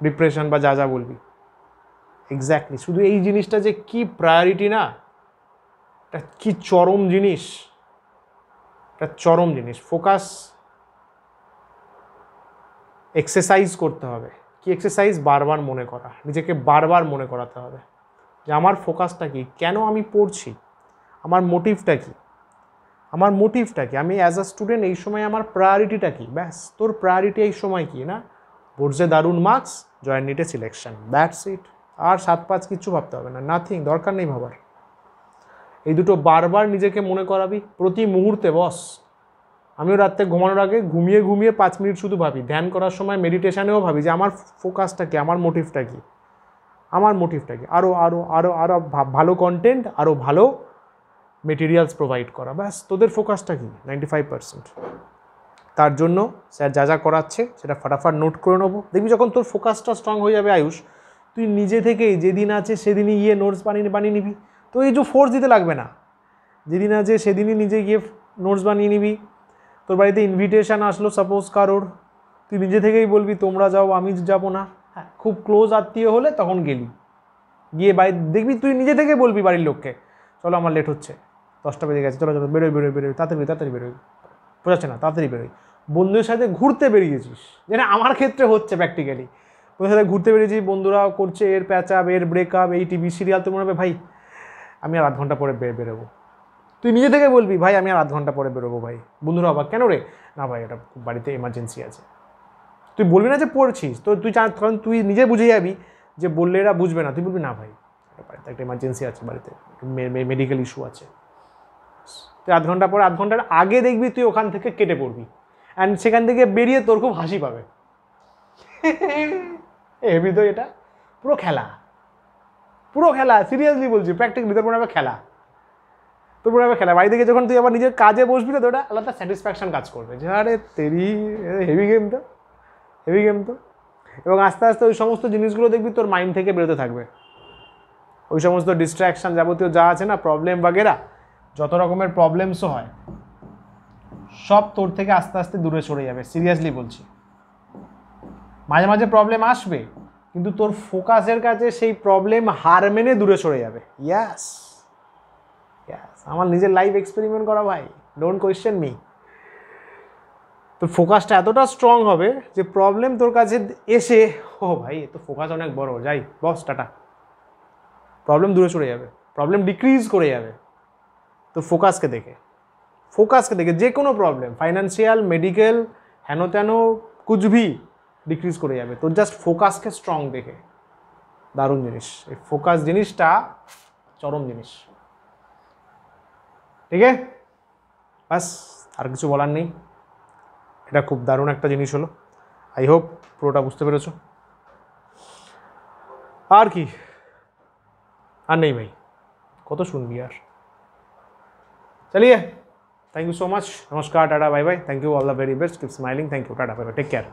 ডিপ্রেশন বা যা যা বলবি এক্স্যাক্টলি। শুধু এই জিনিসটা যে কি প্রায়োরিটি না, এটা কি চরম জিনিস, এটা চরম জিনিস। ফোকাস এক্সারসাইজ করতে হবে। কি এক্সারসাইজ? বারবার মনে করা, নিজেকে বারবার মনে করাতে হবে যে আমার ফোকাসটা কি, কেন আমি পড়ছি, আমার মোটিভটা কি, আমার মোটিভটা কি, আমি অ্যাজ আ স্টুডেন্ট এই সময় আমার প্রায়োরিটিটা কি। ব্যাস, তোর প্রায়োরিটি এই সময় কি না, বোর্ডসে দারুণ মার্কস, জয়েন্ট নিটে সিলেকশন, দ্যাটস ইট। আর 7-5 কিচ্ছু ভাবতে হবে না, নাথিং, দরকার নেই ভাবার। এই দুটো বারবার নিজেকে মনে করাবি প্রতি মুহূর্তে। বস, আমিও রাত্রে ঘুমানোর আগে ঘুমিয়ে ঘুমিয়ে 5 মিনিট শুধু ভাবি, ধ্যান করার সময় মেডিটেশানেও ভাবি যে আমার ফোকাসটা কি, আমার মোটিভটা কি, আমার মোটিভটা কি। আরও আরও আরও আরও ভালো কন্টেন্ট, আরও ভালো মেটেরিয়ালস প্রোভাইড করা। ব্যাস, তোদের ফোকাসটা কি 95%। তার জন্য স্যার যা যা করাচ্ছে সেটা ফাটাফাট নোট করে নেবো। দেখবি যখন তোর ফোকাসটা স্ট্রং হয়ে যাবে আয়ুষ, তুই নিজে থেকেই যেদিন আছে সেদিনই গিয়ে নোটস বানিয়ে নিবি। তো এই যে ফোর্স দিতে লাগবে না, যেদিন আছে সেদিনই নিজে গিয়ে নোটস বানিয়ে নিবি। তোর বাড়িতে ইনভিটেশান আসলো সাপোজ কারোর, তুই নিজে থেকেই বলবি তোমরা যাও, আমি যাবো না। হ্যাঁ, খুব ক্লোজ আত্মীয় হলে তখন গেলি, গিয়ে বাড়ি দেখবি তুই নিজে থেকে বলবি বাড়ির লোককে, চলো আমার লেট হচ্ছে, 10টা বেজে গেছে, চলো চলো বেরোই বেরোই বেরোই, তাড়াতাড়ি বেরোই, বোঝাচ্ছে না, তাড়াতাড়ি বেরোই। বন্ধুদের সাথে ঘুরতে বেরিয়েছিস, যেটা আমার ক্ষেত্রে হচ্ছে প্র্যাকটিক্যালি, বন্ধুদের সাথে ঘুরতে বেরিয়েছি, বন্ধুরা করছে এর প্যাচআপ, এর ব্রেকআপ, এই টিভি সিরিয়াল, তো মনে হবে ভাই আমি আর 0.5 ঘন্টা পরে বেরোবো। তুই নিজে থেকে বলবি ভাই আমি আর 0.5 ঘন্টা পরে বেরোবো। ভাই বন্ধুরা অবাক, কেন রে? না ভাই এটা বাড়িতে এমার্জেন্সি আছে। তুই বলবি না যে পড়ছিস, তো তুই কারণ তুই নিজে বুঝে যাবি যে বললে এরা বুঝবে না, তুই বলবি না ভাই বাড়িতে একটা এমার্জেন্সি আছে, বাড়িতে মেডিকেল ইস্যু আছে। তুই 0.5 ঘন্টা পরে, 0.5 ঘন্টার আগে দেখবি তুই ওখান থেকে কেটে পড়বি, অ্যান্ড সেখান থেকে বেরিয়ে তোর খুব হাসি পাবে। হেবি তো, এটা পুরো খেলা, পুরো খেলা, সিরিয়াসলি বলছি, প্র্যাকটিক্যালি তোর মনে হবে খেলা, তোর মনে হবে খেলা। বাড়ি থেকে যখন তুই আবার নিজের কাজে বসবি না, তো ওটা আলাদা স্যাটিসফ্যাকশন কাজ করবে যে আরে তেরি হেভি গেম তো, হেভি গেম তো। এবং আস্তে আস্তে ওই সমস্ত জিনিসগুলো দেখবি তোর মাইন্ড থেকে বেরোতে থাকবে, ওই সমস্ত ডিস্ট্র্যাকশান যাবতীয় যা আছে না, প্রবলেম বাগেরা, যত রকমের প্রবলেমসও হয় সব তোর থেকে আস্তে আস্তে দূরে সরে যাবে। সিরিয়াসলি বলছি, মাঝে মাঝে প্রবলেম আসবে, কিন্তু তোর ফোকাসের কাছে সেই প্রবলেম হার মেনে দূরে সরে যাবে। ইয়াস ইয়াস, আমার নিজের লাইফ এক্সপেরিমেন্ট করা ভাই, ডোন্ট কোয়েশ্চেন মি। তোর ফোকাসটা এতটা স্ট্রং হবে যে প্রবলেম তোর কাছে এসে, ও ভাই এ তো ফোকাস অনেক বড়, যাই বস টাটা, প্রবলেম দূরে সরে যাবে, প্রবলেম ডিক্রিজ করে যাবে তোর ফোকাসকে দেখে। ফোকাসকে দেখে যে কোনো প্রবলেম, ফাইন্যান্সিয়াল, মেডিকেল, হেন তেন কুচভি ডিক্রিজ করে যাবে তোর জাস্ট ফোকাসকে স্ট্রং দেখে। দারুণ জিনিস এই ফোকাস জিনিসটা, চরম জিনিস। ঠিক আছে, বাস আর কিছু বলার নেই, এটা খুব দারুণ একটা জিনিস হলো। আই হোপ পুরোটা বুঝতে পেরেছো। আর কি, আর নেই ভাই, কত শুনবি আর। चलिए, थैंक यू सो मच, नमस्कार, टाटा, bye bye, thank you, all the very best, keep smiling, thank you, टाटा, बाय बाय, टेक केयर।